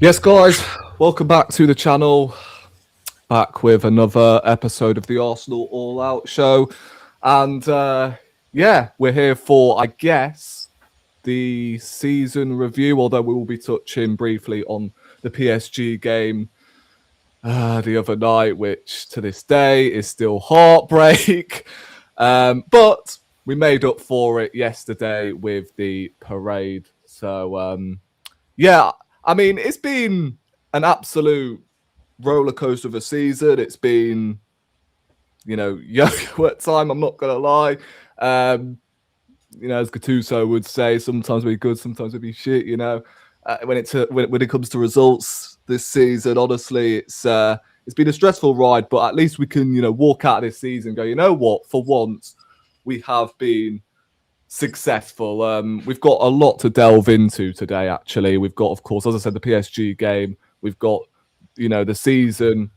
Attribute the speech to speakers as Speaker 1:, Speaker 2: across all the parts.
Speaker 1: Yes, guys, welcome back to the channel. Back with another episode of the Arsenal All Out show. And yeah, we're here for, I guess, the season review, although we will be touching briefly on the PSG game the other night, which to this day is still heartbreak. But we made up for it yesterday with the parade. So, yeah, I mean, it's been an absolute roller coaster of a season. It's been, yo-yo at time. I'm not gonna lie. As Gattuso would say, sometimes we good, sometimes we be shit. When it comes to results this season, honestly, it's been a stressful ride. But at least we can, walk out of this season and go, you know what? For once, we have been successful. We've got a lot to delve into today. Actually, we've got, of course, as I said, the PSG game. We've got, the season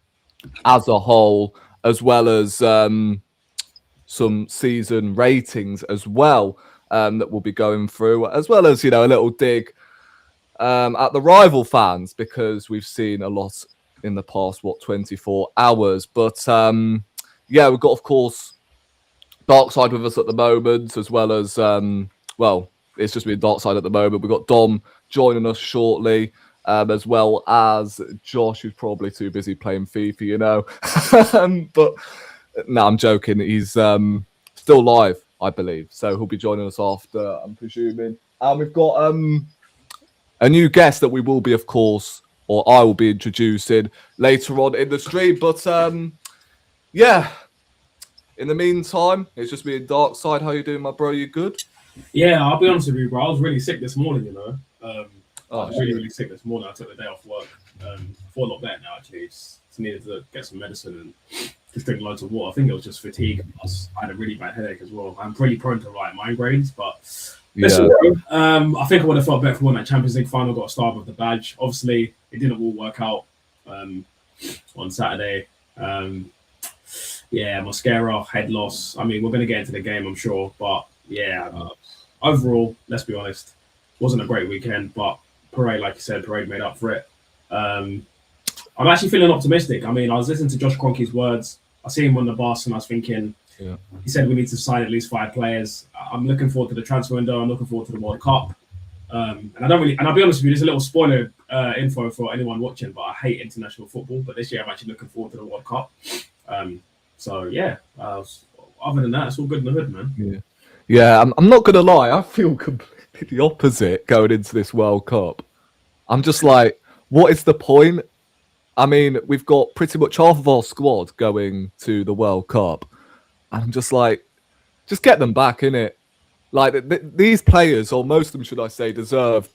Speaker 1: as a whole, as well as some season ratings as well that we'll be going through, as well as a little dig at the rival fans, because we've seen a lot in the past 24 hours. But yeah, we've got, of course, Dark Side with us at the moment, as well as it's just been Dark Side at the moment. We've got Dom joining us shortly, as well as Josh, who's probably too busy playing FIFA, but no, I'm joking. He's still live, I believe, so he'll be joining us after, I'm presuming. And we've got a new guest that we will be, of course, or I will be introducing later on in the stream. But yeah. In the meantime, it's just me and Dark Side. How you doing, my bro? You good?
Speaker 2: Yeah, I'll be honest with you, bro. I was really sick this morning, I was really sick this morning. I took the day off work. I feel a lot better now, actually. Just needed to get some medicine and just drink loads of water. I think it was just fatigue. I had a really bad headache as well. I'm pretty prone to migraines, but I think I would have felt better for when that Champions League final got started with the badge. Obviously, it didn't all work out on Saturday. Yeah, mascara, head loss. I mean, we're going to get into the game, I'm sure. But yeah, overall, let's be honest, wasn't a great weekend. But Parade, like you said, Parade made up for it. I'm actually feeling optimistic. I mean, I was listening to Josh Kroenke's words. I see him on the bus and I was thinking, he said we need to sign at least 5 players. I'm looking forward to the transfer window. I'm looking forward to the World Cup. And I'll be honest with you, there's a little spoiler info for anyone watching, but I hate international football. But this year I'm actually looking forward to the World Cup. So yeah, other than that, it's all good in the hood, man.
Speaker 1: Yeah. I'm not gonna lie. I feel completely the opposite going into this World Cup. I'm just like, what is the point? I mean, we've got pretty much half of our squad going to the World Cup. I'm just like, just get them back, innit? Like these players, or most of them, should I say, deserve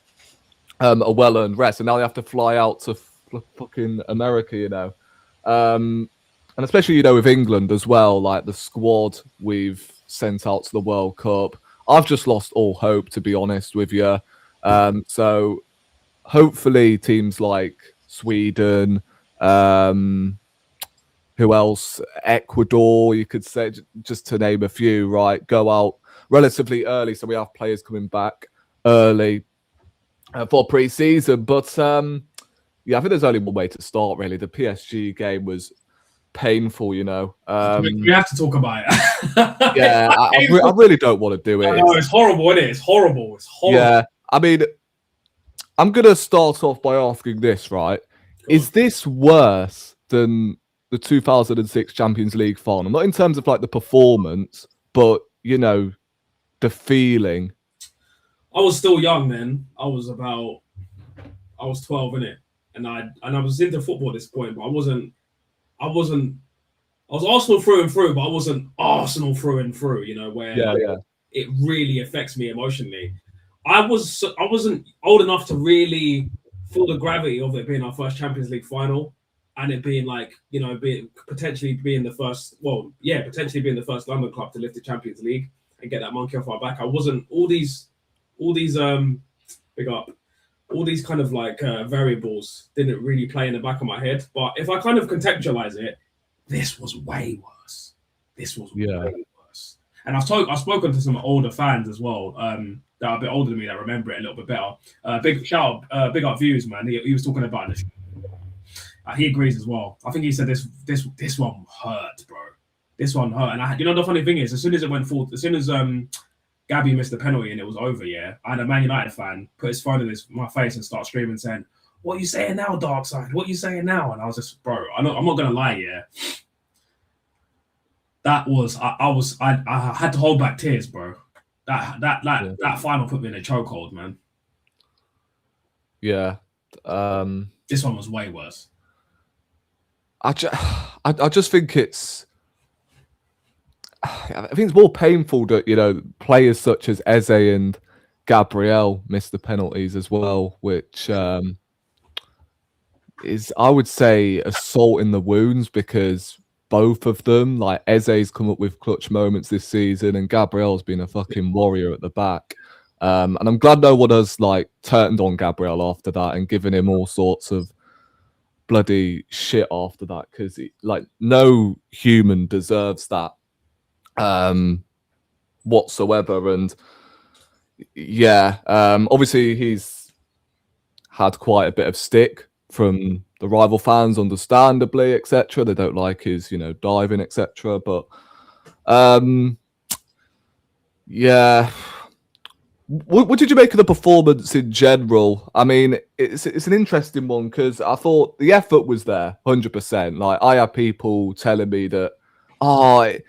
Speaker 1: a well-earned rest, and now they have to fly out to fucking America, And especially, with England as well, like the squad we've sent out to the World Cup. I've just lost all hope, to be honest with you. So hopefully teams like Sweden, who else? Ecuador, you could say, just to name a few, right? Go out relatively early, so we have players coming back early for pre-season. But yeah, I think there's only one way to start, really. The PSG game was painful,
Speaker 2: We have to talk about it.
Speaker 1: Yeah, I really don't want to do it.
Speaker 2: No, it's horrible, isn't it? It's horrible.
Speaker 1: Yeah, I mean, I'm going to start off by asking this, right? Is this worse than the 2006 Champions League final? Not in terms of like the performance, but, the feeling.
Speaker 2: I was still young then. I was 12, innit? And I was into football at this point, but I was Arsenal through and through, but I wasn't Arsenal through and through, where it really affects me emotionally. I wasn't old enough to really feel the gravity of it being our first Champions League final and it being like, potentially being the first London club to lift the Champions League and get that monkey off our back. I wasn't all these kind of like variables didn't really play in the back of my head. But if I kind of contextualize it, this was way worse. Way worse. And I've spoken to some older fans as well. that are a bit older than me that remember it a little bit better. Big shout out, big up views, man. He was talking about it. He agrees as well. I think he said this one hurt, bro. This one hurt. And the funny thing is, as soon as it went forward, as soon as Gabby missed the penalty and it was over, I had a Man United fan put his phone in my face and start screaming, saying, "What are you saying now, Dark Side? What are you saying now?" And I was just, bro, I'm not gonna lie, that was I had to hold back tears, bro. That final put me in a chokehold, man.
Speaker 1: Yeah.
Speaker 2: This one was way worse.
Speaker 1: I just think I think it's more painful that players such as Eze and Gabriel missed the penalties as well, which is, I would say, a salt in the wounds, because both of them, like Eze's come up with clutch moments this season, and Gabriel's been a fucking warrior at the back. And I'm glad no one has turned on Gabriel after that and given him all sorts of bloody shit after that, because no human deserves that whatsoever. And obviously he's had quite a bit of stick from the rival fans, understandably, etc. They don't like his diving, etc. But what did you make of the performance in general? I mean, it's an interesting one, because I thought the effort was there 100%. I had people telling me that it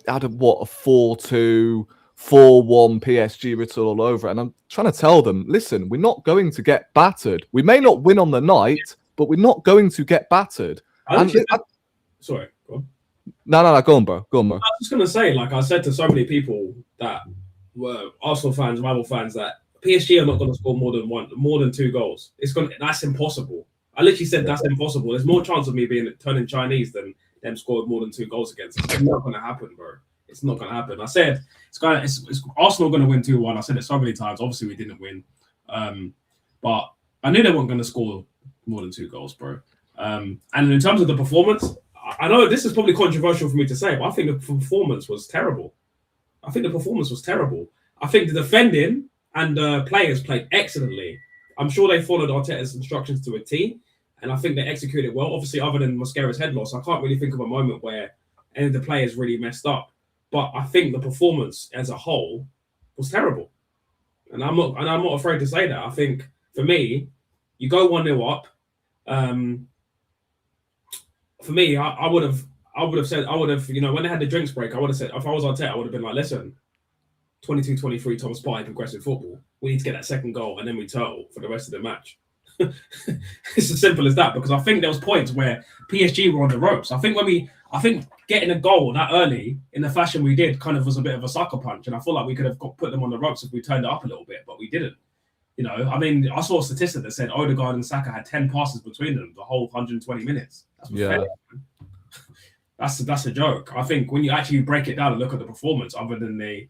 Speaker 1: had a 4-2, 4-1 PSG written all over it. And I'm trying to tell them, listen, we're not going to get battered. We may not win on the night, but we're not going to get battered.
Speaker 2: Sorry, go on.
Speaker 1: No, go on, bro.
Speaker 2: I was just going to say, I said to so many people that were Arsenal fans, rival fans, that PSG are not going to score more than 2 goals. That's impossible. I literally said that's impossible. There's more chance of me turning Chinese than them scoring more than 2 goals against us. It's not going to happen, bro. It's not going to happen. I said it's Arsenal going to win 2-1. I said it so many times. Obviously, we didn't win, but I knew they weren't going to score more than 2 goals, bro. And in terms of the performance, I know this is probably controversial for me to say, but I think the performance was terrible. I think the defending and the players played excellently. I'm sure they followed Arteta's instructions to a T, and I think they executed well. Obviously, other than Mosquera's head loss, I can't really think of a moment where any of the players really messed up. But I think the performance as a whole was terrible, and I'm not afraid to say that. I think for me, you go 1-0 up. For me, I would have said, when they had the drinks break, I would have said, if I was Arteta, I would have been like, listen, 22-23 Thomas Partey progressive football. We need to get that second goal and then we turtle for the rest of the match. It's as simple as that, because I think there was points where PSG were on the ropes. I think getting a goal that early in the fashion we did kind of was a bit of a sucker punch, and I feel like we could have put them on the ropes if we turned it up a little bit, but we didn't. I mean, I saw a statistic that said Odegaard and Saka had 10 passes between them the whole 120 minutes. That's pathetic. That's a joke. I think when you actually break it down and look at the performance, other than the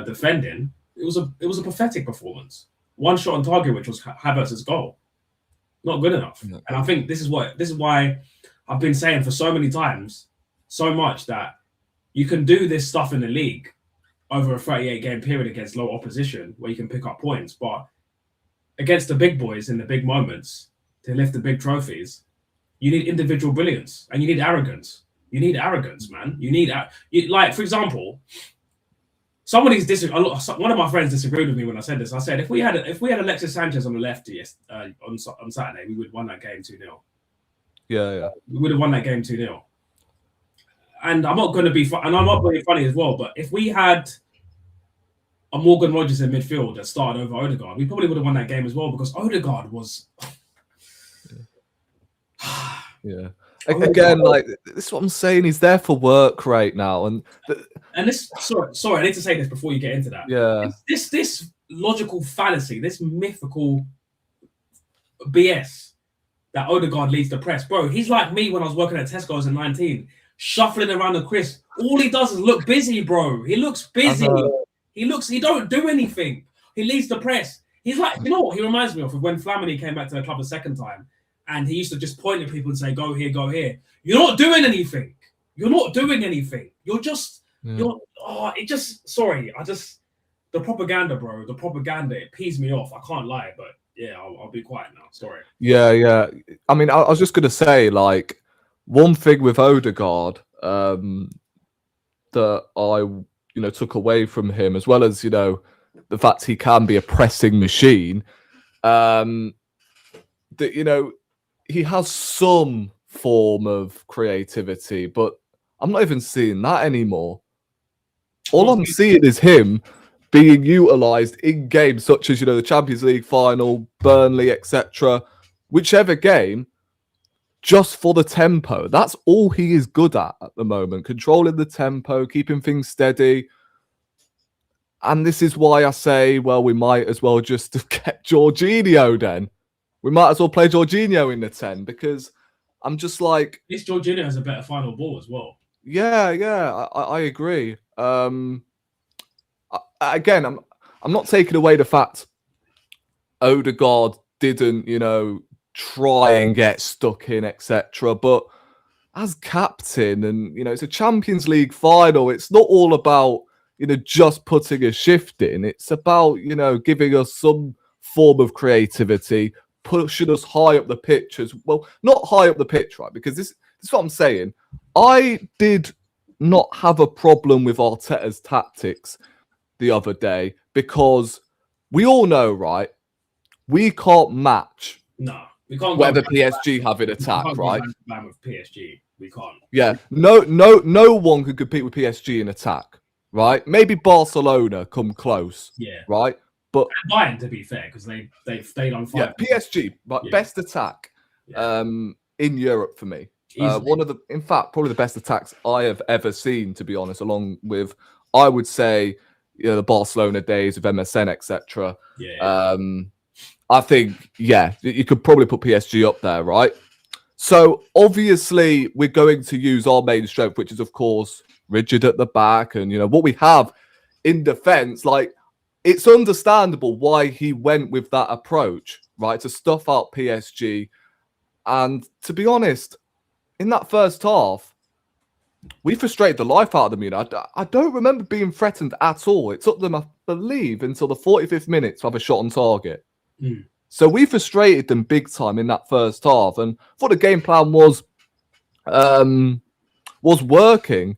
Speaker 2: defending, it was a pathetic performance. One shot on target, which was Havertz's goal, not good enough. Yeah. And I think this is why I've been saying for so many times, so much, that you can do this stuff in the league over a 38-game period against low opposition where you can pick up points, but against the big boys in the big moments to lift the big trophies, you need individual brilliance and you need arrogance. You need arrogance, man. For example, one of my friends disagreed with me when I said this. I said if we had Alexis Sanchez on the left on Saturday, we would have won that game 2-0.
Speaker 1: Yeah.
Speaker 2: We would have won that game 2-0. And I'm not going to be funny as well, but if we had a Morgan Rogers in midfield that started over Odegaard, we probably would have won that game as well, because Odegaard was.
Speaker 1: Yeah. Again, this is what I'm saying. He's there for work right now, and
Speaker 2: this. Sorry, I need to say this before you get into that.
Speaker 1: Yeah.
Speaker 2: This logical fallacy, this mythical BS that Odegaard leads the press, bro. He's like me when I was working at Tesco's in 19, shuffling around the crisp. All he does is look busy, bro. He looks busy. He don't do anything. He leads the press. He's like, you know what? He reminds me of when Flamini came back to the club the second time, and he used to just point at people and say, "Go here, go here." You're not doing anything. You're just. the propaganda, bro. The propaganda, it pees me off. I can't lie, but yeah, I'll be quiet now. Sorry.
Speaker 1: Yeah. I mean, I was just gonna say, like, one thing with Odegaard, that I took away from him, as well as the fact he can be a pressing machine, that he has some form of creativity, but I'm not even seeing that anymore. All I'm seeing is him being utilised in games such as the Champions League final, Burnley, etc. Whichever game, just for the tempo. That's all he is good at the moment. Controlling the tempo, keeping things steady. And this is why I say, well, we might as well just get Jorginho then. We might as well play Jorginho in the 10, because I'm just like...
Speaker 2: This Jorginho has a better final ball as well.
Speaker 1: Yeah, I agree. Again, I'm not taking away the fact Odegaard didn't, try and get stuck in, etc. But as captain, and it's a Champions League final, it's not all about just putting a shift in. It's about giving us some form of creativity, pushing us high up the pitch as well. Not high up the pitch, right? Because this is what I'm saying. I did not have a problem with Arteta's tactics the other day, because we all know, right? We can't match.
Speaker 2: No, we can't.
Speaker 1: Whether PSG have an attack, right?
Speaker 2: With PSG, we can't.
Speaker 1: Yeah, no one can compete with PSG in attack, right? Maybe Barcelona come close, right? But
Speaker 2: Bayern, to be fair, because they've stayed on fire.
Speaker 1: Yeah, PSG, but best attack in Europe for me. In fact, probably the best attacks I have ever seen, to be honest, along with, I would say, the Barcelona days of MSN, etc. I think, you could probably put PSG up there, right? So obviously we're going to use our main strength, which is of course rigid at the back, and what we have in defense. Like, it's understandable why he went with that approach, right, to stuff out PSG. And to be honest, in that first half, we frustrated the life out of them. I don't remember being threatened at all. It took them, I believe, until the 45th minute to have a shot on target. So we frustrated them big time in that first half, and I thought the game plan was working.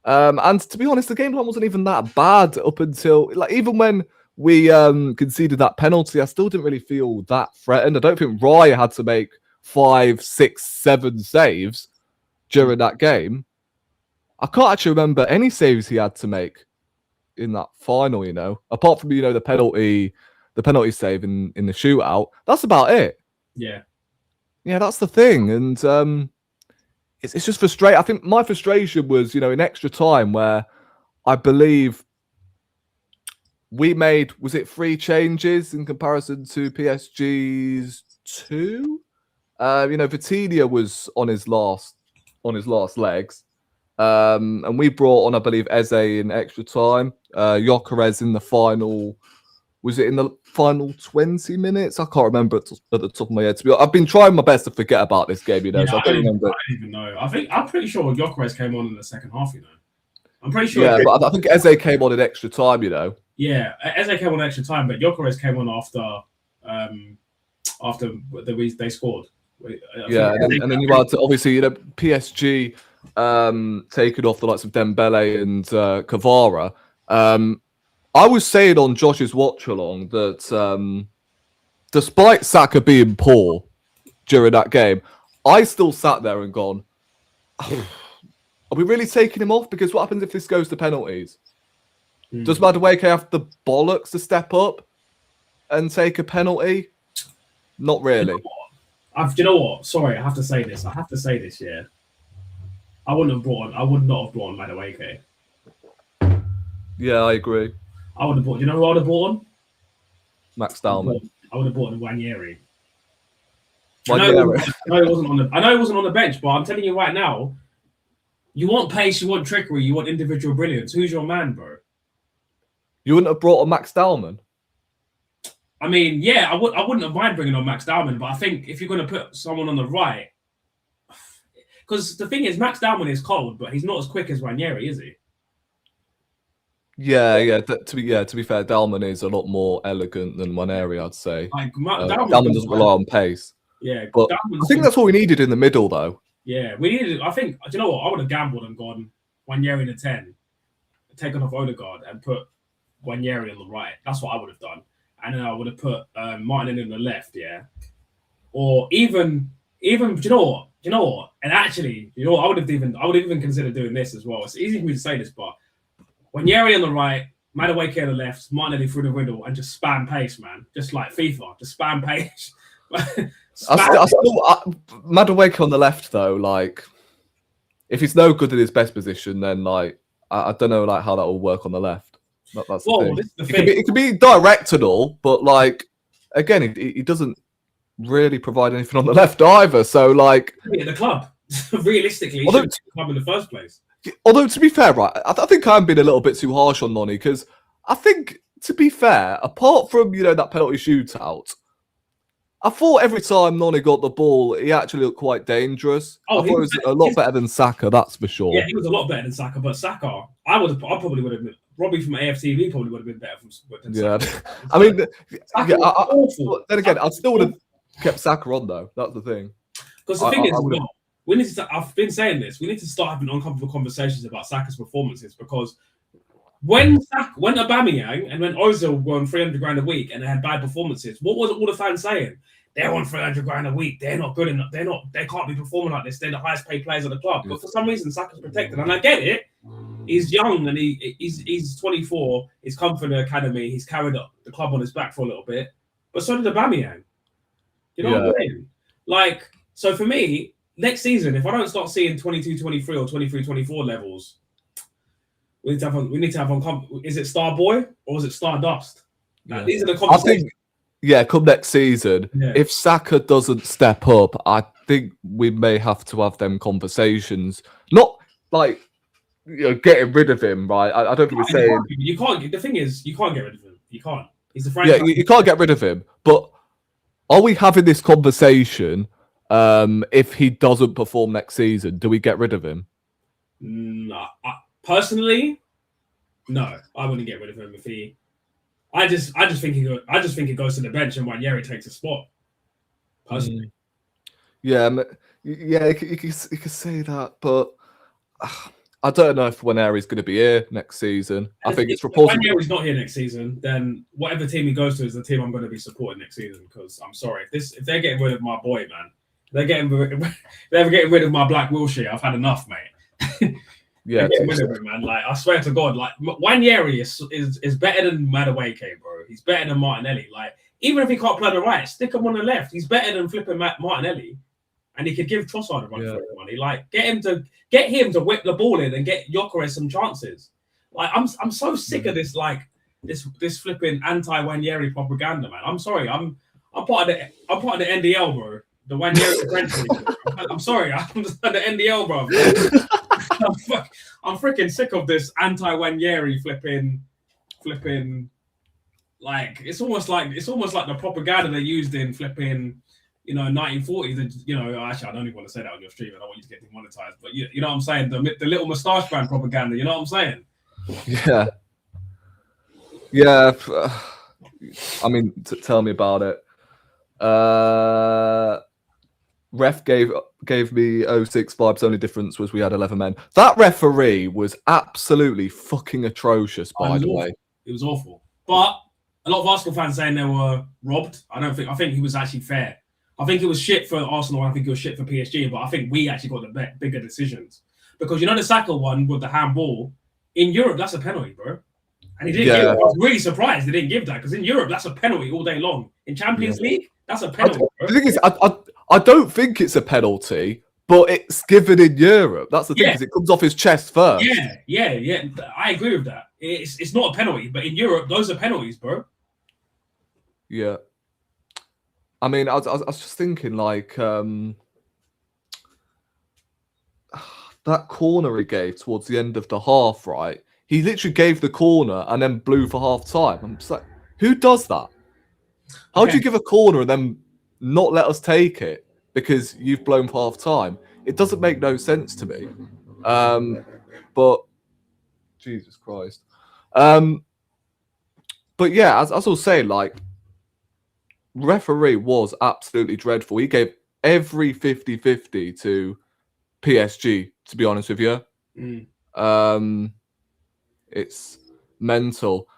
Speaker 1: And to be honest, the game plan wasn't even that bad up until, like, even when we conceded that penalty, I still didn't really feel that threatened. I don't think Raya had to make 5, 6, 7 saves during that game. I can't actually remember any saves he had to make in that final, apart from, the penalty save in the shootout. That's about it. Yeah, that's the thing. And it's just frustrating. I think my frustration was, in extra time, where I believe we made, was it 3 changes in comparison to PSG's 2? Vitinha was on his last legs. And we brought on, I believe, Eze in extra time. Gyökeres in the final. Was it in the final 20 minutes? I can't remember at the top of my head. I've been trying my best to forget about this game, so I don't remember.
Speaker 2: I don't even know. I'm pretty sure Gyökeres came on in the second half, I'm pretty sure.
Speaker 1: Yeah, but I think Eze came on in extra time,
Speaker 2: Yeah, Eze came on extra time, but Gyökeres came on after they scored.
Speaker 1: And then you had to, obviously, PSG taking off the likes of Dembele and Kvara. I was saying on Josh's watch along that despite Saka being poor during that game, I still sat there and gone, are we really taking him off? Because what happens if this goes to penalties? Does Madueke have the bollocks to step up and take a penalty? Not really.
Speaker 2: Do you know what? Sorry, I have to say this. Yeah. I would not have brought on Madueke.
Speaker 1: Yeah, I agree.
Speaker 2: I would have bought. Do you know who I would have bought on?
Speaker 1: Max Dalman.
Speaker 2: I would have bought on Wanyeri.
Speaker 1: I
Speaker 2: know he wasn't on the bench, but I'm telling you right now, you want pace, you want trickery, you want individual brilliance. Who's your man, bro?
Speaker 1: You wouldn't have brought on Max Dalman?
Speaker 2: I mean, yeah, I wouldn't have mind bringing on Max Dalman, but I think if you're going to put someone on the right, because the thing is, Max Dalman is cold, but he's not as quick as Ranieri, is he?
Speaker 1: Yeah. To be fair, Dalman is a lot more elegant than Waneri, I'd say.
Speaker 2: Like
Speaker 1: Dalman doesn't rely on pace.
Speaker 2: Yeah,
Speaker 1: But I think that's what we needed in the middle, though.
Speaker 2: Yeah, we needed. I think. Do you know what? I would have gambled and gone Waneri in the 10, taken off Odegaard and put Waneri on the right. That's what I would have done, and then I would have put Martin on the left. Yeah, or even. Do you know what? And actually, you know what? I would have even considered doing this as well. It's easy for me to say this, but Waneri on the right, Madueke on the left, Martinelli through the middle, and just spam pace, man. Just like FIFA, just spam pace.
Speaker 1: Madueke on the left, though, like, if he's no good in his best position, then, like, I don't know, like, how that will work on the left. That's the thing.
Speaker 2: This is the thing.
Speaker 1: It can be direct and all, but, like, again, he doesn't really provide anything on the left either. So, like,
Speaker 2: the club, realistically, he should come in the first place.
Speaker 1: Although, to be fair, right, I think I'm being a little bit too harsh on Noni, because I think, to be fair, apart from, that penalty shootout, I thought every time Noni got the ball, he actually looked quite dangerous. I thought he was a lot better than Saka, that's for sure.
Speaker 2: Yeah, he was a lot better than Saka, but Saka, I probably would have been, Robbie from AFTV probably would have been better than Saka.
Speaker 1: I mean, then again, I still would have kept Saka on, though. That's the thing.
Speaker 2: Because the thing is, we need to. I've been saying this. We need to start having uncomfortable conversations about Saka's performances, because when Aubameyang and when Ozil were on 300 grand a week and they had bad performances, what was all the fans saying? They're on 300 grand a week. They're not good enough. They can't be performing like this. They're the highest paid players of the club. But for some reason, Saka's protected, and I get it. He's young and he's 24. He's come from the academy. He's carried up the club on his back for a little bit. But so did Aubameyang. You know what I mean? Like, so for me, next season, if I don't start seeing 22-23 or 23-24 levels, we need to have is it Starboy or is it Stardust?
Speaker 1: Yeah.
Speaker 2: These are the conversations.
Speaker 1: I think, come next season, if Saka doesn't step up, I think we may have to have them conversations. Not like, getting rid of him, right? I don't think we're saying...
Speaker 2: You can't. The thing is, you can't get rid of him. You can't. He's the franchise.
Speaker 1: Yeah, you can't get rid of him. But are we having this conversation... if he doesn't perform next season, do we get rid of him?
Speaker 2: No, personally, no, I wouldn't get rid of him if he. I just think he goes to the bench and Waneri takes a spot. Personally,
Speaker 1: you could say that, but I don't know if Waneri's going to be here next season. I think it's reported.
Speaker 2: If Waneri's not here next season, then whatever team he goes to is the team I'm going to be supporting next season. Because I'm sorry, if they're getting rid of my boy, man. They're getting rid of my Black Wilshere. I've had enough, mate.
Speaker 1: Yeah,
Speaker 2: getting rid of him, man. Like, I swear to God, like, Waneri is better than Madueke, bro. He's better than Martinelli. Like, even if he can't play on the right, stick him on the left. He's better than flipping Martinelli, and he could give Trossard a run for his money. Like, get him to whip the ball in and get Gyökeres some chances. Like, I'm so sick of this, like, this flipping anti-Waneri propaganda, man. I'm sorry, I'm part of the NDL, bro. The Waneri French league. I'm sorry, I'm just the NDL, bro. I'm freaking sick of this anti-Waneri flipping. Like, it's almost like the propaganda they used in flipping, 1940s. Actually, I don't even want to say that on your stream. I don't want you to get demonetized. But you know what I'm saying? The little moustache band propaganda. You know what I'm saying?
Speaker 1: Yeah. I mean, tell me about it. Ref gave me 06 vibes. Only difference was we had 11 men. That referee was absolutely fucking atrocious, by the way.
Speaker 2: It was awful. But a lot of Arsenal fans saying they were robbed. I think he was actually fair. I think it was shit for Arsenal. I think it was shit for PSG. But I think we actually got the bigger decisions. Because the Saka one with the handball, in Europe, that's a penalty, bro. And he didn't give it. I was really surprised they didn't give that, because in Europe, that's a penalty all day long. In Champions League, that's a penalty, bro.
Speaker 1: The thing is, I don't think it's a penalty, but it's given in Europe. That's the thing, because it comes off his chest first.
Speaker 2: Yeah. I agree with that. It's not a penalty, but in Europe, those are penalties, bro.
Speaker 1: Yeah. I mean, I was just thinking, like, that corner he gave towards the end of the half, right? He literally gave the corner and then blew for half time. I'm just like, who does that? How do you give a corner and then not let us take it because you've blown for half time? It doesn't make no sense to me. But Jesus Christ. But yeah, as I was saying, like, referee was absolutely dreadful. He gave every 50-50 to PSG, to be honest with you. It's mental.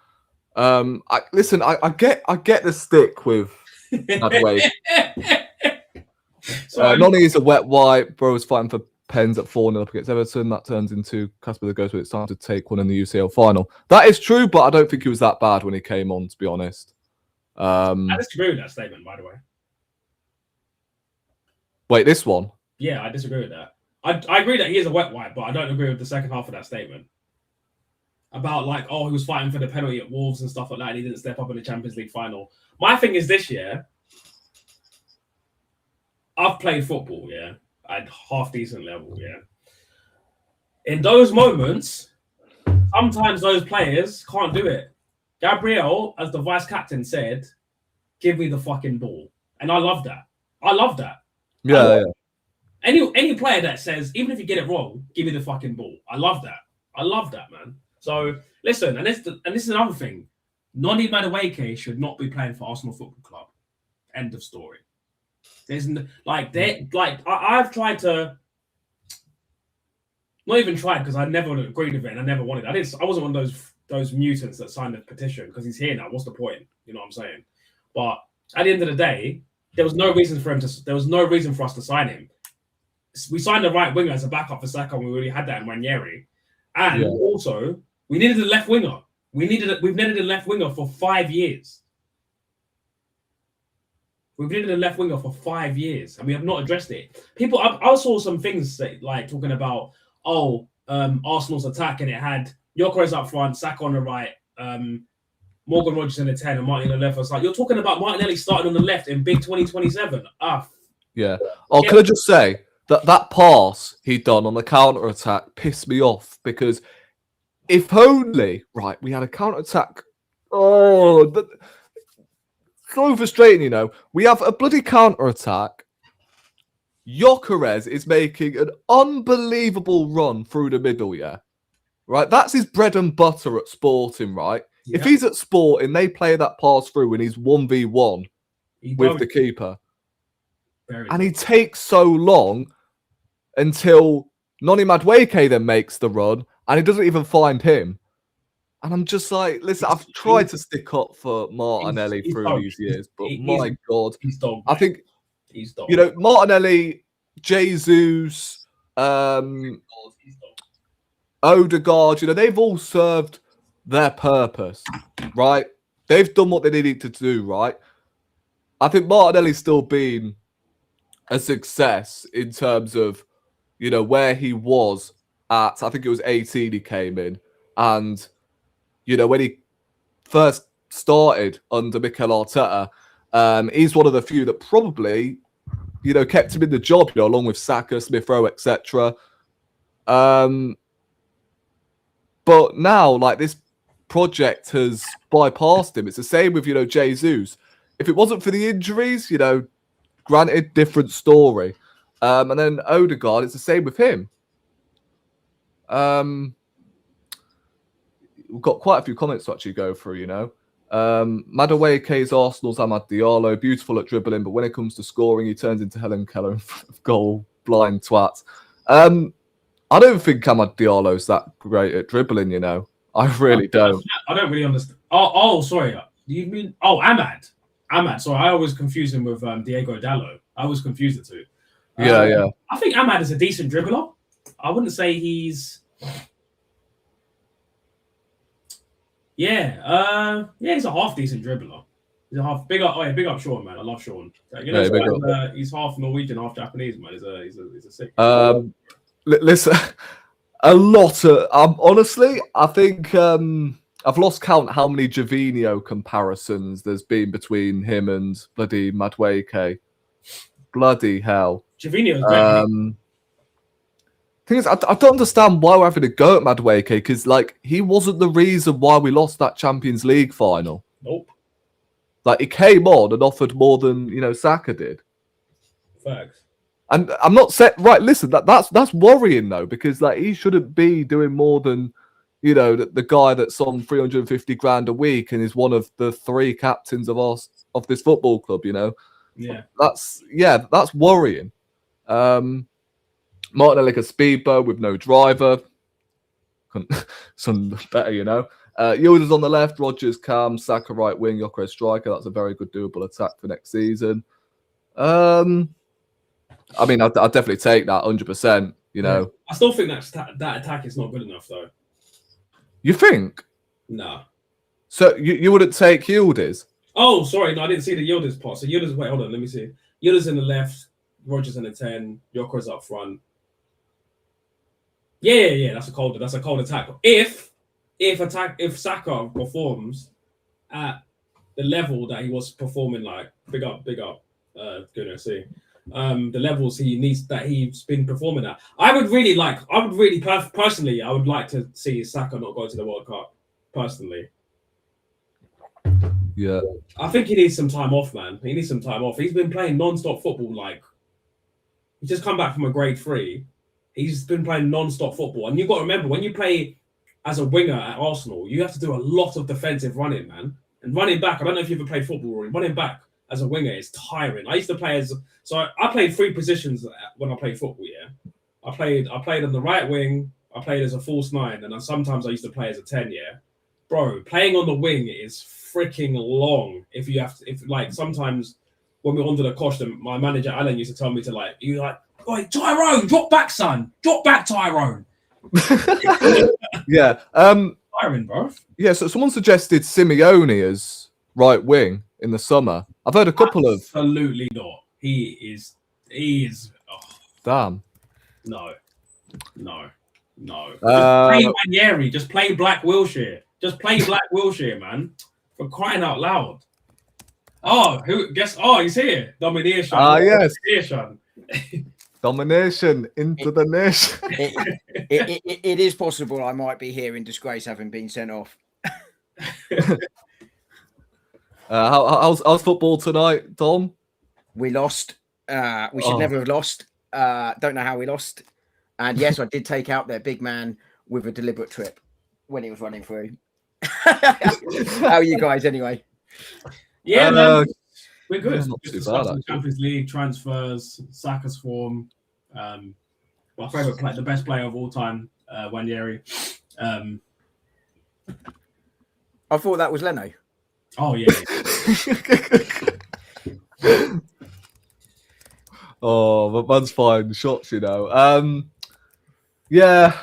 Speaker 1: I get the stick with Madway. Nonny is a wet wipe. Bro was fighting for pens at 4-0 up against Everton. That turns into Casper the Ghost when it's time to take one in the UCL final. That is true, but I don't think he was that bad when he came on, to be honest.
Speaker 2: I disagree with that statement, by the way.
Speaker 1: Wait, this one?
Speaker 2: Yeah, I disagree with that. I agree that he is a wet wipe, but I don't agree with the second half of that statement. About like, oh, he was fighting for the penalty at Wolves and stuff like that, and he didn't step up in the Champions League final. My thing is this year, I've played football, yeah, at half decent level, yeah. In those moments, sometimes those players can't do it. Gabriel, as the vice captain, said, "Give me the fucking ball," and I love that. I love that.
Speaker 1: Yeah.
Speaker 2: Any player that says, even if you get it wrong, give me the fucking ball. I love that. I love that, man. So listen, and this is another thing. Noni Madueke should not be playing for Arsenal Football Club. End of story. There's I've tried to, not even tried because I never agreed with it and I never wanted it. I wasn't one of those mutants that signed the petition because he's here now. What's the point? You know what I'm saying? But at the end of the day, there was no reason for us to sign him. We signed the right winger as a backup for Saka, and we already had that in Ranieri. And also, we needed a left winger. We've needed a left winger for 5 years. We've needed a left winger for 5 years, and we have not addressed it. People, I saw some things like talking about, Arsenal's attack, and it had Gyökeres up front, Saka on the right, Morgan Rogers in the 10, and Martin on the left. It's like, you're talking about Martinelli starting on the left in big 2027.
Speaker 1: Yeah. Can I just say that pass he'd done on the counter attack pissed me off, because if only we had a counter attack. So frustrating, you know. We have a bloody counter attack. Gyökeres is making an unbelievable run through the middle, yeah. Right? That's his bread and butter at Sporting, right? Yeah. If he's at Sporting, they play that pass through and he's 1v1 with the keeper. He takes so long until Noni Madueke then makes the run, and he doesn't even find him. And I'm just like, listen, I've tried to stick up for Martinelli through these years, but my God. I think, you know, Martinelli, Jesus, Odegaard, you know, they've all served their purpose, right? They've done what they needed to do, right? I think Martinelli's still been a success in terms of, you know, where he was at. I think it was 18 he came in. And, you know, when he first started under Mikel Arteta, he's one of the few that probably, you know, kept him in the job, you know, along with Saka, Smith Rowe, etc. But now, like, this project has bypassed him. It's the same with, you know, Jesus. If it wasn't for the injuries, you know, granted, different story. And then Odegaard, it's the same with him. We've got quite a few comments to actually go through, you know. Madueke's Arsenal's Amad Diallo, beautiful at dribbling, but when it comes to scoring, he turns into Helen Keller in front of goal, blind twat. I don't think Amad Diallo's that great at dribbling, you know. I really don't.
Speaker 2: I don't really understand. Oh, sorry. Do you mean... Oh, Amad. Sorry, I always confuse him with Diego Dallo. I always confuse the two.
Speaker 1: Yeah.
Speaker 2: I think Amad is a decent dribbler. I wouldn't say he's... Yeah, he's a half decent dribbler. He's a half big up Sean, man. I love Sean. You know, he's half Norwegian, half Japanese, man. He's a sick.
Speaker 1: Listen, a lot of honestly, I think I've lost count how many Gervinho comparisons there's been between him and bloody Madueke. Bloody hell,
Speaker 2: Gervinho is great.
Speaker 1: Thing is, I don't understand why we're having a go at Madueke, because, like, he wasn't the reason why we lost that Champions League final.
Speaker 2: Nope.
Speaker 1: Like, he came on and offered more than, you know, Saka did.
Speaker 2: Facts.
Speaker 1: And I'm not set right. Listen, that's worrying though, because like he shouldn't be doing more than, you know, the guy that's on 350 grand a week and is one of the 3 captains of this football club, you know.
Speaker 2: Yeah.
Speaker 1: That's worrying. Martinelli like a speedboat with no driver. Some better, you know. Yildiz on the left, Rodgers, Cam, Saka right wing, Gyökeres striker. That's a very good doable attack for next season. I mean, I'd definitely take that 100%. You know,
Speaker 2: I still think that attack is not good enough, though.
Speaker 1: You think?
Speaker 2: No.
Speaker 1: So you wouldn't take Yildiz?
Speaker 2: Oh, sorry, no, I didn't see the Yildiz part. So Yildiz, wait, hold on, let me see. Yildiz in the left, Rodgers in the 10, Gyökeres up front. Yeah, that's a cold attack. If Saka performs at the level that he was performing, like big up, Gooner, see. The levels he's been performing at. I would personally like to see Saka not go to the World Cup. Personally.
Speaker 1: Yeah.
Speaker 2: I think he needs some time off, man. He needs some time off. He's been playing non-stop football, like he's just come back from a grade 3. He's been playing non-stop football. And you've got to remember, when you play as a winger at Arsenal, you have to do a lot of defensive running, man. And running back, I don't know if you've ever played football, or running back as a winger is tiring. I used to play I played 3 positions when I played football, yeah. I played on the right wing, I played as a false 9, and sometimes I used to play as a 10, yeah. Bro, playing on the wing is freaking long. If sometimes when we're under the caution, my manager Alan used to tell me to "Oi, Tyrone, drop back, son. Drop back, Tyrone."
Speaker 1: Yeah.
Speaker 2: Tyrone, bro.
Speaker 1: Yeah, so someone suggested Simeone as right wing in the summer. I've heard a couple of...
Speaker 2: Absolutely not. He is... Oh.
Speaker 1: Damn.
Speaker 2: No. Just play Ranieri. Just play Black Wilshere. Just play Black Wilshere, man. For crying out loud. Oh, he's here. Domination.
Speaker 1: Yes.
Speaker 2: Domination.
Speaker 1: Domination into the nation.
Speaker 3: It is possible I might be here in disgrace having been sent off.
Speaker 1: How's football tonight, Dom?
Speaker 3: We lost. We should never have lost. Don't know how we lost. And yes, I did take out their big man with a deliberate trip when he was running through. How are you guys anyway?
Speaker 2: Yeah, man. We're good.
Speaker 1: Yeah, not too bad,
Speaker 2: Champions League transfers, Saka's form. My favorite player, the best player of all time, Ranieri.
Speaker 3: I thought that was Leno.
Speaker 2: Oh yeah.
Speaker 1: Oh, but man's fine shots, you know. Yeah,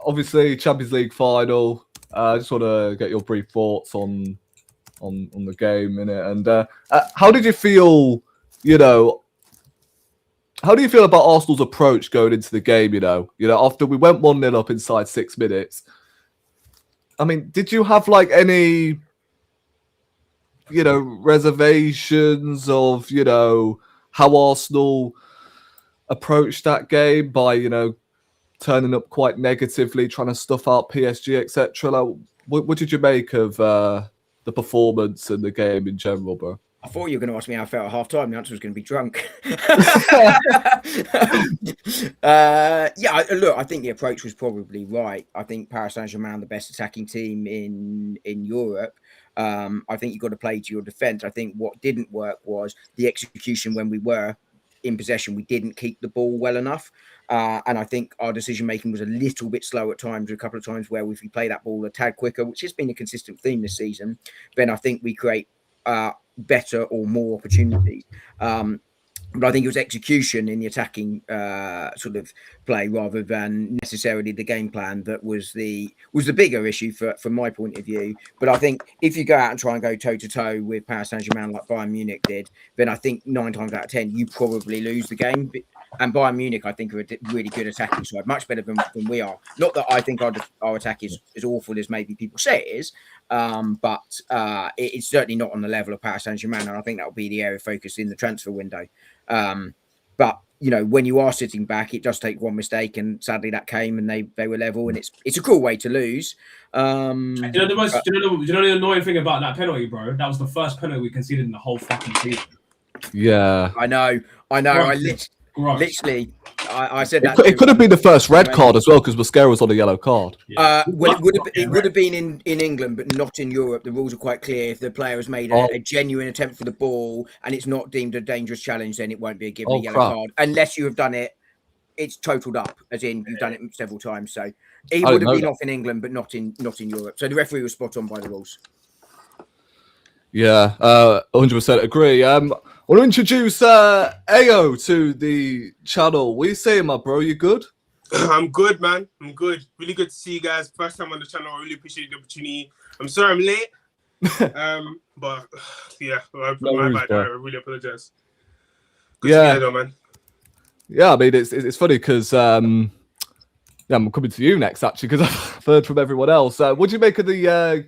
Speaker 1: obviously Champions League final. I just want to get your brief thoughts on the game in it. And how did you feel? You know, how do you feel about Arsenal's approach going into the game? You know, after we went 1-0 up inside 6 minutes. I mean, did you have like any, reservations of, how Arsenal approached that game by, turning up quite negatively, trying to stuff out PSG, etc.? Like, what did you make of the performance and the game in general, bro?
Speaker 3: I thought you were going to ask me how I felt at half time. The answer was going to be drunk. Look, I think the approach was probably right. I think Paris Saint-Germain, the best attacking team in Europe. I think you've got to play to your defence. I think what didn't work was the execution when we were in possession. We didn't keep the ball well enough. And I think our decision-making was a little bit slow at times, a couple of times where if we play that ball a tad quicker, which has been a consistent theme this season, then I think we create better or more opportunities. But I think it was execution in the attacking sort of play rather than necessarily the game plan that was the bigger issue from my point of view. But I think if you go out and try and go toe-to-toe with Paris Saint-Germain like Bayern Munich did, then I think 9 times out of 10, you probably lose the game. And Bayern Munich, I think, are a really good attacking side, much better than we are. Not that I think our attack is as awful as maybe people say it is, but it's certainly not on the level of Paris Saint-Germain, and I think that will be the area of focus in the transfer window. But when you are sitting back, it does take one mistake, and sadly that came, and they were level, and it's a cool way to lose.
Speaker 2: Do you know the annoying thing about that penalty, bro? That was the first penalty we conceded in the whole fucking season.
Speaker 1: Yeah,
Speaker 3: I know.
Speaker 2: Gross.
Speaker 3: Literally, I said that.
Speaker 1: It could have been the first red card as well because Mosquera was on a yellow card.
Speaker 3: Well, it would have been in England, but not in Europe. The rules are quite clear. If the player has made a genuine attempt for the ball and it's not deemed a dangerous challenge, then it won't be given a yellow card unless you have done it. It's totaled up, as in you've done it several times. So it would have been off in England, but not in Europe. So the referee was spot on by the rules.
Speaker 1: Yeah, 100% agree. I want to introduce Ao to the channel. What are you saying, my bro? You good?
Speaker 4: I'm good, man. I'm good. Really good to see you guys. First time on the channel. I really appreciate the opportunity. I'm sorry I'm late. But yeah, my bad. I really apologize. Good to be here, though, man.
Speaker 1: Yeah, I mean, it's funny because I'm coming to you next, actually, because I've heard from everyone else. What do you make of the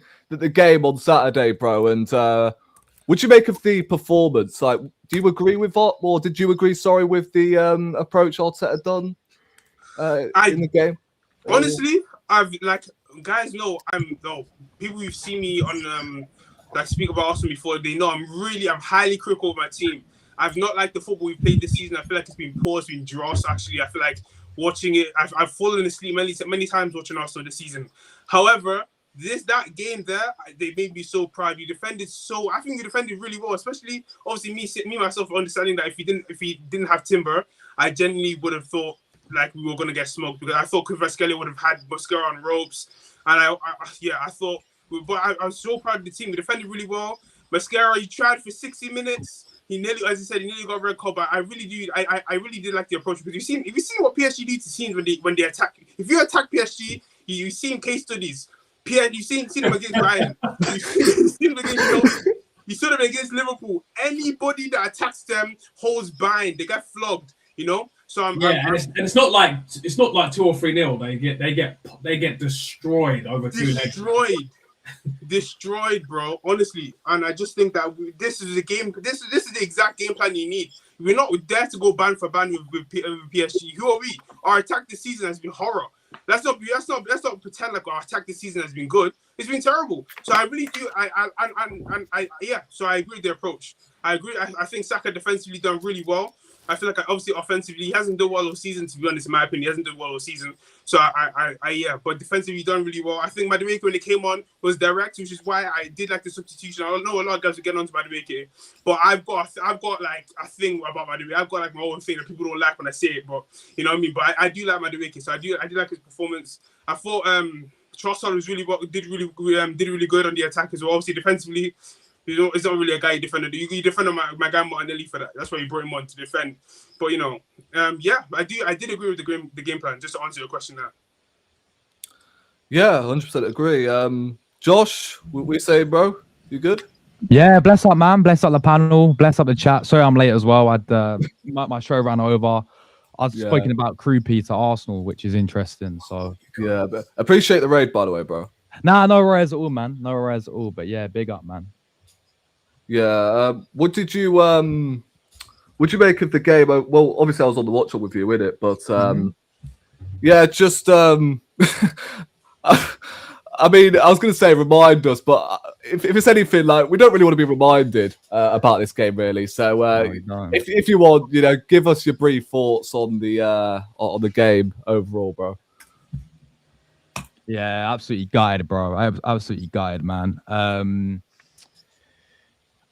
Speaker 1: game on Saturday, bro? And what do you make of the performance? Like, do you agree with what, or did you agree, with the approach Arteta done in the game?
Speaker 4: Honestly, I've guys know people who've seen me on speak about Arsenal before, they know I'm highly critical of my team. I've not liked the football we've played this season. I feel like it's been poor, it's been dross. Actually, I feel like watching it, I've fallen asleep many times watching Arsenal this season. However, that game there, they made me so proud. I think you defended really well, especially obviously me myself understanding that if he didn't have Timber, I genuinely would have thought like we were gonna get smoked because I thought Kvaratskhelia would have had Mosquera on ropes, and I thought, but I was so proud of the team. We defended really well. Mosquera, he tried for 60 minutes. He nearly, as I said, got a red card. But I really did like the approach because if you seen what PSG do to teams when they attack. If you attack PSG, you've seen case studies. You've seen them against Bayern. You saw them against Liverpool. Anybody that attacks them holds bind. They get flogged. So and
Speaker 2: it's not like 2 or 3-0. They get destroyed over 2 legs. Destroyed, bro. Honestly, and I just think that this is the game. This is the exact game plan you need. We're not there to go ban for ban with PSG. Who are we? Our attack this season has been horror. Let's not pretend like our attack this season has been good. It's been terrible. So I really do. So I agree with the approach. I agree. I think Saka defensively done really well. I feel like obviously offensively he hasn't done well all season. To be honest, in my opinion, he hasn't done well all season. So but defensively he done really well. I think Madueke when it came on was direct, which is why I did like the substitution. I don't know a lot of guys will get onto Madueke, but I've got like a thing about Madueke. I've got like my own thing that people don't like when I say it, but you know what I mean. But I do like Madueke, so I do like his performance. I thought Trossard was did really good on the attack as well. Obviously defensively. He's not really a guy you defended. You defended my guy Martinelli for that. That's why you brought him on to defend. But I did agree with the game plan. Just to answer your question there.
Speaker 1: Yeah, 100% agree. Josh, what we say, bro? You good?
Speaker 5: Yeah, bless up, man. Bless up the panel. Bless up the chat. Sorry, I'm late as well. My show ran over. I was speaking about Krupi to Arsenal, which is interesting. So
Speaker 1: yeah, but appreciate the raid, by the way, bro.
Speaker 5: Nah, no worries at all, man. No worries at all. But yeah, big up, man.
Speaker 1: Yeah. What did you make of the game? Well, obviously I was on the watch up with you in it, but yeah, just I mean, I was going to say remind us, but if it's anything, like we don't really want to be reminded about this game, really. So if you want, give us your brief thoughts on the game overall, bro.
Speaker 5: Yeah, absolutely gutted, bro. Absolutely gutted, man.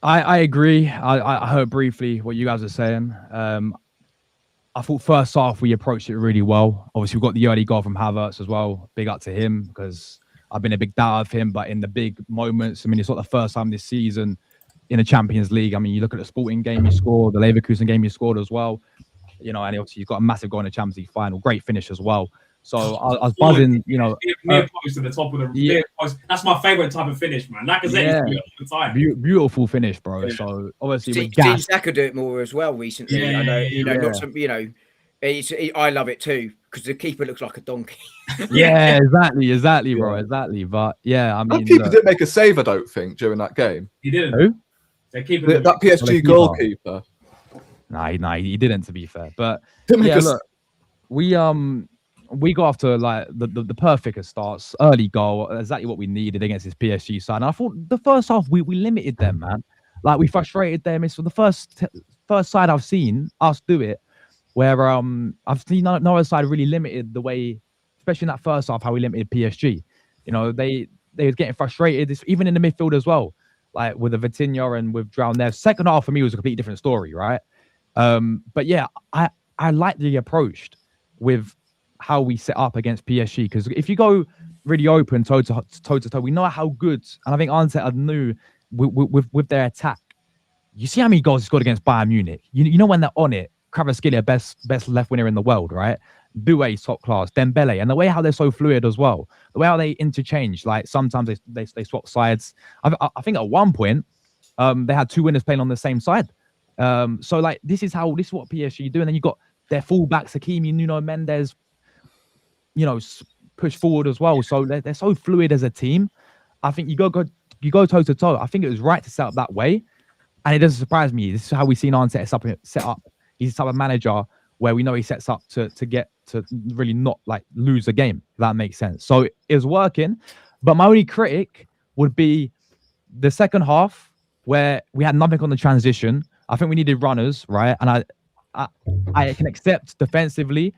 Speaker 5: I agree. I heard briefly what you guys are saying. I thought first half we approached it really well. Obviously, we got the early goal from Havertz as well. Big up to him because I've been a big doubter of him. But in the big moments, I mean, it's not the first time this season in the Champions League. I mean, you look at the Sporting game he scored, the Leverkusen game he scored as well. And obviously he's got a massive goal in the Champions League final. Great finish as well. So I was buzzing,
Speaker 2: near post to the top of the near post. That's my favorite type of finish, man. Like I said, all the time.
Speaker 5: Beautiful finish, bro. Yeah. So obviously
Speaker 3: we've seen Saka do it more as well recently. Yeah, I know, not some, I love it too because the keeper looks like a donkey.
Speaker 5: Yeah, exactly, bro, exactly. But yeah, I mean,
Speaker 1: that keeper didn't make a save, I don't think, during that game.
Speaker 2: He didn't.
Speaker 5: Who?
Speaker 1: That PSG goalkeeper.
Speaker 5: Nah, he didn't. To be fair, but look, we got off to like the perfect starts, early goal, exactly what we needed against this PSG side. And I thought the first half we limited them, man. Like we frustrated them. It's the first side I've seen us do it. where I've seen Norwich side really limited the way, especially in that first half, how we limited PSG. You know, they was getting frustrated, even in the midfield as well, like with the Vitinha and with Drown there. Second half for me was a completely different story, right? But yeah, I like the approach with how we set up against PSG, because if you go really open toe to toe, we know how good, and I think Arteta knew with their attack. You see how many goals he scored against Bayern Munich. You know when they're on it, Kvaratskhelia, best left winger in the world, right? Doué, top class, Dembele, and the way how they're so fluid as well, the way how they interchange, like sometimes they swap sides. I think at one point they had two winners playing on the same side. So like this is what PSG do, and then you got their fullbacks, Hakimi, Nuno Mendes, you know, push forward as well. So they're so fluid as a team. I think you go toe to toe. I think it was right to set up that way, and it doesn't surprise me. This is how we've seen Arteta set up. He's the type of manager where we know he sets up to get to really not like lose a game. If that makes sense. So it was working, but my only critic would be the second half where we had nothing on the transition. I think we needed runners, right? And I can accept defensively.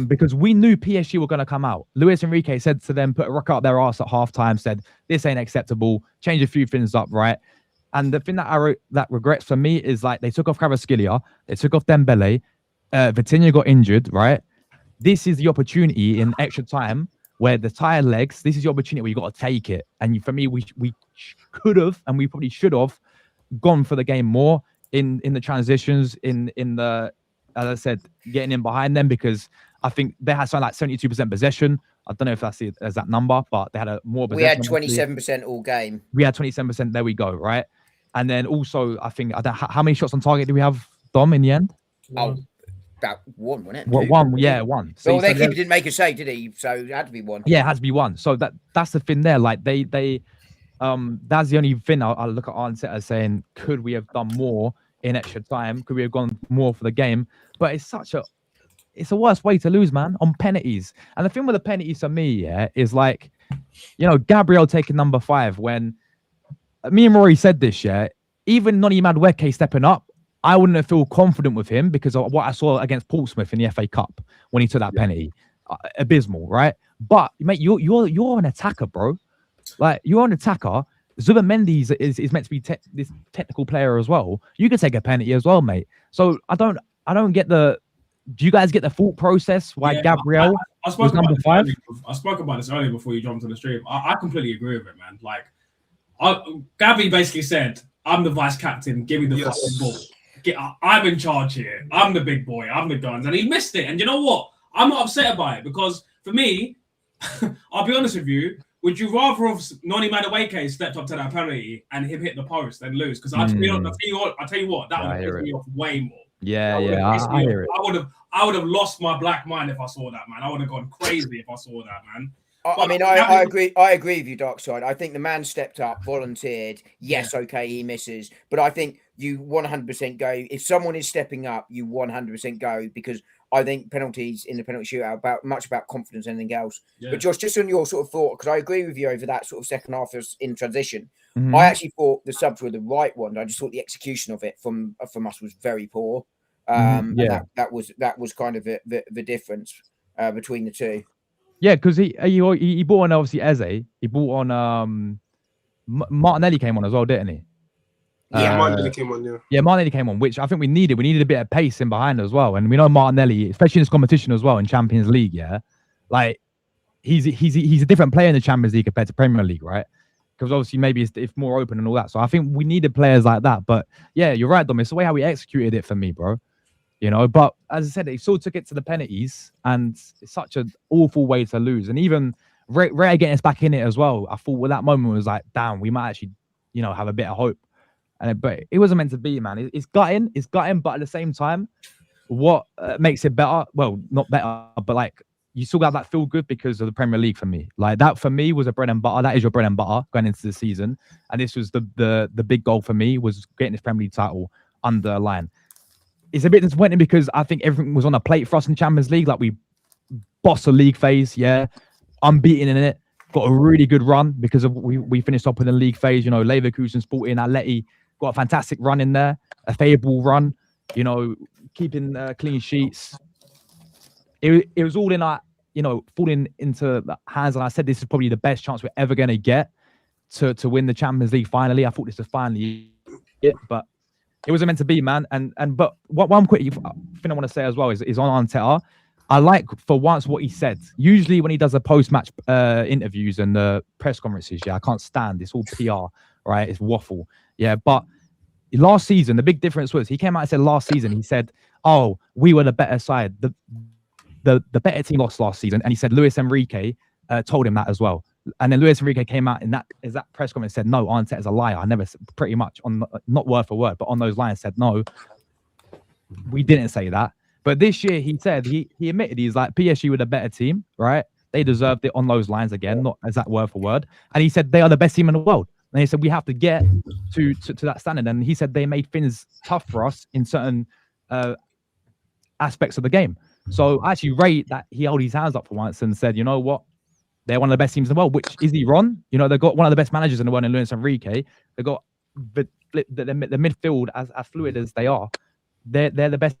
Speaker 5: Because we knew PSG were going to come out. Luis Enrique said to them, put a rock up their arse at halftime, said, this ain't acceptable, change a few things up, right? And the thing that regrets for me is like they took off Kvaratskhelia, they took off Dembele, Vitinha got injured, right? This is the opportunity in extra time where the tired legs, this is the opportunity where you got to take it. And for me, we could have, and we probably should have gone for the game more in the transitions, in the, as I said, getting in behind them, because I think they had something like 72% possession. I don't know if that's the exact number, but they had a more possession.
Speaker 3: We had 27% all game.
Speaker 5: We had 27%. There we go, right? And then also, I think, how many shots on target do we have, Dom, in the end?
Speaker 3: Oh, about one, wasn't it?
Speaker 5: One, yeah, one.
Speaker 3: So well, their keeper didn't make a save, did he? So it had to be one.
Speaker 5: Yeah, it had to be one. So that's the thing there. Like they that's the only thing I'll look at Arteta saying, could we have done more in extra time? Could we have gone more for the game? But it's a worst way to lose, man, on penalties. And the thing with the penalties for me, yeah, is like, you know, Gabriel taking number 5 when me and Rory said this, yeah, even Noni Madueke stepping up, I wouldn't feel confident with him because of what I saw against Portsmouth in the FA Cup when he took that penalty. Abysmal, right? But mate, you're an attacker, bro. Like you're an attacker. Zubimendi is meant to be this technical player as well. You could take a penalty as well, mate. So I don't get the. Do you guys get the thought process why Gabriel was number 5?
Speaker 2: I spoke about this earlier before you jumped on the stream. I completely agree with it, man. Like, Gabby basically said, "I'm the vice captain. Give me the fucking ball. I'm in charge here. I'm the big boy. I'm the guns." And he missed it. And you know what? I'm not upset about it because for me, I'll be honest with you. Would you rather have Noni Madueke stepped up to that penalty and him hit the post than lose? Because I'll tell you what, that would have pissed me off way more.
Speaker 5: Yeah, I hear it.
Speaker 2: I would have lost my black mind if I saw that, man. I would have gone crazy if I saw that, man.
Speaker 3: I agree with you, Darkside. I think the man stepped up, volunteered. Yes, okay, he misses. But I think you 100% go. If someone is stepping up, you 100% go, because I think penalties in the penalty shootout much about confidence than anything else. Yeah. But Josh, just on your sort of thought, because I agree with you over that sort of second half in transition. Mm-hmm. I actually thought the subs were the right one. I just thought the execution of it from us was very poor. That was kind of the difference between the two.
Speaker 5: Yeah, because he brought on obviously Eze. He brought on Martinelli came on as well, didn't he?
Speaker 4: Yeah, Martinelli came on.
Speaker 5: Yeah, Martinelli came on, which I think we needed. We needed a bit of pace in behind as well, and we know Martinelli, especially in this competition as well in Champions League. Yeah, like he's a different player in the Champions League compared to Premier League, right? Because obviously maybe it's more open and all that. So I think we needed players like that. But yeah, you're right, Dom. It's the way how we executed it for me, bro. You know, but as I said, they still took it to the penalties, and it's such an awful way to lose. And even Ray getting us back in it as well, I thought with that moment was like, damn, we might actually, you know, have a bit of hope. But it wasn't meant to be, man. It's gutting, but at the same time, what makes it better? Well, not better, but like you still got that feel good because of the Premier League for me. Like that for me was a bread and butter. That is your bread and butter going into the season. And this was the big goal for me, was getting this Premier League title under the line. It's a bit disappointing because I think everything was on a plate for us in Champions League. Like we bossed the league phase, yeah, unbeaten in it. Got a really good run because of we finished up in the league phase. You know, Leverkusen, Sporting, Atleti got a fantastic run in there, a favourable run. You know, keeping clean sheets. It was all in our, falling into the hands. And I said this is probably the best chance we're ever going to get to win the Champions League finally. I thought this was finally it, but it wasn't meant to be, man. But one quick thing I want to say as well is on Arteta. I like for once what he said. Usually when he does the post-match interviews and the press conferences, I can't stand. It's all PR, right? It's waffle. Yeah, but last season, the big difference was he came out and said last season, he said, oh, we were the better side. The better team lost last season. And he said Luis Enrique told him that as well. And then Luis Enrique came out in that press conference and said, no, Arteta's a liar. I never, pretty much, on not word for word, but on those lines said, no, we didn't say that. But this year he said, he admitted he's like, PSG were the better team, right? They deserved it on those lines again, not as that word for word. And he said they are the best team in the world. And he said we have to get to that standard. And he said they made things tough for us in certain aspects of the game. So I actually rate that he held his hands up for once and said, you know what? They're one of the best teams in the world, which is he wrong? They've got one of the best managers in the world in Luis Enrique. They've got the midfield as fluid as they are. They're the best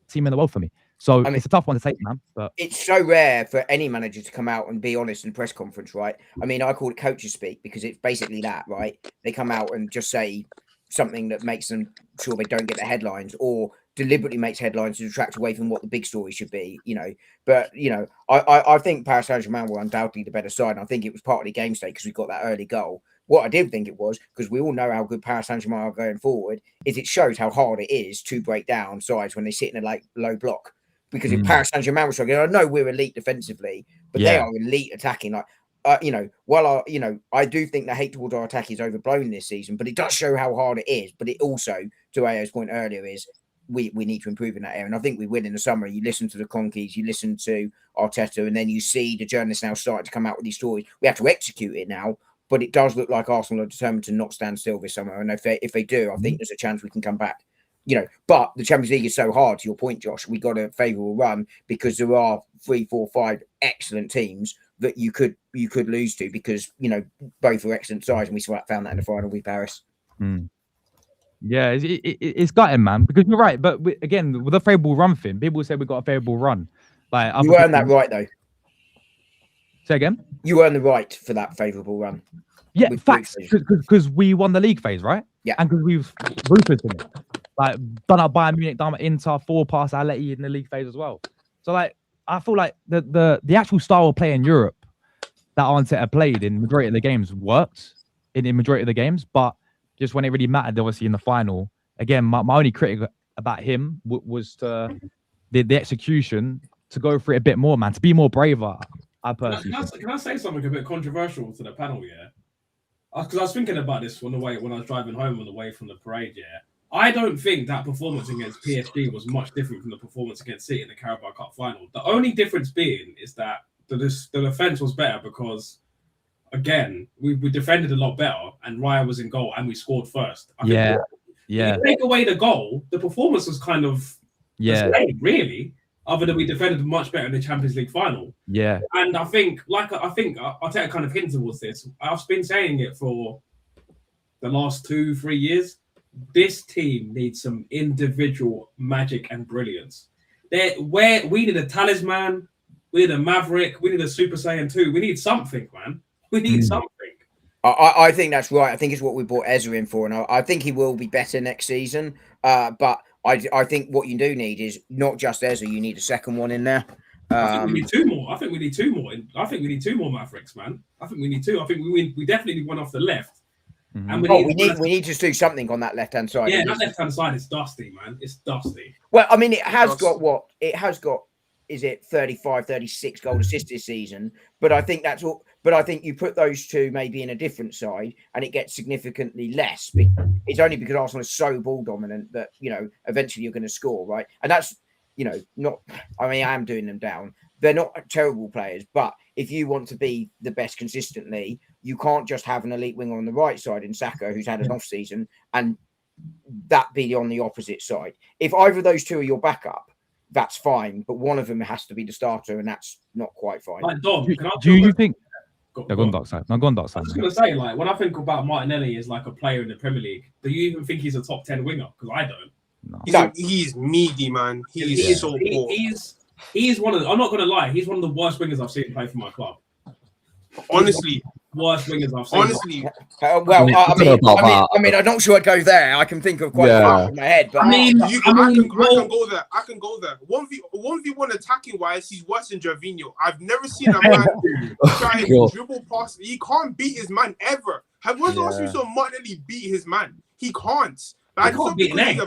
Speaker 5: team in the world for me. So it's a tough one to take, man. But
Speaker 3: it's so rare for any manager to come out and be honest in press conference, right? I mean, I call it coaches speak because it's basically that, right? They come out and just say something that makes them sure they don't get the headlines or deliberately makes headlines to detract away from what the big story should be, But, I think Paris Saint-Germain were undoubtedly the better side. And I think it was partly game state because we got that early goal. What I did think it was, because we all know how good Paris Saint-Germain are going forward, is it shows how hard it is to break down sides when they sit in a low block. Because if Paris Saint-Germain was struggling, I know we're elite defensively, but they are elite attacking. I do think the hate towards our attack is overblown this season, but it does show how hard it is. But it also, to Ayo's point earlier, is we need to improve in that area. And I think we will in the summer. You listen to the Conkeys, you listen to Arteta, and then you see the journalists now starting to come out with these stories. We have to execute it now, but it does look like Arsenal are determined to not stand still this summer. And if they do, I think there's a chance we can come back. But the Champions League is so hard, to your point, Josh. We got a favourable run because there are 3, 4, 5 excellent teams that you could lose to because, both are excellent sides. And we found that in the final with Paris.
Speaker 5: Yeah, it's gutting, man, because you're right. But again, with a favourable run thing, people say we got a favourable run. Like
Speaker 3: you earned that right, though.
Speaker 5: Say again?
Speaker 3: You earned the right for that favourable run.
Speaker 5: Yeah, facts. Because we won the league phase, right?
Speaker 3: Yeah.
Speaker 5: And because we was ruthless in it. Like, done up Bayern Munich, done up Inter, 4 past Atleti in the league phase as well. So, I feel like the actual style of play in Europe that Arteta played in majority of the games worked in majority of the games, but just when it really mattered, obviously in the final, again, my only critic about him was the execution to go for it a bit more, man, to be more braver.
Speaker 2: Can I say something a bit controversial to the panel? Yeah, because I was thinking about this when I was driving home on the way from the parade. Yeah, I don't think that performance against PSG was much different from the performance against City in the Carabao Cup final. The only difference being is that the defense was better because, again, we defended a lot better and Raya was in goal and we scored first. I think if you take away the goal, the performance was kind of the same, really, other than we defended much better in the Champions League final.
Speaker 5: Yeah.
Speaker 2: And I think Arteta kind of hinted towards this. I've been saying it for the last 2-3 years. This team needs some individual magic and brilliance. We need a talisman, we need a Maverick, we need a Super Saiyan 2. We need something, man. We need something.
Speaker 3: I think that's right. I think it's what we brought Ezra in for, and I think he will be better next season. But I think what you do need is not just Ezra. You need a second one in there.
Speaker 2: I think we need 2 more. I think we need 2 more. I think we need 2 more Mavericks, man. I think we need 2. I think we definitely need one off the left. And we
Speaker 3: need to do something on that left-hand side.
Speaker 2: Yeah, that left-hand side is dusty, man. It's dusty.
Speaker 3: Well, I mean, it has got what? It has got, is it 35, 36 goal assists this season? But I think that's all. But I think you put those 2 maybe in a different side and it gets significantly less. It's only because Arsenal is so ball dominant that, eventually you're going to score, right? And that's, not, I mean, I am doing them down. They're not terrible players, but if you want to be the best consistently, you can't just have an elite winger on the right side in Saka, who's had an off season, and that be on the opposite side. If either of those 2 are your backup, that's fine, but one of them has to be the starter, and that's not quite fine.
Speaker 2: Like Dom,
Speaker 5: do you think?
Speaker 2: Go
Speaker 5: on, Doc side. No, go on, Doc side.
Speaker 2: I was going to say, when I think about Martinelli as like a player in the Premier League, do you even think he's a top 10 winger? Because I don't.
Speaker 5: No.
Speaker 4: He's meaty, man. He's so poor.
Speaker 2: He's one of the, I'm not gonna lie, he's one of the worst wingers I've seen play for my club.
Speaker 4: Honestly,
Speaker 2: worst wingers I've seen.
Speaker 4: honestly.
Speaker 3: I'm not sure I'd go there. I can think of quite a few in my head, but
Speaker 4: I can go there. I can go there. 1v1 attacking wise, he's worse than Gervinho. I've never seen a man try and dribble past. He can't beat his man ever. When's the last time you saw Martinelli beat his man? He can't.
Speaker 2: He can't beat an egg.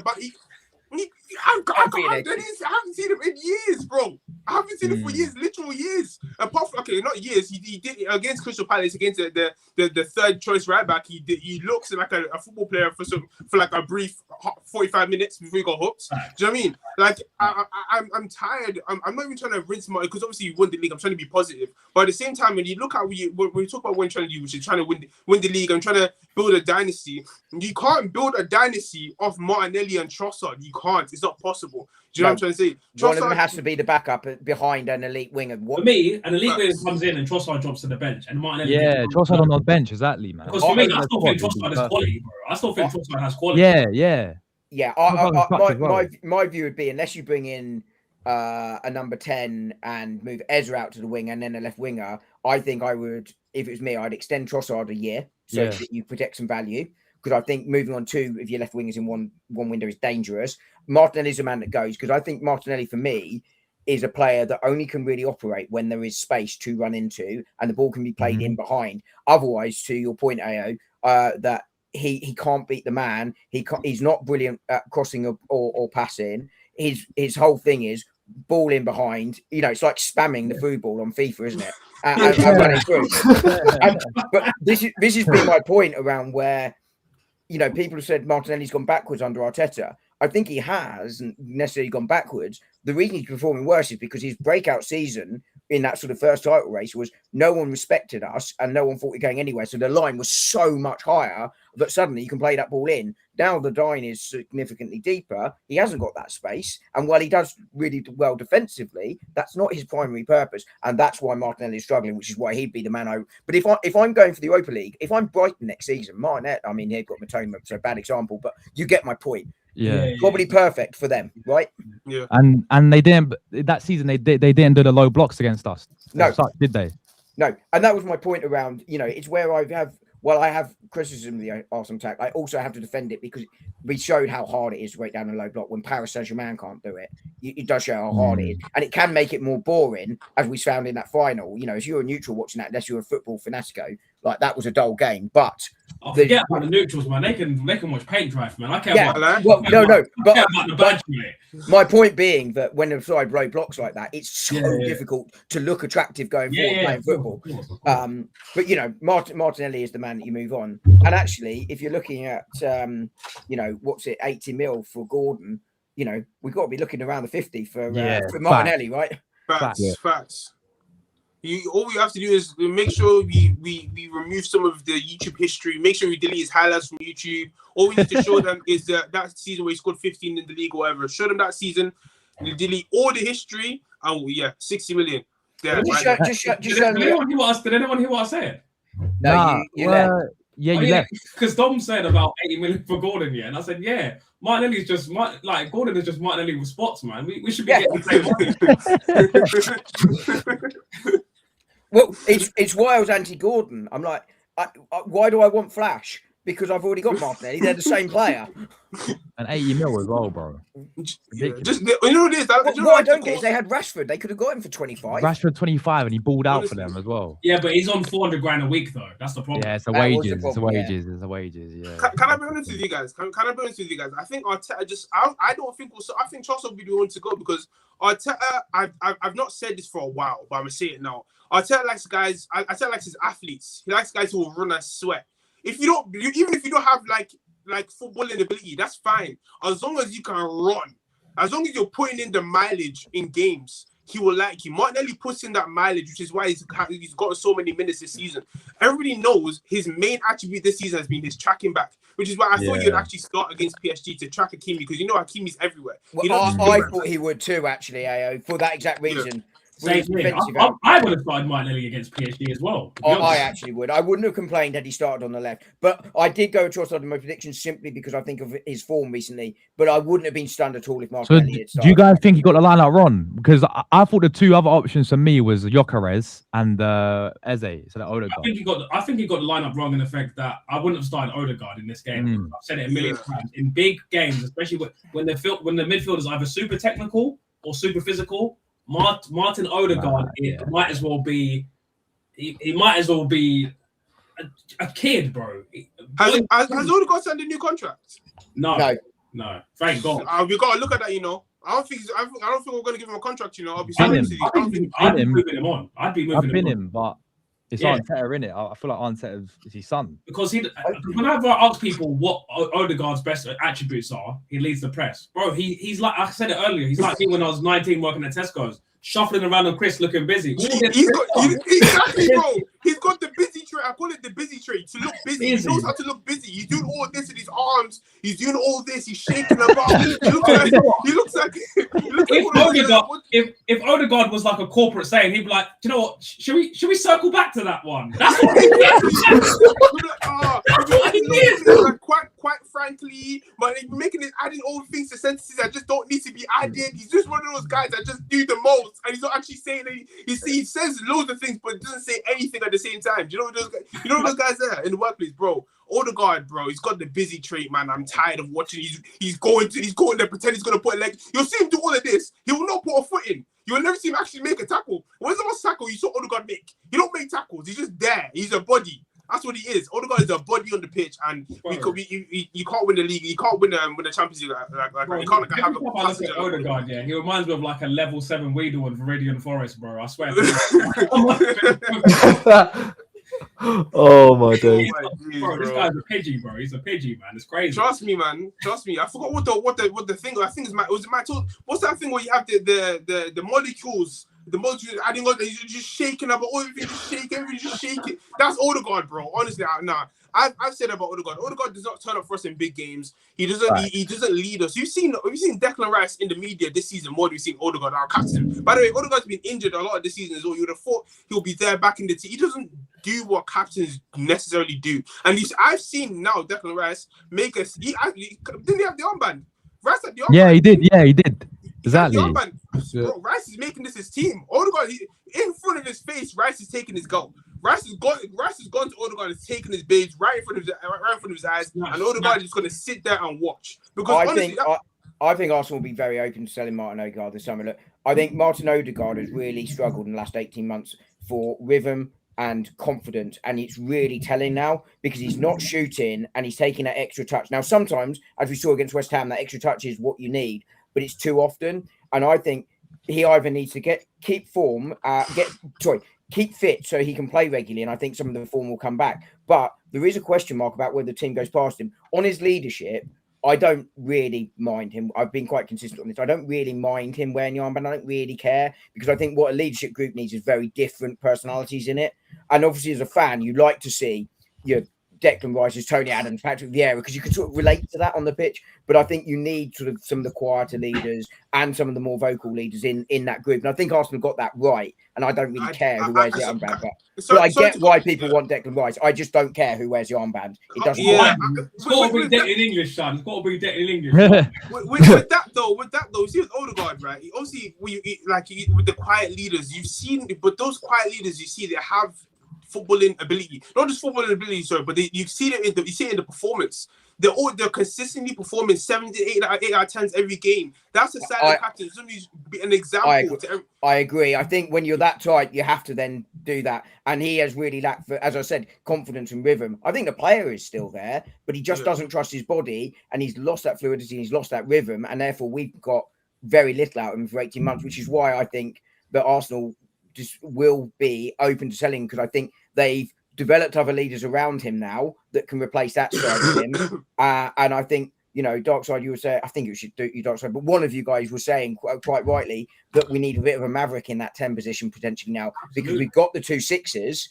Speaker 4: I haven't seen him in years, bro. I haven't seen him for years, literal years. Apart from not years. He did it against Crystal Palace, against the third choice right back. He looks like a football player for like a brief 45 minutes before he got hooked. Do you know what I mean? Like I'm tired. I'm not even trying to rinse my, because obviously you won the league. I'm trying to be positive, but at the same time, when you look at when you talk about what you're trying to do, which is trying to win the league, I'm trying to build a dynasty. You can't build a dynasty off Martinelli and Trossard. You can't. It's not possible. Do you know what I'm trying to say?
Speaker 3: One of them has to be the backup behind an elite winger.
Speaker 2: For me, an elite winger comes in and Trossard drops to the bench, and Martinelli.
Speaker 5: Yeah, Trossard on the bench, exactly, man.
Speaker 2: Because for me, I still think Trossard has quality, bro. I still think Trossard has quality.
Speaker 5: Yeah.
Speaker 3: My view would be, unless you bring in a number 10 and move Ezra out to the wing and then a left winger, I think I would, if it was me, I'd extend Trossard a year so that you protect some value. Because I think moving on two of your left wingers in one window is dangerous. Martinelli's a man that goes, because I think Martinelli, for me, is a player that only can really operate when there is space to run into and the ball can be played in behind. Otherwise, to your point, Ao, that he can't beat the man. He's not brilliant at crossing or passing. His whole thing is ball in behind. It's like spamming the food ball on FIFA, isn't it? And running through. But this has been my point around where, people have said Martinelli's gone backwards under Arteta. I think he hasn't necessarily gone backwards. The reason he's performing worse is because his breakout season in that sort of first title race was no one respected us and no one thought we were going anywhere. So the line was so much higher that suddenly you can play that ball in. Now the line is significantly deeper. He hasn't got that space. And while he does really well defensively, that's not his primary purpose. And that's why Martinelli is struggling, which is why he'd be the man out. But if I'm going for the Europa League, if I'm Brighton next season, Martinelli, I mean, they've got Matoma, so bad example, but you get my point. Probably perfect for them, right?
Speaker 5: Yeah. And they didn't that season. They didn't do the low blocks against us.
Speaker 3: No,
Speaker 5: did they?
Speaker 3: No, and that was my point around. It's where I have criticism of the Arsenal attack. I also have to defend it because we showed how hard it is to break down a low block when Paris Saint-Germain can't do it. It does show how hard it is, and it can make it more boring, as we found in that final. If you're a neutral watching that, unless you're a football fanatico, like that was a dull game. But
Speaker 2: forget about the neutrals, man. They can watch paint drive, man. I care about
Speaker 3: But
Speaker 2: the badge,
Speaker 3: my point being that when the side row blocks like that, it's so difficult to look attractive going forward playing football. But Martinelli is the man that you move on. And actually, if you're looking at 80 mil for Gordon, we've got to be looking around the 50 for Martinelli, right?
Speaker 4: Facts. All we have to do is make sure we remove some of the YouTube history. Make sure we delete his highlights from YouTube. All we need to show them is that season where he scored 15 in the league or whatever. Show them that season. Delete all the history. And 60 million. Yeah,
Speaker 2: Did anyone hear what I said?
Speaker 3: No, you left.
Speaker 5: Yeah, you left.
Speaker 2: Because Dom said about 80 million for Gordon, and I said, Martinelli's just Gordon is just Martinelli with spots, man. We should be getting the same money.
Speaker 3: Well, it's why I was anti-Gordon. I'm like, why do I want Flash? Because I've already got Martinelli. They're the same player.
Speaker 5: And 80 mil as well, bro.
Speaker 4: Just what it is.
Speaker 3: What I don't get is they had Rashford. They could have got him for 25.
Speaker 5: Rashford 25, and he balled out for them as well.
Speaker 2: Yeah, but he's on 400 grand a week though. That's the problem.
Speaker 5: Yeah, it's the wages. It's the wages. It's the wages. Yeah.
Speaker 4: Can I be honest with you guys? Can I be honest with you guys? I think Arteta I don't think I think Trossard will be the one to go because Arteta. I've not said this for a while, but I'm gonna say it now. Arteta likes guys. Arteta likes his athletes. He likes guys who will run and sweat. Even if you don't have like footballing ability, that's fine. As long as you can run, as long as you're putting in the mileage in games, he will like you. Martinelli puts in that mileage, which is why he's got so many minutes this season. Everybody knows his main attribute this season has been his tracking back, which is why I thought you'd actually start against PSG to track Hakimi because Hakimi's everywhere.
Speaker 3: Well, I thought he would too, actually, Ao, for that exact reason.
Speaker 2: Same thing. I would have started Martinelli against PSG as well.
Speaker 3: I actually would. I wouldn't have complained had he started on the left. But I did go across on my predictions simply because I think of his form recently. But I wouldn't have been stunned at all if Martinelli had started.
Speaker 5: Do you guys think he got the lineup wrong? Because I thought the two other options for me was Gyökeres and Eze. So the Odegaard.
Speaker 2: I think he got the lineup wrong in the fact that I wouldn't have started Odegaard in this game. I've said it a million times. In big games, especially when the midfield is either super technical or super physical, Martin Odegaard might as well be. He might as well be a kid, bro.
Speaker 4: Has Odegaard signed a new contract?
Speaker 2: No. Thank God.
Speaker 4: We got to look at that. I don't think we're going to give him a contract. I'll be
Speaker 2: I'd be moving him on. I'd be moving him on.
Speaker 5: But it's Arteta, in it. I feel like Arteta is his son.
Speaker 2: Because whenever I ask people what Odegaard's best attributes are, he leads the press, bro. He's like, I said it earlier. He's like me when I was 19 working at Tesco's, shuffling around on Chris, looking busy.
Speaker 4: Exactly, bro. He's got the busy trait. I call it the busy trait. To look busy. He knows how to look busy. He's doing all this in his arms. He's doing all this. He's shaking about. He looks like
Speaker 2: if Odegaard was like a corporate saying, he'd be like, do you know what? Should we circle back to that one? That's what he is.
Speaker 4: Quite frankly, but making it adding all things to sentences that just don't need to be added. He's just one of those guys that just do the most, and he's not actually saying anything. He says loads of things, but doesn't say anything at the same time. Do you know those guys there in the workplace, bro? Odegaard, bro, he's got the busy trait, man. I'm tired of watching. He's going there, pretend he's gonna put a leg. You'll see him do all of this. He will not put a foot in. You will never see him actually make a tackle. When's the last tackle you saw Odegaard make? He don't make tackles. He's just there. He's a body. That's what he is. Odegaard is a body on the pitch, and you can't win the league. You can't win the Champions League.
Speaker 2: Bro, you can't have a passage at Odegaard. Yeah, he reminds me of like a level 7 Weedle in Viridian Forest, bro. I swear.
Speaker 1: Oh my days,
Speaker 2: bro! This guy's a Pidgey, bro. He's a Pidgey, man. It's crazy.
Speaker 4: Trust me, man. Trust me. I forgot what the thing. I think what's that thing where you have the molecules. The molecules adding on, he's just shaking up, everything just shaking. That's Odegaard, bro. Honestly, I've said about Odegaard. Odegaard does not turn up for us in big games. He doesn't. Right. He doesn't lead us. You've seen Declan Rice in the media this season more than we've seen Odegaard, our captain. By the way, Odegaard's been injured a lot of this season as well. You would have thought he'll be there back in the team. He doesn't do what captains necessarily do. And I've seen now Declan Rice make us. Didn't he have the armband? Rice had the armband.
Speaker 5: Yeah, he did. Yeah, he did. Exactly.
Speaker 4: Bro, Rice is making this his team. Odegaard, in front of his face, Rice is taking his goal. Rice has gone to Odegaard and taking his babes right in front of his eyes, and Odegaard is just going to sit there and watch. Because
Speaker 3: I think Arsenal will be very open to selling Martin Odegaard this summer. Look, I think Martin Odegaard has really struggled in the last 18 months for rhythm and confidence, and it's really telling now because he's not shooting and he's taking that extra touch. Now, sometimes, as we saw against West Ham, that extra touch is what you need, but it's too often. And I think he either needs to keep fit so he can play regularly. And I think some of the form will come back. But there is a question mark about whether the team goes past him. On his leadership, I don't really mind him. I've been quite consistent on this. I don't really mind him wearing the armband. I don't really care because I think what a leadership group needs is very different personalities in it. And obviously, as a fan, you like to see Declan Rice, Tony Adams, Patrick Vieira, because you can sort of relate to that on the pitch. But I think you need sort of some of the quieter leaders and some of the more vocal leaders in that group. And I think Arsenal got that right. And I don't really care who wears the armband. But I get why people want Declan Rice. I just don't care who wears the armband. It doesn't matter.
Speaker 2: It's got to be Declan in English, son. It's got to be Declan in English.
Speaker 4: with that though, see with Odegaard, right? Obviously, with the quiet leaders, you've seen, but those quiet leaders, you see, they have footballing ability, not just footballing ability, sorry, but you see it in the performance. They're consistently performing 7 to 8 out of 10s every game. That's a silent captain. Somebody's an example.
Speaker 3: I agree. I think when you're that tight, you have to then do that. And he has really lacked, as I said, confidence and rhythm. I think the player is still there, but he just doesn't trust his body, and he's lost that fluidity, he's lost that rhythm, and therefore we've got very little out of him for 18 months, which is why I think that Arsenal just will be open to selling, because I think they've developed other leaders around him now that can replace that side of him. And I think, Darkside, you were saying, I think it should do you, Darkside, but one of you guys was saying quite rightly that we need a bit of a maverick in that 10 position potentially now, because we've got the 2 6s.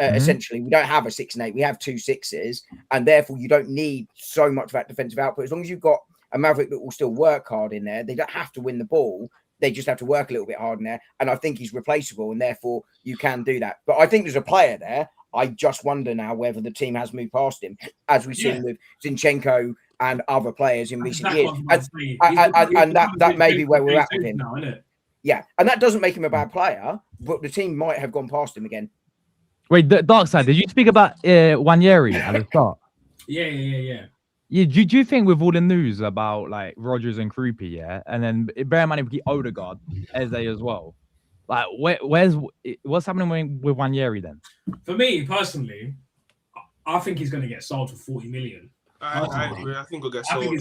Speaker 3: Essentially, we don't have a 6 and 8, we have 2 6s, and therefore you don't need so much of that defensive output. As long as you've got a maverick that will still work hard in there, they don't have to win the ball. They just have to work a little bit harder there. And I think he's replaceable, and therefore you can do that. But I think there's a player there. I just wonder now whether the team has moved past him, as we've seen with Zinchenko and other players in recent years. And that may be where we're at with him.
Speaker 2: Now, isn't it?
Speaker 3: Yeah, and that doesn't make him a bad player, but the team might have gone past him again.
Speaker 5: Wait, Dark Side, did you speak about Wanyeri at the start?
Speaker 2: Yeah.
Speaker 5: Yeah, do you think with all the news about like Rodgers and Krupi, and then bear in mind if we get Odegaard, Eze as well, like what's happening with Wanyeri then?
Speaker 2: For me personally, I think he's going to get sold for 40 million.
Speaker 4: I agree. I think he'll get sold.
Speaker 2: I think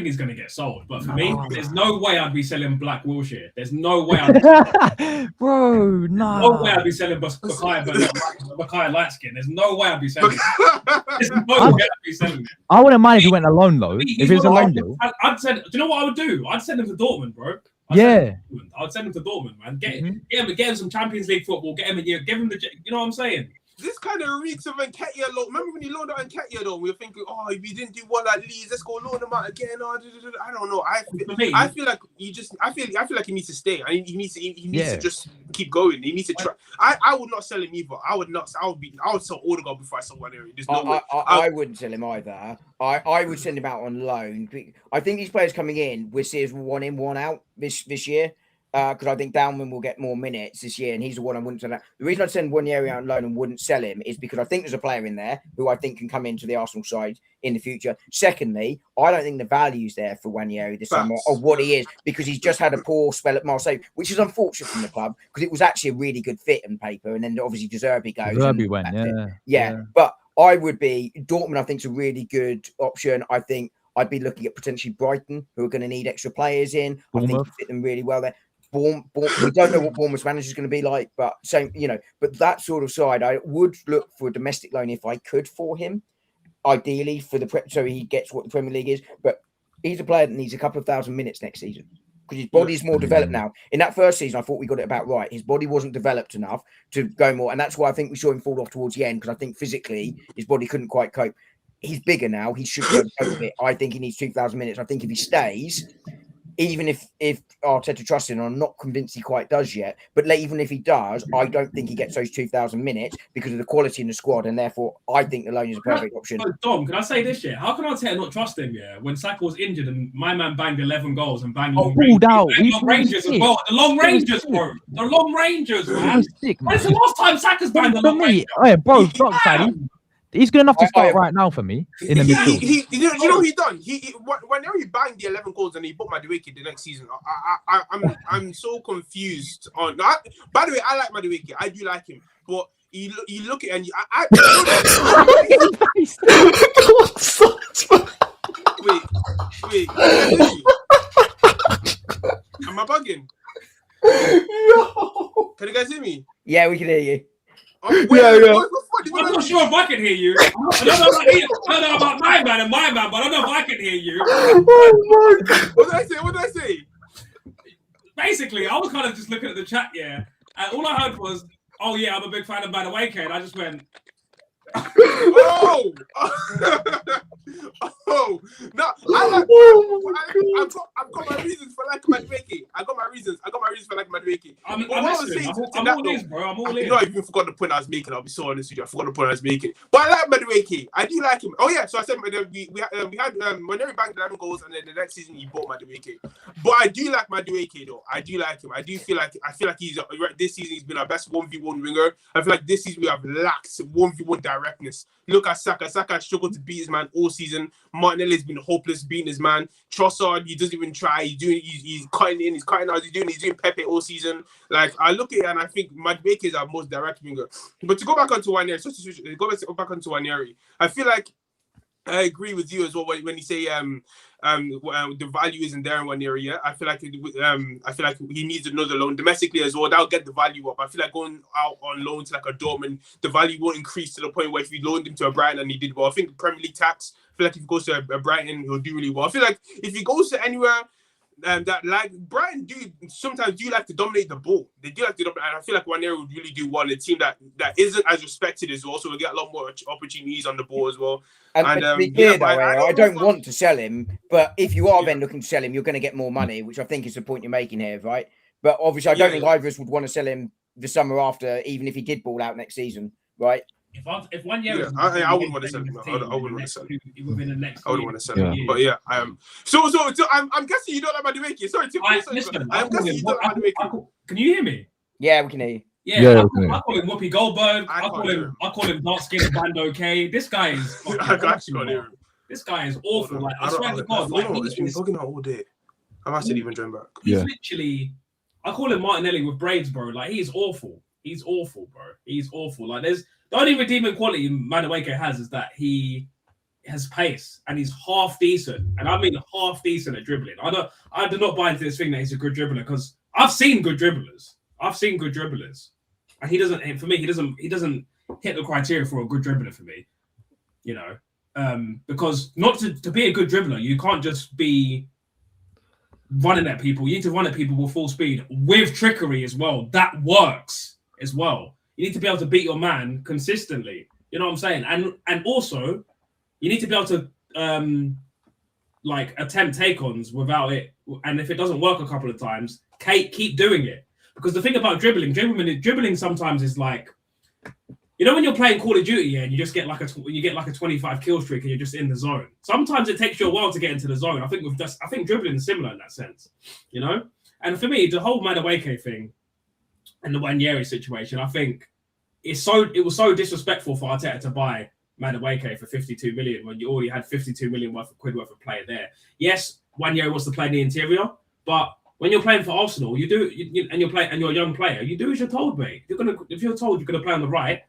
Speaker 2: he's going to get sold. But for me, there's no way I'd be selling Black Wilshere. There's no way
Speaker 5: Bro,
Speaker 2: no way I'd be selling Bakaya Lightskin. There's no way I'd be selling There's no way I'd be selling it.
Speaker 5: I wouldn't mind if he went alone though. If it was a loan deal.
Speaker 2: I'd send, do you know what I would do? I'd send him to Dortmund, bro. I'd send him to Dortmund, man. Get him some Champions League football. Get him a year. Give him the. You know what I'm saying?
Speaker 4: This kind of reeks of Nketiah. Remember when you loaned out Nketiah though? We were thinking, oh, if you didn't do well at Leeds, let's go loan him out again. I don't know. I feel like I feel like he needs to stay. He needs to just keep going. He needs to try. I would not sell him either. I would sell Odegaard before I sell Wanyeri. There's no way.
Speaker 3: I wouldn't sell him either. I would send him out on loan. I think these players coming in, we'll see as one in, one out this year. Because I think Downman will get more minutes this year, and he's the one I wouldn't sell out. The reason I'd send Wanyeri out on loan and wouldn't sell him is because I think there's a player in there who I think can come into the Arsenal side in the future. Secondly, I don't think the value's there for Wanyeri this summer of what he is, because he's just had a poor spell at Marseille, which is unfortunate from the club because it was actually a really good fit on paper, and then obviously De Zerbi goes. De
Speaker 5: Zerbi went,
Speaker 3: yeah. But I would be Dortmund. I think is a really good option. I think I'd be looking at potentially Brighton, who are going to need extra players in. I think fit them really well there. We don't know what Bournemouth's manager is going to be like, but but that sort of side, I would look for a domestic loan if I could for him, ideally for so he gets what the Premier League is. But he's a player that needs a couple of thousand minutes next season because his body is more developed now. In that first season, I thought we got it about right. His body wasn't developed enough to go more, and that's why I think we saw him fall off towards the end because I think physically his body couldn't quite cope. He's bigger now. He should go with it. I think he needs 2,000 minutes. I think if he stays. Even if Arteta trusts him, I'm not convinced he quite does yet. But even if he does, I don't think he gets those 2,000 minutes because of the quality in the squad, and therefore I think the loan is a perfect option.
Speaker 2: Dom, can I say this shit? How can Arteta not trust him? Yeah, when Saka was injured and my man banged 11 goals and banged long Rangers as well. The long Rangers, bro. The long Rangers, man. When's the last time Saka's banged the long Rangers?
Speaker 5: Hey, bro, he's good enough to start right now for me in the midfield.
Speaker 4: You know what he done? Whenever he banged the 11 goals and he bought Madueke the next season, I'm so confused. By the way, I like Madueke. I do like him, but you look at and wait. Am I bugging?
Speaker 1: No.
Speaker 4: Can you guys hear me?
Speaker 3: Yeah, we can hear you.
Speaker 2: I'm not sure if I can hear you. I don't know about my man, but I don't know if I can hear you.
Speaker 4: Oh my God. What did I say?
Speaker 2: Basically, I was kind of just looking at the chat, and all I heard was, "Oh yeah, I'm a big fan of Madueke," and I just went,
Speaker 4: "Oh, no! I've got my reasons for liking Madueke. I got my reasons for liking Madueke.
Speaker 2: I'm all in, bro. I'm all in.
Speaker 4: You know, I even forgot the point I was making. I'll be so honest with you. I forgot the point I was making. But I like Madueke. I do like him. Oh yeah. So I said we had whenever he banged 11 goals, and then the next season he bought Madueke. But I do like Madueke though. I do like him. I feel like he's this season he's been our best 1v1 winger. I feel like this season we have lacked 1v1 directness. Look at Saka. Saka struggled to beat his man all season. Martinelli's been hopeless beating his man. Trossard, he doesn't even try. He's cutting in. He's cutting out. He's doing Pepe all season. Like I look at it and I think Madueke is our most direct winger. But to go back onto Wanyeri, I feel like I agree with you as well when you say the value isn't there in Wanyeri. Yeah, I feel like he needs another loan domestically as well. That'll get the value up. I feel like going out on loan to like a Dortmund, the value won't increase to the point where if you loaned him to a Brighton and he did well. I think the Premier League tax. I feel like if he goes to a Brighton, he'll do really well. I feel like if he goes to anywhere, that like Brighton sometimes do like to dominate the ball. They do like to dominate, and I feel like Waneri would really do well in a team that isn't as respected as well. So we'll get a lot more opportunities on the ball as well.
Speaker 3: And to be clear, I don't want to sell him, but if you are then looking to sell him, you're going to get more money, which I think is the point you're making here, right? But obviously, I don't think either of us would want to sell him the summer after, even if he did ball out next season, right?
Speaker 2: If 1 year,
Speaker 4: I wouldn't want to sell him. I wouldn't want to sell him.
Speaker 2: Within the next,
Speaker 4: I wouldn't want to sell him. But yeah, So I'm guessing you don't like Madueke. Sorry, I'm guessing you don't like Madueke.
Speaker 2: Can you hear me?
Speaker 3: Yeah, we can hear you.
Speaker 2: Yeah, I call him Whoopi Goldberg. I call him dark skinned Bando K. This guy is. This guy is awful. Like I swear to God, like
Speaker 4: it's been bugging out all day. I must have even joined back.
Speaker 2: He's literally. I call him Martinelli with braids, bro. Like he's awful. He's awful, bro. He's awful. Like the only redeeming quality Madueke has is that he has pace and he's half decent, and I mean half decent at dribbling. I do not buy into this thing that he's a good dribbler because I've seen good dribblers. And he doesn't. For me, he doesn't hit the criteria for a good dribbler for me. You know, because not to be a good dribbler, you can't just be running at people. You need to run at people with full speed with trickery as well. That works as well. You need to be able to beat your man consistently. You know what I'm saying? And also, you need to be able to like attempt take-ons without it. And if it doesn't work a couple of times, keep doing it. Because the thing about dribbling sometimes is like, you know, when you're playing Call of Duty and you just get like a 25 kill streak and you're just in the zone. Sometimes it takes you a while to get into the zone. I think dribbling is similar in that sense, you know. And for me, the whole Madueke thing and the Waneri situation, I think it was so disrespectful for Arteta to buy Madueke for 52 million when you already had 52 million worth of player there. Yes, Waneri wants to play in the interior, but when you're playing for Arsenal, and you're a young player, you do as you're told, mate. If you're told you're gonna play on the right,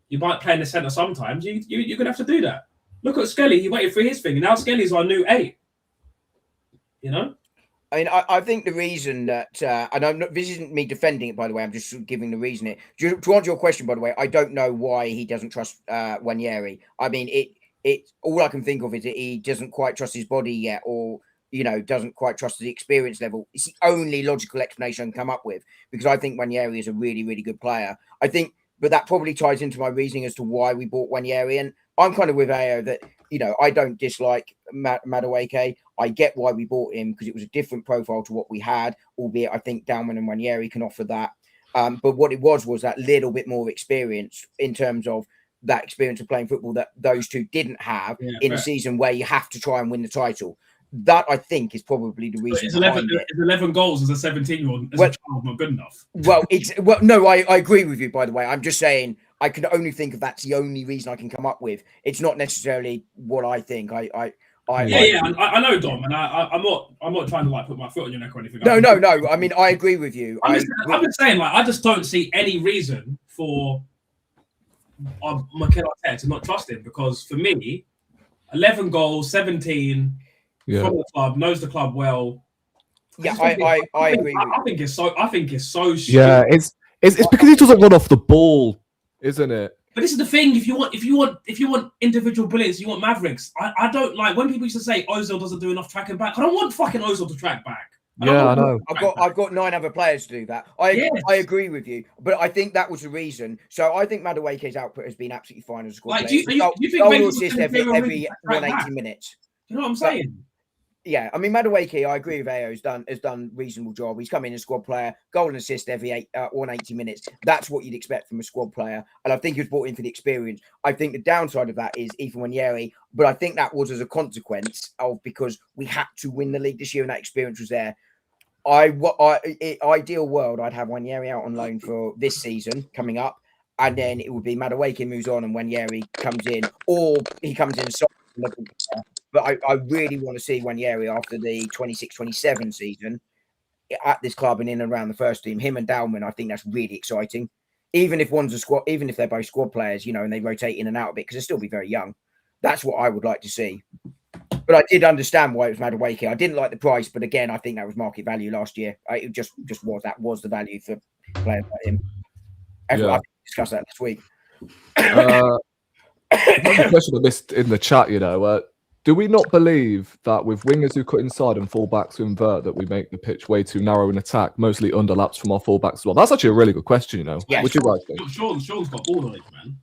Speaker 2: you might play in the centre sometimes. You're gonna have to do that. Look at Skelly; he waited for his thing, and now Skelly's our new 8. You know.
Speaker 3: I mean, I think the reason that, and this isn't me defending it, by the way, I'm just giving the reason. To answer your question, by the way, I don't know why he doesn't trust Waneri. I mean, it all I can think of is that he doesn't quite trust his body yet, or you know, doesn't quite trust the experience level. It's the only logical explanation I can come up with, because I think Waneri is a really, really good player. I think, but that probably ties into my reasoning as to why we bought Waneri. And I'm kind of with AO that, you know, I don't dislike Madueke. I get why we bought him because it was a different profile to what we had, albeit I think Dalman and Waneri can offer that. But what it was that little bit more experience in terms of that experience of playing football that those two didn't have in a season where you have to try and win the title. That I think is probably the reason.
Speaker 2: It's 11 goals as a 17-year-old as a child not good enough.
Speaker 3: No, I agree with you. By the way, I'm just saying I can only think of that's the only reason I can come up with. It's not necessarily what I think. I
Speaker 2: know, Dom, and I'm not trying to like put my foot on your neck or anything.
Speaker 3: No. I mean, I agree with you.
Speaker 2: I'm just saying, like, I just don't see any reason for Mikel Arteta to not trust him, because for me, 11 goals, 17. From the club, knows the club well.
Speaker 3: Yeah, I agree.
Speaker 2: I think it's so stupid.
Speaker 1: Yeah, it's because he doesn't run off the ball, isn't it?
Speaker 2: But this is the thing. If you want individual brilliance, you want Mavericks. I don't like when people used to say Ozil doesn't do enough tracking back. I don't want fucking Ozil to track back.
Speaker 1: I know.
Speaker 3: I've got 9 other players to do that. I agree with you, but I think that was the reason. So I think Madueke's output has been absolutely fine as a squad player.
Speaker 2: Do you think
Speaker 3: assist every 180 minutes?
Speaker 2: You know what I'm saying?
Speaker 3: Yeah, I mean, Madueke, I agree with AO, has done reasonable job. He's come in as squad player, goal and assist every 180 minutes. That's what you'd expect from a squad player. And I think he was brought in for the experience. I think the downside of that is Ethan Waneri, but I think that was as a consequence of because we had to win the league this year and that experience was there. Ideal world, I'd have Waneri out on loan for this season coming up, and then it would be Madueke moves on and Waneri comes in, or he comes in as but I really want to see Waneri after the 26-27 season at this club and in and around the first team. Him and Dalman, I think that's really exciting. Even if one's a squad, even if they're both squad players, you know, and they rotate in and out a bit because they'll still be very young. That's what I would like to see. But I did understand why it was Madueke. I didn't like the price, but again, I think that was market value last year. It just was the value for players like him. I discussed that this week.
Speaker 1: One question I missed in the chat, you know, Do we not believe that with wingers who cut inside and fullbacks who invert, that we make the pitch way too narrow in attack, mostly underlaps from our fullbacks as well? That's actually a really good question, you know.
Speaker 3: Yes.
Speaker 1: What do you guys think?
Speaker 2: Sean's got ball knowledge, man.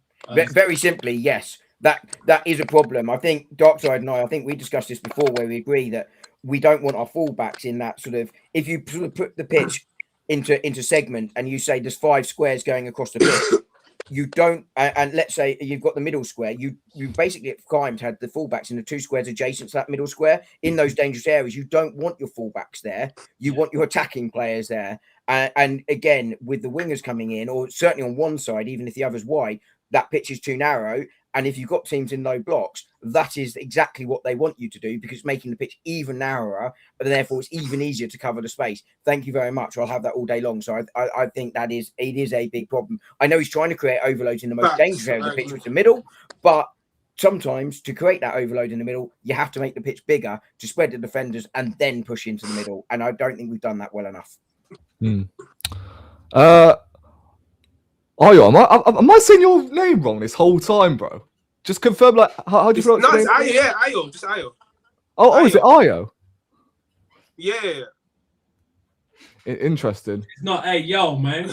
Speaker 3: Very simply, yes. That is a problem. I think Darkside and I think we discussed this before, where we agree that we don't want our fullbacks in that sort of. If you sort of put the pitch into segment and you say there's 5 squares going across the pitch, you don't. And let's say you've got the middle square. You basically at times had the fullbacks in the 2 squares adjacent to that middle square in those dangerous areas. You don't want your fullbacks there. You want your attacking players there. And again, with the wingers coming in, or certainly on one side, even if the other's wide, that pitch is too narrow. And if you've got teams in low blocks, that is exactly what they want you to do, because it's making the pitch even narrower, but therefore it's even easier to cover the space. Thank you very much. I'll have that all day long. So I think it is a big problem. I know he's trying to create overloads in the most dangerous area of the pitch, which is the middle, but sometimes to create that overload in the middle, you have to make the pitch bigger to spread the defenders and then push into the middle. And I don't think we've done that well enough.
Speaker 1: Ayo, am I saying your name wrong this whole time, bro? Just confirm, like, how do you pronounce it?
Speaker 4: No, it's Ayo, yeah, Ayo, just Ayo.
Speaker 1: Oh, is it Ayo?
Speaker 4: Yeah.
Speaker 1: Interesting.
Speaker 2: It's not yo, man.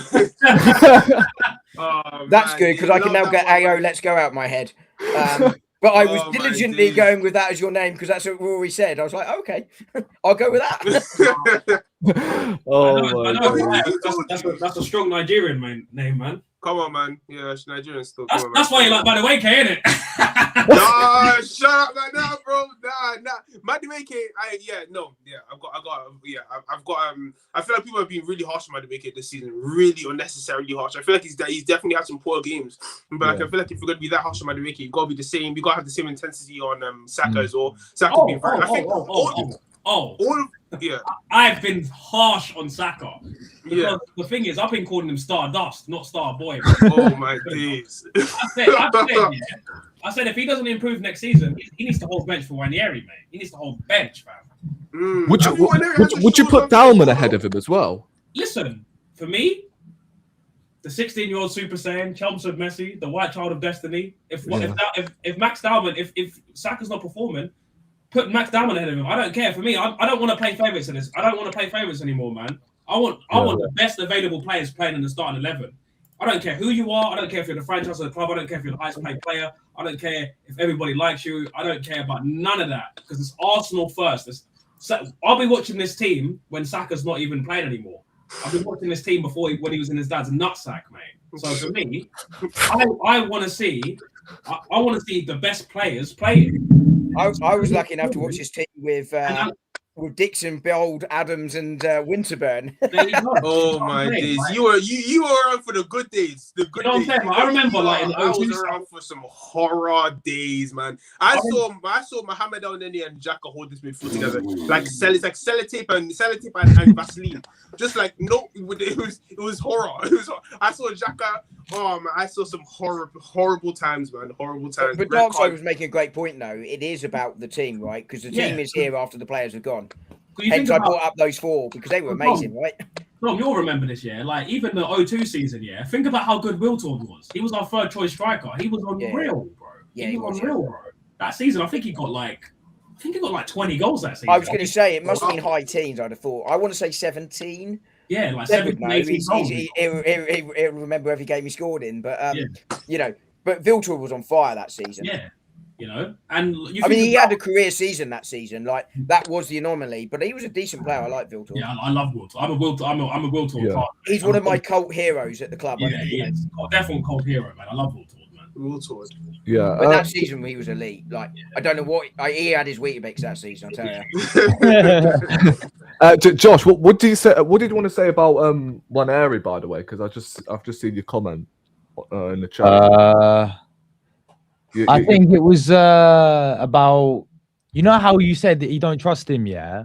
Speaker 3: That's good, because I can now get Ayo, let's go out my head. But I was diligently going with that as your name, because that's what Rory said. I was like, okay, I'll go with that.
Speaker 2: That's a strong Nigerian name, man.
Speaker 4: Come on, man. Yeah, it's Nigerian still.
Speaker 2: That's why you like Madueke, ain't it?
Speaker 4: Nah, shut up, man. Nah, bro. Nah. Madueke, I feel like people have been really harsh on Madueke this season, really unnecessarily harsh. I feel like he's definitely had some poor games, but like, I feel like if you're gonna be that harsh on Madueke, you gotta be the same. You gotta have the same intensity on Saka as well. Saka being very. I think
Speaker 2: I've been harsh on Saka. Because the thing is, I've been calling him Stardust, not Star Boy.
Speaker 4: Oh my days!
Speaker 2: I said if he doesn't improve next season, he needs to hold bench for Wanieri, mate. He needs to hold bench, fam.
Speaker 1: Would you put Dalman ahead of him as well?
Speaker 2: Listen, for me, the 16-year-old Super Saiyan, Chelmsford Messi, the white child of destiny. If Max Dalman, if Saka's not performing, put Max Dalman ahead of him. I don't care. For me, I don't want to play favourites in this. I don't want to play favourites anymore, man. I want the best available players playing in the starting 11. I don't care who you are. I don't care if you're the franchise of the club. I don't care if you're the highest paid player. I don't care if everybody likes you. I don't care about none of that, because it's Arsenal first. I'll be watching this team when Saka's not even playing anymore. I've been watching this team when he was in his dad's nutsack, mate. So for me, I want to see the best players playing.
Speaker 3: I was lucky enough to watch this team with Dixon, Bold, Adams, and Winterburn.
Speaker 4: Oh my days! You were around for the good days. The good days.
Speaker 2: I remember, like,
Speaker 4: I was around for some horror days, man. I saw Mohamed El Neni and Xhaka hold this midfield together, like sellotape and Vaseline. Just like it was horror. I saw Xhaka. Oh man, I saw some horrible times, man. Horrible times.
Speaker 3: But Darkside was making a great point, though. It is about the team, right? Because the team is here after the players are gone. Hence, I brought up those 4 because they were amazing, right?
Speaker 2: Tom, you'll remember this, yeah? Like, even the 02 season, yeah? Think about how good Wiltord was. He was our third choice striker. He was unreal, bro.
Speaker 3: Yeah, he was
Speaker 2: unreal, bro. That season, I think he got like 20 goals that season.
Speaker 3: I was going to say, it must have been high teens, I'd have thought. I want to say 17.
Speaker 2: Yeah, like 17, 18 goals.
Speaker 3: He'll remember every game he scored in. But, but Wiltord was on fire that season.
Speaker 2: Yeah. And
Speaker 3: he had a career season that season. Like, that was the anomaly, but he was a decent player. I like Wiltord.
Speaker 2: Yeah, I love Wiltord. I'm a Wiltord partner.
Speaker 3: He's one of my cult heroes at the club.
Speaker 2: Yeah, he is. Definitely cult hero, man. I love Wiltord, man.
Speaker 4: Wiltord.
Speaker 1: Yeah.
Speaker 3: But that season he was elite. Like, I don't know what he had his Weetabix that season, I'll tell you.
Speaker 1: Josh, what do you say? What did you want to say about Wanieri, by the way? Because I've just seen your comment in the chat.
Speaker 5: I think it was about, you know how you said that you don't trust him, yeah?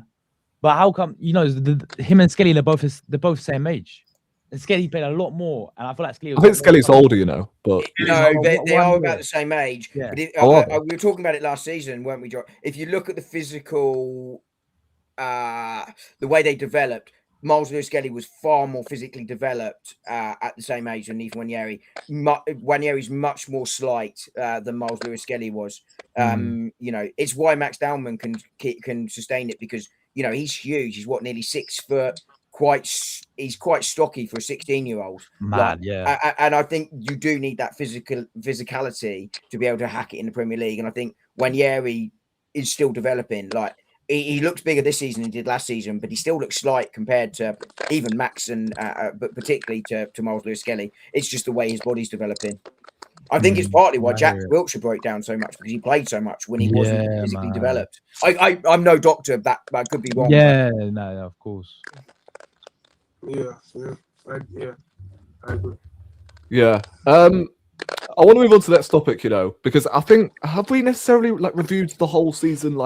Speaker 5: But how come, him and Skelly, they're both the same age. And Skelly played a lot more, and I feel like Skelly.
Speaker 1: I think Skelly's older, but
Speaker 3: no, they are about the same age. Yeah. But we were talking about it last season, weren't we, Josh? If you look at the physical, the way they developed, Miles Lewis-Skelly was far more physically developed at the same age than Ethan Nwaneri. Nwaneri's much more slight than Miles Lewis-Skelly was. It's why Max Dowman can sustain it, because he's huge. He's nearly 6 foot. He's quite stocky for a 16-year-old.
Speaker 5: Mad, yeah.
Speaker 3: And I think you do need that physicality to be able to hack it in the Premier League. And I think Nwaneri is still developing. Like, he looks bigger this season than he did last season, but he still looks slight compared to even Max and but particularly to Miles Lewis-Skelly. It's just the way his body's developing. I think it's partly why Jack Wilshere broke down so much, because he played so much when he wasn't physically developed. I'm no doctor, but I could be wrong.
Speaker 5: Yeah, no, of course.
Speaker 4: I agree.
Speaker 1: Yeah. I want to move on to the next topic, because I think, have we necessarily reviewed the whole season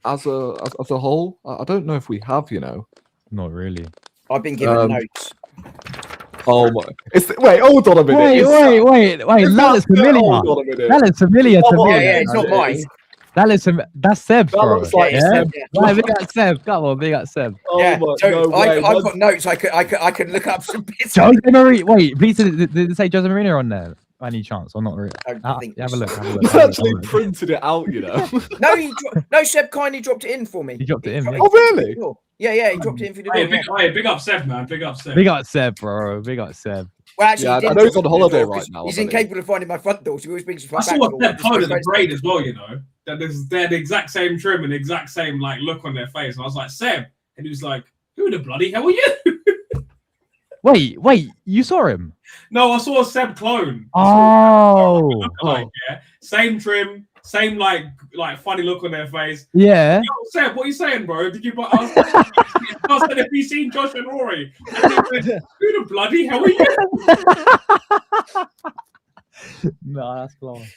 Speaker 1: as a whole? I don't know if we have,
Speaker 5: Not really.
Speaker 3: I've been given notes.
Speaker 1: Oh my! Wait, hold on a minute.
Speaker 5: Wait. That is familiar. That is familiar to me.
Speaker 3: Yeah, it's not mine.
Speaker 5: That's Seb, bro.
Speaker 1: That looks like Seb.
Speaker 5: Right, big up Seb. Come on, big up Seb.
Speaker 1: Oh
Speaker 3: yeah,
Speaker 1: my,
Speaker 3: so
Speaker 1: no way.
Speaker 3: I've got notes. I could look up some bits.
Speaker 5: Jose Mourinho. Wait, please did it say Jose Mourinho on there? By any chance, or not really?
Speaker 3: I think
Speaker 5: have a look.
Speaker 1: He's actually printed it out,
Speaker 3: No, Seb kindly dropped it in for me.
Speaker 5: He dropped it in. Yeah.
Speaker 1: Oh, really?
Speaker 3: Yeah, he dropped it in for the door.
Speaker 2: Big up Seb, man. Big up Seb.
Speaker 5: Big up Seb, bro. Big up Seb.
Speaker 3: Well, actually,
Speaker 1: I know he's on holiday right now.
Speaker 3: He's incapable of finding my front door, so he always brings
Speaker 2: I saw Seb Cohen in the parade as well, That they're the exact same trim and the exact same look on their face. And I was like, Seb. And he was like, who the bloody hell are you?
Speaker 5: Wait, you saw him?
Speaker 2: No, I saw a Seb clone.
Speaker 5: Oh.
Speaker 2: Same trim, same like funny look on their face.
Speaker 5: Yeah.
Speaker 2: Yo, Seb, what are you saying, bro? Did you? I said, have you seen Josh and Rory? And he went, who the bloody hell are you?
Speaker 5: No, that's class.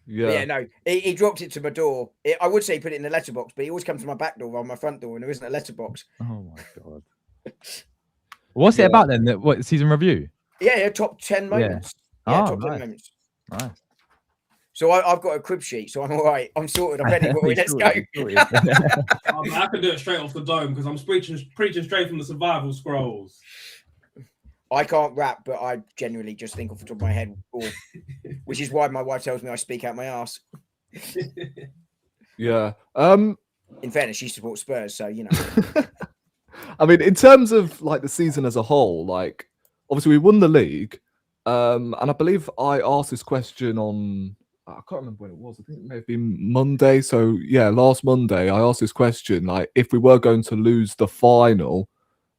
Speaker 3: Yeah, no, he dropped it to my door. I would say he put it in the letterbox, but he always comes to my back door or my front door, and there isn't a letterbox.
Speaker 5: Oh my god! What's it about then? What season review?
Speaker 3: Yeah, top 10 moments. Yeah, top 10 moments.
Speaker 5: Nice.
Speaker 3: So I've got a crib sheet, so I'm all right. I'm sorted. I'm ready. Let's go.
Speaker 2: I can do it straight off the dome because I'm preaching straight from the survival scrolls.
Speaker 3: I can't rap, but I genuinely just think off the top of my head, which is why my wife tells me I speak out my ass.
Speaker 1: Yeah.
Speaker 3: In fairness, she supports Spurs, so
Speaker 1: I mean, in terms of the season as a whole, obviously we won the league, and I believe I asked this question on I can't remember when it was. I think it may have been Monday. So yeah, last Monday I asked this question: if we were going to lose the final,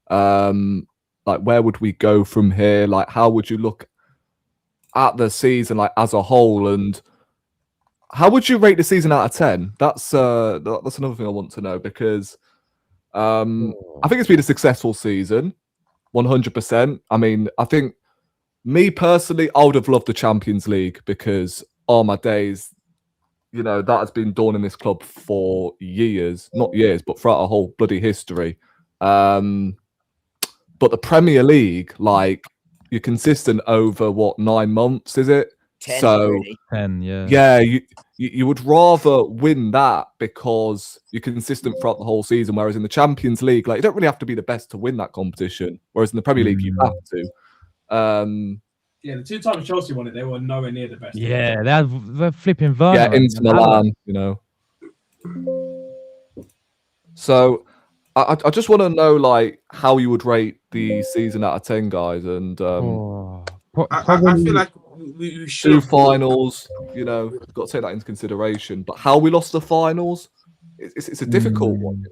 Speaker 1: where would we go from here? How would you look at the season as a whole, and how would you rate the season out of 10? That's another thing I want to know, because I think it's been a successful season, 100%. I mean, I think me personally, I would have loved the Champions League, because my days, that has been done in this club for years, not years, but throughout our whole bloody history. But the Premier League, you're consistent over 9 months, is it?
Speaker 3: 10,
Speaker 1: so
Speaker 3: really.
Speaker 5: 10, yeah.
Speaker 1: Yeah, you would rather win that because you're consistent throughout the whole season. Whereas in the Champions League, you don't really have to be the best to win that competition. Whereas in the Premier League, you have to.
Speaker 2: Yeah, the 2 times Chelsea won it, they were nowhere near the best.
Speaker 5: Yeah, they're flipping Werner.
Speaker 1: Yeah, Inter Milan, So I just want to know how you would rate the season out of 10, guys, and
Speaker 4: I feel like we should
Speaker 1: 2 finals. Got to take that into consideration. But how we lost the finals, it's a difficult one.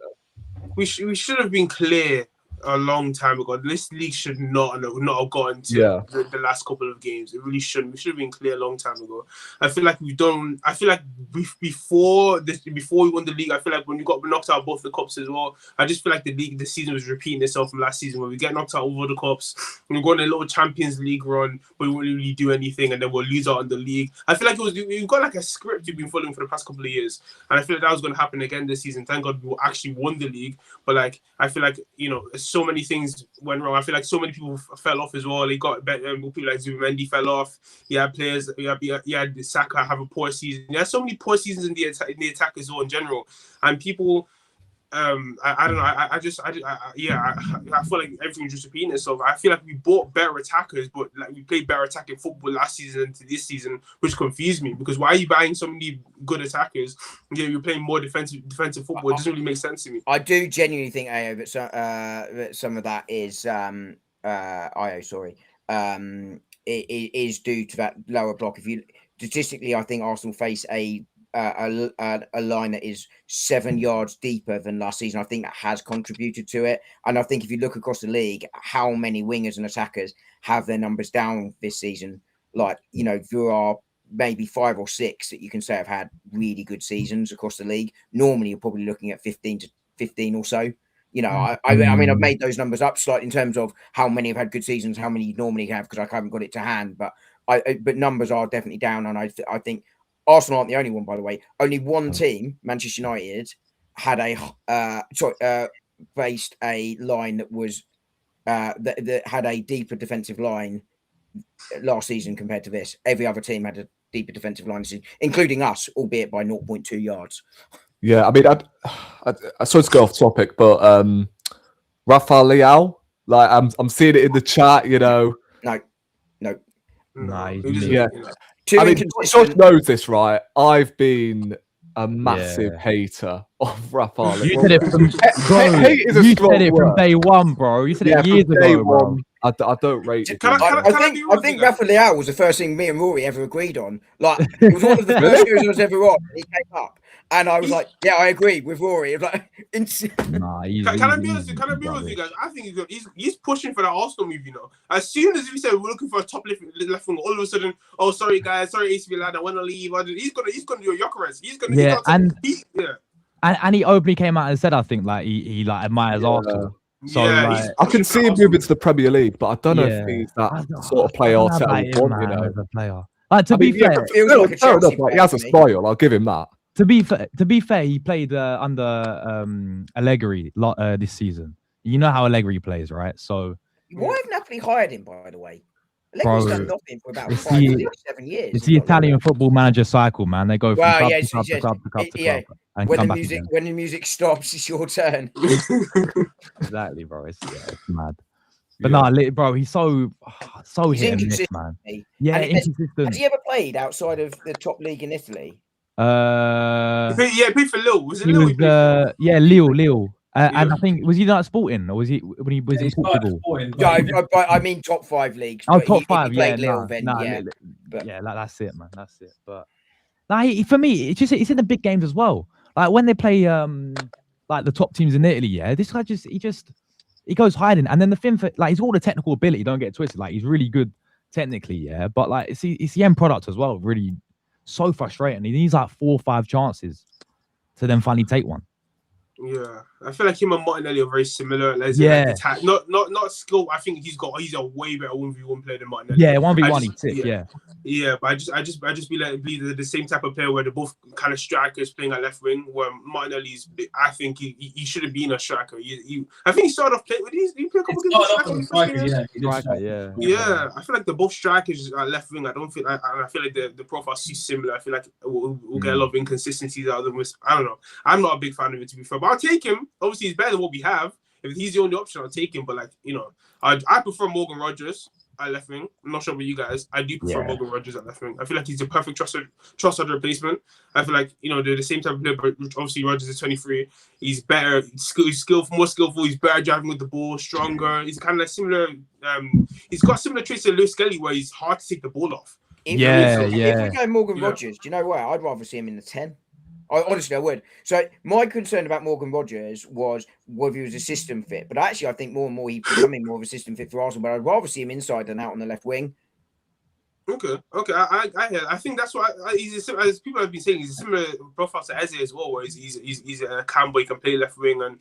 Speaker 4: We should have been clear a long time ago. This league should not have gotten to the last couple of games. It really shouldn't. We should have been clear a long time ago. I feel like before we won the league, I feel like when we got knocked out of both the cups as well, I just feel like the season was repeating itself from last season, where we get knocked out of all the cups and we go on a little Champions League run, but we won't really do anything, and then we'll lose out in the league. I feel like we've got a script we've been following for the past couple of years, and I feel like that was going to happen again this season. Thank God we actually won the league, but I feel like so many things went wrong. I feel like so many people fell off as well. They got better. People like Zubimendi fell off. You had players. You had Saka have a poor season. You had so many poor seasons in the attack as well in general. And people, I don't know. I feel like everything's just repeating itself. I feel like we bought better attackers, but like we played better attacking football last season into this season, which confused me because why are you buying so many good attackers? Yeah, you're playing more defensive football. It doesn't really make sense to me.
Speaker 3: I do genuinely think, Ayo, that some of that is Io, sorry, it is due to that lower block. If you statistically, I think Arsenal face a line that is 7 yards deeper than last season. I think that has contributed to it. And I think if you look across the league, how many wingers and attackers have their numbers down this season? Like, you know, there are maybe 5 or 6 that you can say have had really good seasons across the league. Normally, you're probably looking at 15 or so. You know, I mean, I've made those numbers up slightly in terms of how many have had good seasons, how many you normally have, because I haven't got it to hand. But numbers are definitely down, and I think Arsenal aren't the only one, by the way. Only one team, Manchester United, had faced a line that was that had a deeper defensive line last season compared to this. Every other team had a deeper defensive line, including us, albeit by 0.2 yards.
Speaker 1: Yeah, I mean, I sort of go off topic, but Rafael Leao, like I'm seeing it in the chat, you know.
Speaker 3: No.
Speaker 1: Yeah. I mean, Josh knows this, right? I've been a massive hater of Rafael Leao.
Speaker 5: You said it from from day one, bro. You said it years ago, bro.
Speaker 1: I don't rate it.
Speaker 3: I think Rafa Leao was the first thing me and Rory ever agreed on. Like, it was one of the first shows I was ever on. He came up, and I was like, "Yeah, I agree with Rory." Like,
Speaker 4: can I be honest with you guys? I think he's pushing for that Arsenal move. You know, as soon as we said we're looking for a top left wing, all of a sudden, oh sorry guys, sorry AC Milan, I want to leave. He's gonna do a Gyökeres.
Speaker 5: And he openly came out and said, I think like he like admires Arsenal. So like,
Speaker 1: I can see him moving to the Premier League, but I don't know if he's that sort of player Arteta would want, you know.
Speaker 5: As a player. Like, to be fair,
Speaker 1: he has a style. I'll give him that.
Speaker 5: To be fair, he played under Allegri this season. You know how Allegri plays, right? So
Speaker 3: why have Napoli hired him, by the way? Allegri's done nothing for about 5, 6, 7 years.
Speaker 5: It's the Italian football manager cycle, man. They go from club to club. And
Speaker 3: when the music stops, it's your turn.
Speaker 5: Exactly, bro. It's mad. But bro, he's so hit and miss, man. Yeah, inconsistent.
Speaker 3: Has he ever played outside of the top league in Italy?
Speaker 4: He played for Lille. Was it Lille?
Speaker 5: Lille. And I think, was he not at Sporting, or was he when he was in Portugal?
Speaker 3: I mean top 5 leagues.
Speaker 5: Oh, top 5,
Speaker 3: Lille,
Speaker 5: that's it, man. That's it. But for me, it's in the big games as well. Like when they play like the top teams in Italy, this guy he goes hiding. And then the thing for he's all the technical ability, don't get it twisted. Like he's really good technically, but like it's the end product as well. Really so frustrating. He needs like 4 or 5 chances to then finally take one.
Speaker 4: Yeah, I feel like him and Martinelli are very similar. Like, not skill. I think he's a way better 1v1 player than Martinelli.
Speaker 5: Yeah, 1v1 he's sick.
Speaker 4: Yeah, but I just be the same type of player where they're both kind of strikers playing at left wing. Where Martinelli's, I think he should have been a striker. I think he started off playing. He played a couple games. Yeah. I feel like they're both strikers at left wing. I feel like the profiles is similar. I feel like we'll get a lot of inconsistencies out of them. I don't know. I'm not a big fan of it, to be fair, but I'll take him. Obviously, he's better than what we have. If he's the only option, I'll take him. But like, you know, I prefer Morgan Rogers at left wing. I'm not sure about you guys. I do prefer Morgan Rogers at left wing. I feel like he's a perfect trusted replacement. I feel like, you know, they're the same type of player, but obviously Rogers is 23. He's better, he's more skillful. He's better driving with the ball, stronger. He's kind of like similar. He's got similar traits to Lewis Skelly, where he's hard to take the ball off.
Speaker 3: If we go Morgan Rogers, do you know what? I'd rather see him in the 10. Honestly, I would. So my concern about Morgan Rogers was whether he was a system fit. But actually, I think more and more he's becoming more of a system fit for Arsenal. But I'd rather see him inside than out on the left wing.
Speaker 4: Okay. I think that's what as people have been saying. He's a similar profile to Eze as well, where he's a cam, but he can play left wing. And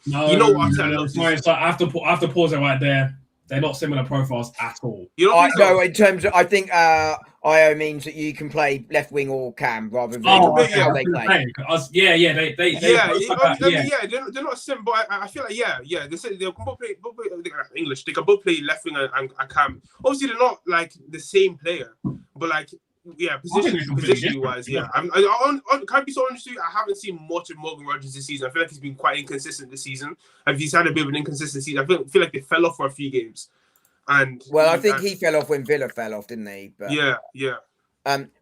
Speaker 2: sorry, so I have to pause it right there. They're not similar profiles at all.
Speaker 3: No, in terms of, I think IO means that you can play left wing or cam rather than how they play.
Speaker 4: They're not similar, but I feel like they say they can both play English. They can both play left wing and cam. Obviously, they're not like the same player, but like Yeah,
Speaker 2: I think it's completely
Speaker 4: positionally wise,
Speaker 2: different.
Speaker 4: Can I be so honest with you? I haven't seen much of Morgan Rogers this season. I feel like he's been quite inconsistent this season. He's had a bit of an inconsistent season. I feel like they fell off for a few games. And
Speaker 3: Well, I think he fell off when Villa fell off, didn't he? But,
Speaker 4: yeah.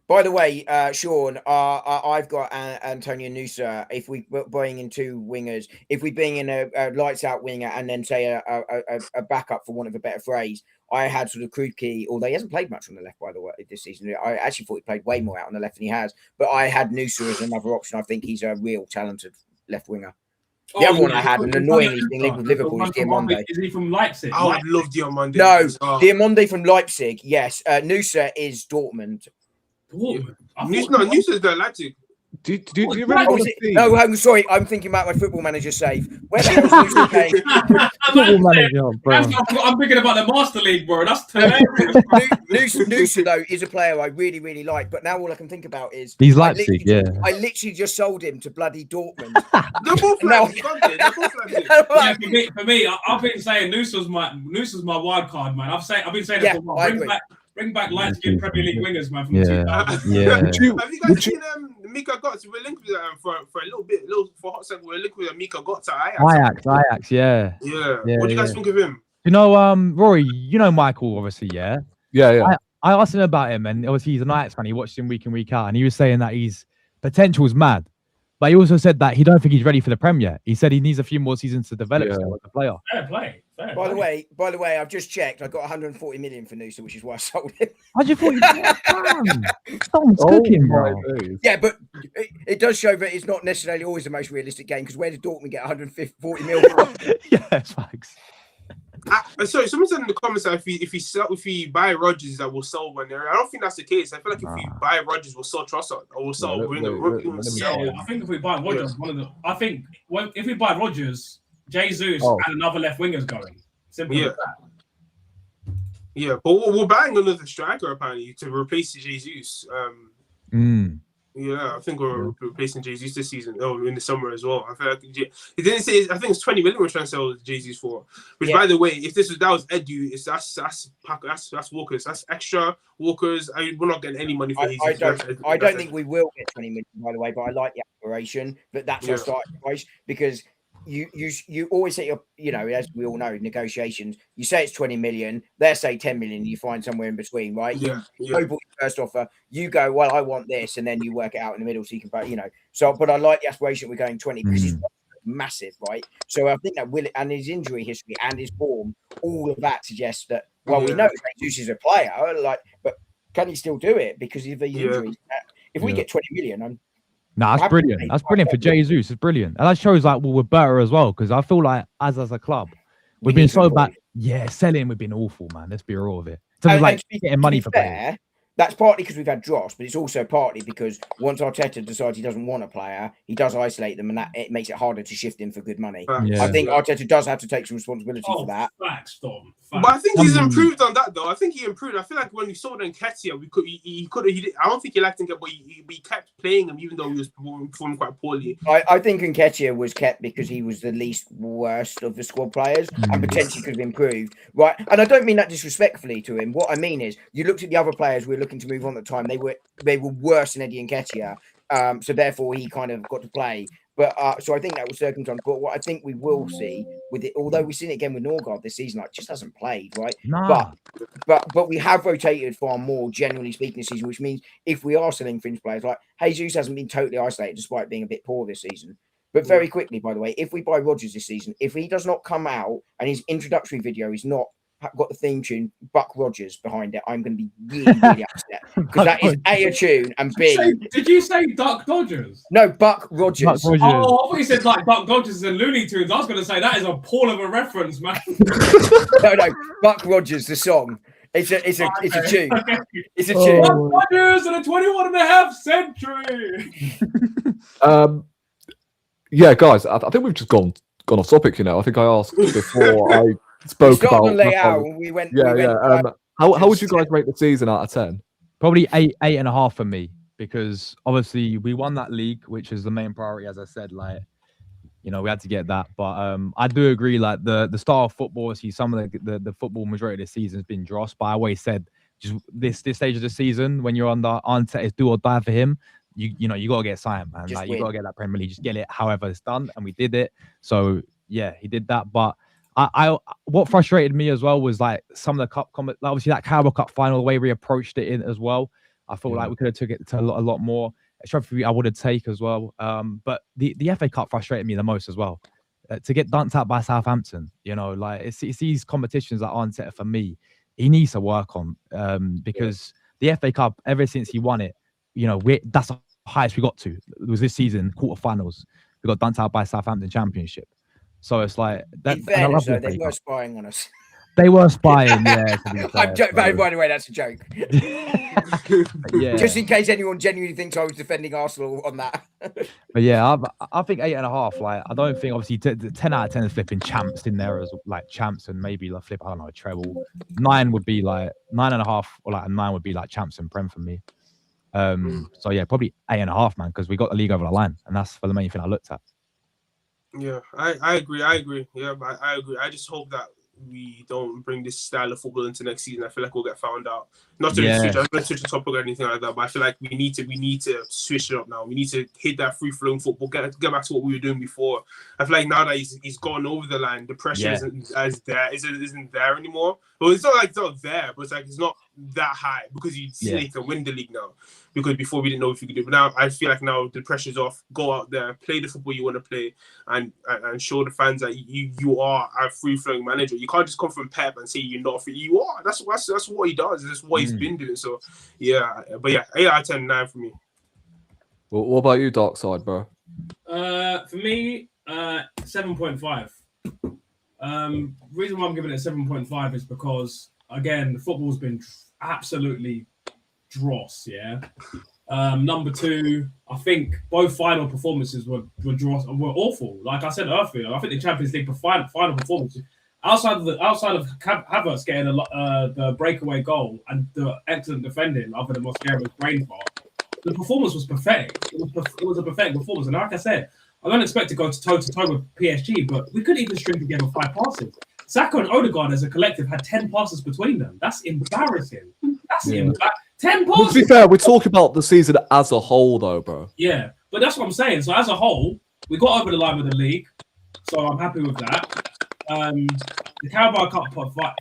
Speaker 3: By the way, Sean, I've got Antonio Nusa. If we bring in two wingers, if we bring in a lights out winger and then say a backup, for want of a better phrase, I had sort of Krupke, although he hasn't played much on the left, by the way, this season. I actually thought he played way more out on the left than he has. But I had Nusa as another option. I think he's a real talented left winger. The other one I had, and annoyingly being linked with Liverpool, is Diamonde.
Speaker 2: Is he from Leipzig?
Speaker 4: I would love Diamonde.
Speaker 3: No, Diamonde from Leipzig, yes. Nusa is Dortmund.
Speaker 4: Nusa is the Leipzig.
Speaker 1: Do you remember the scene?
Speaker 3: No, I'm sorry. I'm thinking about my Football Manager save. Where the hell is Nusa playing?
Speaker 5: Football Manager, bro.
Speaker 2: I'm thinking about the Master League, bro. That's hilarious.
Speaker 3: Nusa, though, is a player I really, really like. But now all I can think about is
Speaker 5: He's Leipzig,
Speaker 3: I literally just sold him to bloody Dortmund.
Speaker 4: They're both Leipzig.
Speaker 2: For me, I've been saying Nusa's my wild card, man. I've been saying it for a while. Bring back light-skinned Premier League wingers, man. From 2000.
Speaker 4: Have you guys seen Mika Götze? We're linked with for a little bit, for a hot second. We're linked with Mika Götze.
Speaker 5: Ajax, yeah.
Speaker 4: What do you guys think of him?
Speaker 5: You know, Rory, you know Michael, obviously, yeah?
Speaker 1: Yeah.
Speaker 5: I asked him about him, and obviously he's an Ajax fan. He watched him week in, week out, and he was saying that his potential is mad. But he also said that he don't think he's ready for the Premier. He said he needs a few more seasons to develop as a player.
Speaker 2: Fair play.
Speaker 3: By the way, I've just checked. I got 140 million for Nusa, which is why I sold him.
Speaker 5: 140. Someone's cooking, bro.
Speaker 3: Yeah, but it does show that it's not necessarily always the most realistic game. Because where did Dortmund get 140 million?
Speaker 5: Yeah, thanks.
Speaker 4: Sorry, someone said in the comments that if we buy Rodgers, that will sell when they're. I don't think that's the case. I feel like if we buy Rodgers, we'll sell Trossard or we'll sell
Speaker 2: I think if we buy Rodgers, if we buy Rodgers, Jesus and another left winger's going. Simple as that.
Speaker 4: Yeah, but we're buying another striker apparently to replace Jesus. Yeah, I think we're replacing Jesus this season. In the summer as well. I feel like it didn't say. I think it's 20 million we're trying to sell Jesus for. Which, by the way, if that was Edu, that's Walkers. That's extra Walkers. We're not getting any money for Jesus.
Speaker 3: I don't think we will get 20 million, by the way. But I like the aspiration that that's our starting price, because you always say, as we all know, negotiations, you say it's 20 million, they say 10 million, you find somewhere in between, right? You your first offer, you go, well, I want this, and then you work it out in the middle so you can, so, but I like the aspiration we're going 20 because it's massive, right? So I think that and his injury history and his form, all of that suggests that, well, we know Jesus is a player, but can he still do it because of these injuries? If we get 20 million,
Speaker 5: that's brilliant. That's brilliant for Jesus. It's brilliant. And that shows we're better as well, because I feel like as a club, we've been so bad. Yeah, selling, we've been awful, man. Let's be real with it. So getting money for players.
Speaker 3: That's partly because we've had drops, but it's also partly because once Arteta decides he doesn't want a player, he does isolate them, and it makes it harder to shift him for good money. I think Arteta does have to take some responsibility for that.
Speaker 2: Facts, Dom.
Speaker 4: But I think he's improved on that, though. I think he improved. I feel like when we saw Nketiah, I don't think he liked him, but he kept playing him even though he was performing quite poorly.
Speaker 3: I think Nketiah was kept because he was the least worst of the squad players and potentially could have improved. Right. And I don't mean that disrespectfully to him. What I mean is, you looked at the other players we were looking to move on at the time. They were worse than Eddie Nketiah. So therefore he kind of got to play. But so I think that was circumstance. But what I think we will see with it, although we've seen it again with Norgard this season, just hasn't played, right?
Speaker 5: Nah.
Speaker 3: But we have rotated far more, generally speaking, this season, which means if we are selling fringe players, like Jesus hasn't been totally isolated despite being a bit poor this season. But very quickly, by the way, if we buy Rodgers this season, if he does not come out and his introductory video is not got the theme tune Buck Rogers behind it, I'm going to be really, really upset, because that is A, tune, and B.
Speaker 2: Did you say Duck Dodgers?
Speaker 3: No, Buck Rogers.
Speaker 2: Oh, I thought you said Buck Dodgers and Looney Tunes. I was going to say that is a poor of a reference, man.
Speaker 3: No, Buck Rogers, the song. It's a tune. It's a tune.
Speaker 2: Buck Rogers in a 21 and a half century.
Speaker 1: Yeah, guys, I think we've just gone off topic. I think I asked before I spoke about.
Speaker 3: We went.
Speaker 1: How would you guys rate the season out of 10?
Speaker 5: Probably 8.5 for me, because obviously we won that league, which is the main priority, as I said. We had to get that. But I do agree. The style of football, some of the football majority of the season has been dross. But I always said just this stage of the season when you're under Arteta's do or die for him. You know, you gotta get signed, man.
Speaker 3: Just
Speaker 5: Like
Speaker 3: win.
Speaker 5: you gotta get that Premier League, just get it however it's done, and we did it. So yeah, he did that. But I what frustrated me as well was like some of the cup like obviously that Carabao Cup final, the way we approached it in as well. I felt like we could have took it to a lot more. A trophy I would have taken as well. But the FA Cup frustrated me the most as well. To get dunked out by Southampton, you know, like it's these competitions that aren't set for me. He needs to work on because the FA Cup, ever since he won it, you know, that's the highest we got to. It was this season, quarterfinals. We got dunked out by Southampton Championship. So it's like that.
Speaker 3: In fairness,
Speaker 5: and I
Speaker 3: though,
Speaker 5: love the
Speaker 3: they
Speaker 5: FA
Speaker 3: were
Speaker 5: Cup.
Speaker 3: spying on us.
Speaker 5: They were spying, yeah. To be fair,
Speaker 3: I'm joking.
Speaker 5: so-
Speaker 3: By the way, that's a joke.
Speaker 5: yeah.
Speaker 3: Just in case anyone genuinely thinks I was defending Arsenal on that.
Speaker 5: But yeah, I think 8.5. Like, I don't think obviously 10 out of 10 is flipping champs in there as like champs and maybe like flip. I don't know, a treble. 9 would be like 9.5 or like a 9 would be like champs and Prem for me. So yeah, probably 8.5, man, because we got the league over the line, and that's for the main thing I looked at.
Speaker 4: Yeah, I agree. Yeah, but I agree. I just hope that we don't bring this style of football into next season. I feel like we'll get found out. Not to switch, I'm not switch the topic or anything like that, but I feel like we need to switch it up now. We need to hit that free flowing football, get back to what we were doing before. I feel like now that he's gone over the line, the pressure isn't there anymore. Well, it's not like it's not there, but it's like it's not that high because you can win the league now. Because before we didn't know if you could do it. But now I feel like now the pressure's off. Go out there, play the football you want to play, and show the fans that you are a free flowing manager. You can't just come from Pep and say you're not free. You are. That's what he does. That's what he's been doing. So yeah, but yeah, 8 out of 10, 9 for me.
Speaker 1: Well, what about you, Dark Side, bro?
Speaker 2: For me, 7.5. Reason why I'm giving it 7.5 is because again the football's been absolutely dross. Yeah. Number 2, I think both final performances were awful. Like I said earlier, I think the Champions League final performance outside of Havertz getting the breakaway goal and the excellent defending, other than Mosquera's brain fart, the performance was pathetic. It was a pathetic performance, and like I said, I don't expect to go toe to toe with PSG, but we couldn't even string together 5 passes. Saka and Odegaard as a collective had 10 passes between them. That's embarrassing. 10 passes.
Speaker 1: To be fair, we're talking about the season as a whole, though, bro.
Speaker 2: Yeah, but that's what I'm saying. So as a whole, we got over the line with the league, so I'm happy with that. The Carabao Cup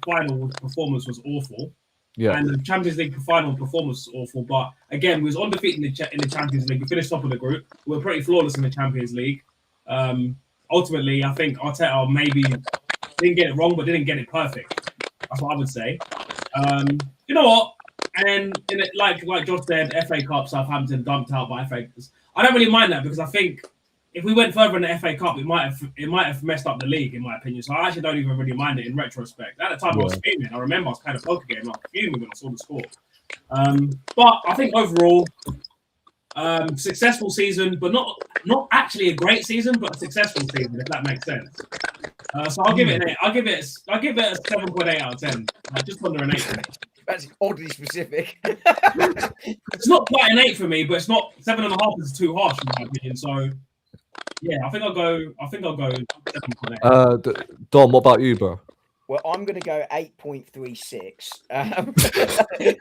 Speaker 2: final performance was awful.
Speaker 1: Yeah.
Speaker 2: And the Champions League final performance was awful. But again, we was undefeated in the Champions League. We finished top of the group. We were pretty flawless in the Champions League. Ultimately, I think Arteta maybe didn't get it wrong, but didn't get it perfect. That's what I would say. You know what? And like Josh said, FA Cup, Southampton dumped out by FA. I don't really mind that because I think if we went further in the FA Cup, it might have messed up the league, in my opinion. So I actually don't even really mind it in retrospect. At the time, I was fuming. I remember I was playing a poker game, I was fuming when I saw the score. But I think overall, successful season, but not actually a great season, but a successful season, if that makes sense. So I'll give it an 8. I'll give it a 7.8 out of 10. Just under an 8.
Speaker 3: That's oddly specific.
Speaker 2: It's not quite an 8 for me, but it's not 7.5 is too harsh in my opinion. So yeah, I think I'll go 7.8.
Speaker 1: Dom, what about you, bro?
Speaker 3: Well, I'm going to go 8.36.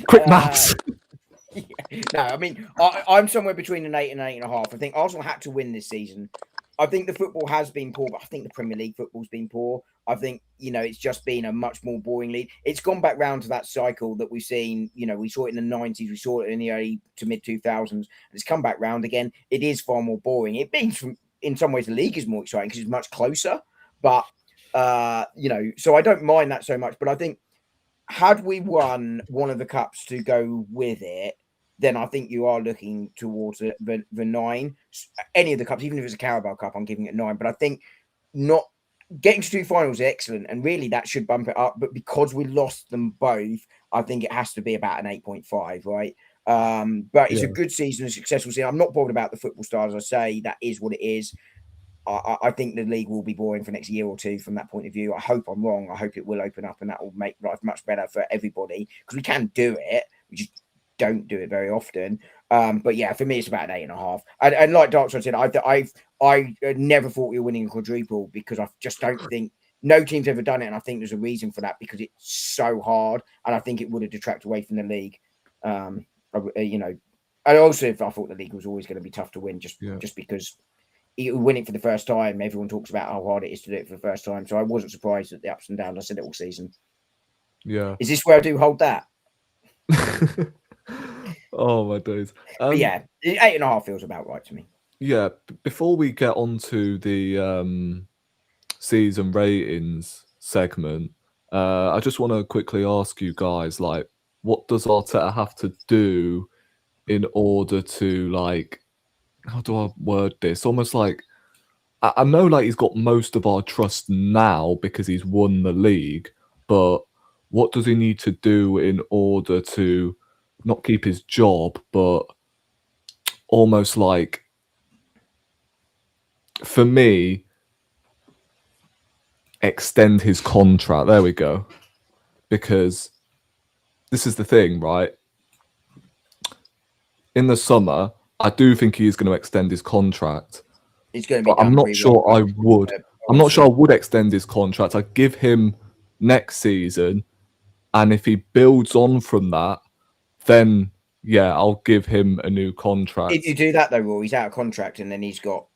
Speaker 1: Quick maths.
Speaker 3: Yeah. No, I mean, I'm somewhere between an 8 and 8.5. I think Arsenal had to win this season. I think the football has been poor, but I think the Premier League football's been poor. I think, it's just been a much more boring league. It's gone back round to that cycle that we've seen. We saw it in the 90s. We saw it in the early to mid 2000s. And it's come back round again. It is far more boring. It means, in some ways, the league is more exciting because it's much closer. But, so I don't mind that so much. But I think had we won one of the cups to go with it, then I think you are looking towards the 9. Any of the cups, even if it's a Carabao Cup, I'm giving it 9. But I think not getting to 2 finals is excellent, and really that should bump it up. But because we lost them both, I think it has to be about an 8.5, right? But it's a good season, a successful season. I'm not bothered about the football stars. I say that is what it is. I think the league will be boring for the next year or 2 from that point of view. I hope I'm wrong. I hope it will open up and that will make life much better for everybody because we can do it. We just don't do it very often. But yeah, for me, it's about an 8.5. And like Darkson said, I never thought we were winning a quadruple because I just don't think No team's ever done it, and I think there's a reason for that because it's so hard, and I think it would have detracted away from the league. You know, and also if I thought the league was always going to be tough to win, just because you win it for the first time. Everyone talks about how hard it is to do it for the first time, so I wasn't surprised at the ups and downs. I said it all season.
Speaker 1: Yeah.
Speaker 3: Is this where I do hold that?
Speaker 1: Oh my days.
Speaker 3: Yeah, 8.5 feels about right to me.
Speaker 1: Yeah. Before we get on to the season ratings segment, I just want to quickly ask you guys, like, what does Arteta have to do in order to, like, how do I word this? Almost like, I know, like, he's got most of our trust now because he's won the league, but what does he need to do in order to not keep his job, but almost like, for me, extend his contract? There we go. Because this is the thing, right? In the summer, I do think he is going to extend his contract.
Speaker 3: It's going to be.
Speaker 1: But I'm not sure I would. I'm not sure I would extend his contract. I'd give him next season, and if he builds on from that, then yeah, I'll give him a new contract.
Speaker 3: If you do that though, Roy, he's out of contract, and then he's got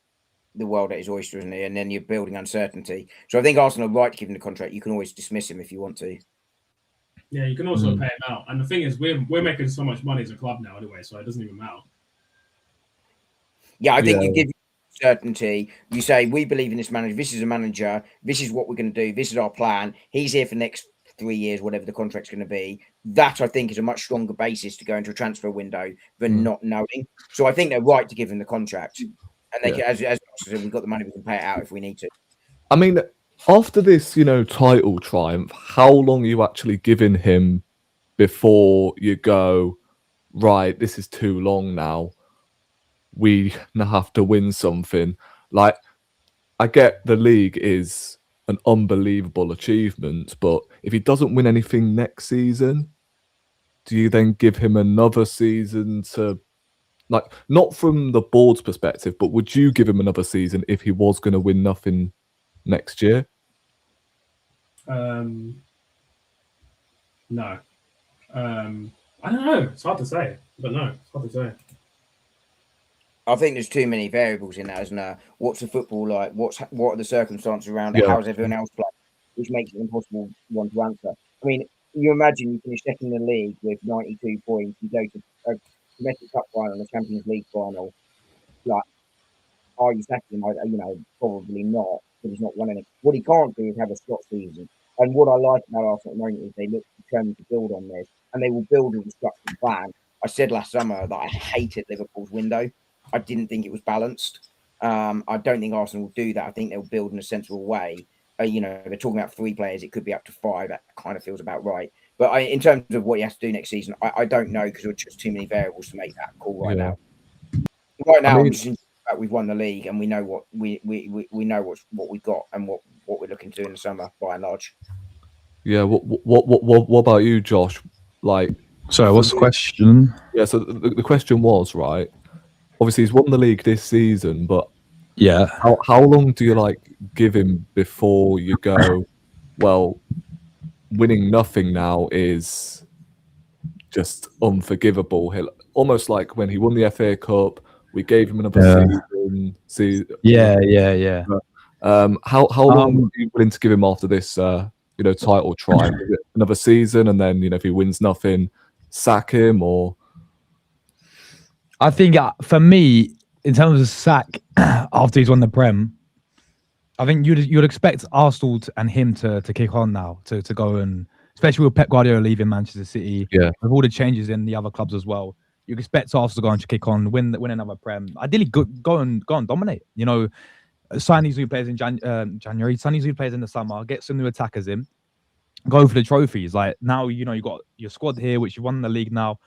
Speaker 3: the world at his oyster, isn't he? And then you're building uncertainty. So I think Arsenal are right to give him the contract. You can always dismiss him if you want to.
Speaker 2: Yeah, you can also pay him out. And the thing is, we're making so much money as a club now anyway, so it doesn't even matter.
Speaker 3: Yeah, I think you give certainty. You say, we believe in this manager. This is a manager. This is what we're going to do. This is our plan. He's here for the next 3 years, whatever the contract's going to be. That, I think, is a much stronger basis to go into a transfer window than not knowing. So I think they're right to give him the contract. And they can, as I said, we've got the money, we can pay it out if we need to.
Speaker 1: I mean, after this, title triumph, how long are you actually giving him before you go, right, this is too long now. We have to win something. Like, I get the league is an unbelievable achievement, but if he doesn't win anything next season, do you then give him another season to, like, not from the board's perspective, but would you give him another season if he was going to win nothing next year?
Speaker 2: No. I don't know. It's hard to say. But no, it's hard to say.
Speaker 3: I think there's too many variables in that, isn't there? What's the football like? What are the circumstances around it? How's everyone else playing? Which makes it impossible one to answer. I mean, you imagine you finish second in the league with 92 points, you go to a domestic cup final and a Champions League final. Like, are you sacking him? Probably not, but he's not won any. What he can't do is have a slot season. And what I like about Arsenal at the moment is they look determined to build on this, and they will build a structured plan. I said last summer that I hated Liverpool's window. I didn't think it was balanced. I don't think Arsenal will do that. I think they'll build in a sensible way. They're talking about 3 players. It could be up to 5. That kind of feels about right. But in terms of what he has to do next season, I don't know because there are just too many variables to make that call right now. Right now, I'm just interested that we've won the league and we know what we know what we've got and what we're looking to do in the summer by and large.
Speaker 1: Yeah. What about you, Josh? Like,
Speaker 5: sorry, what's the question?
Speaker 1: Yeah. So the question was, right, obviously he's won the league this season, but
Speaker 5: yeah,
Speaker 1: how long do you give him before you go, well, winning nothing now is just unforgivable? He'll, almost like when he won the FA Cup, we gave him another season.
Speaker 5: Yeah.
Speaker 1: How long are you willing to give him after this title triumph? Is it another season, and then if he wins nothing, sack him? Or
Speaker 5: I think for me, in terms of sack after he's won the Prem, I think you'd expect Arsenal and him to kick on now, to go, and especially with Pep Guardiola leaving Manchester City, with all the changes in the other clubs as well. You expect Arsenal to go and kick on, win another Prem. Ideally, go and dominate. Sign these new players in January, sign these new players in the summer, get some new attackers in, go for the trophies. Like, now, you got your squad here, which you won the league now.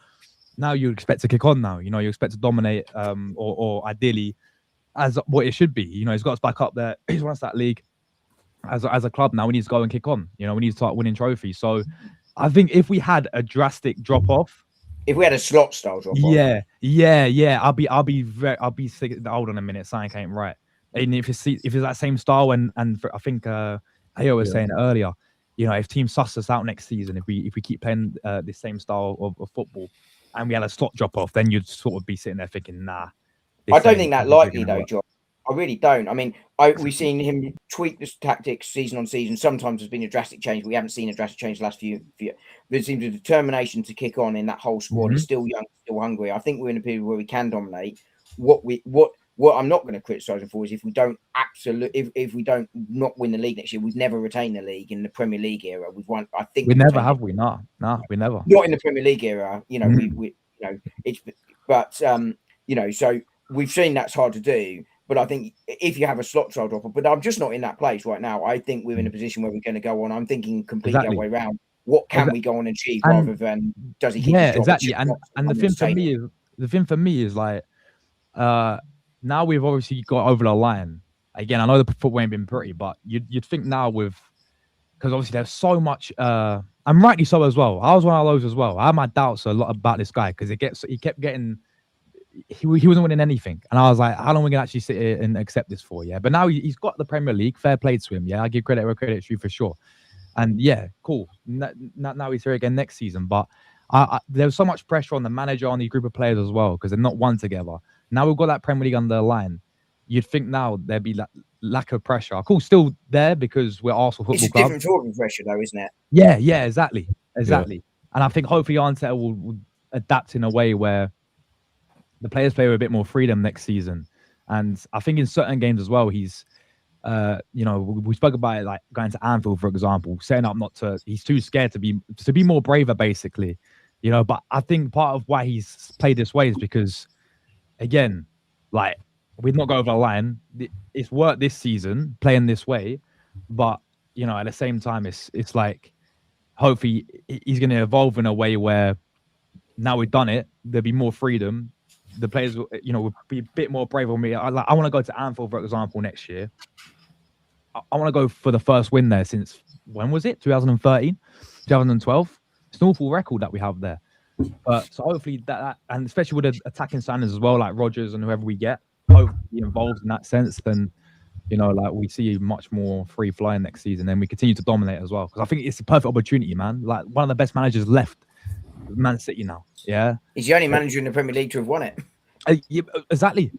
Speaker 5: Now you expect to kick on now. You expect to dominate, or ideally, as what it should be. He's got us back up there. He's won us that league as a club. Now we need to go and kick on. We need to start winning trophies. So I think if we had a drastic drop off,
Speaker 3: if we had a slot style drop off,
Speaker 5: yeah, I'll be sick. Hold on a minute, something ain't right. And if it's that same style, and I think Ayo was saying it earlier. You know, if teams suss us out next season, if we keep playing the same style of football, and we had a slot drop off, then you'd sort of be sitting there thinking, nah.
Speaker 3: I don't think that likely though, John. I really don't. I mean, we've seen him tweak this tactics season on season. Sometimes there's been a drastic change. But we haven't seen a drastic change the last few. There seems a determination to kick on in that whole squad. He's still young, still hungry. I think we're in a period where we can dominate. What I'm not going to criticise him for is if we don't if we don't not win the league next year, we've never retained the league in the Premier League era. We've won. I think
Speaker 5: we never have. We nah, we never.
Speaker 3: Not in the Premier League era. You know, we you know it's but you know, so we've seen that's hard to do. But I think if you have a slot drop off, but I'm just not in that place right now. I think we're in a position where we're going to go on. I'm thinking completely the other way around. What can we go on and achieve rather than does he keep his job?
Speaker 5: Exactly. And the thing for me is like now we've obviously got over the line. Again, I know the football ain't been pretty, but you'd think now because obviously there's so much and rightly so as well. I was one of those as well. I had my doubts a lot about this guy because he kept getting he wasn't winning anything, and I was like, how long are we gonna actually sit here and accept this for? Yeah, but now he's got the Premier League. Fair play to him. Yeah, I give credit where credit's due for sure. And yeah, cool. Now he's here again next season, but there was so much pressure on the manager, on the group of players as well, because they're not one together. Now we've got that Premier League under the line. You'd think now there'd be lack of pressure. Cool, still there because we're Arsenal Football Club.
Speaker 3: It's a different sort of pressure, though, isn't it?
Speaker 5: Yeah, exactly. Yeah. And I think hopefully Arteta will adapt in a way where the players play with a bit more freedom next season. And I think in certain games as well, he's, you know, we spoke about it, like going to Anfield, for example, setting up he's too scared to be more braver, basically, you know. But I think part of why he's played this way is because, again, like, we've not got over the line. It's worked this season playing this way, but you know, at the same time, it's like hopefully he's going to evolve in a way where now we've done it, there'll be more freedom. The players, you know, will be a bit more brave on me. I want to go to Anfield, for example, next year. I want to go for the first win there since when was it? 2013, 2012. It's an awful record that we have there. So hopefully that and especially with the attacking signings as well, like Rodgers and whoever we get, hopefully involved in that sense, then you know, like we see much more free flying next season, and we continue to dominate as well. Because I think it's a perfect opportunity, man. Like one of the best managers left, Man City now. Yeah,
Speaker 3: he's the only manager in the Premier League to have won it.
Speaker 5: Yeah, exactly.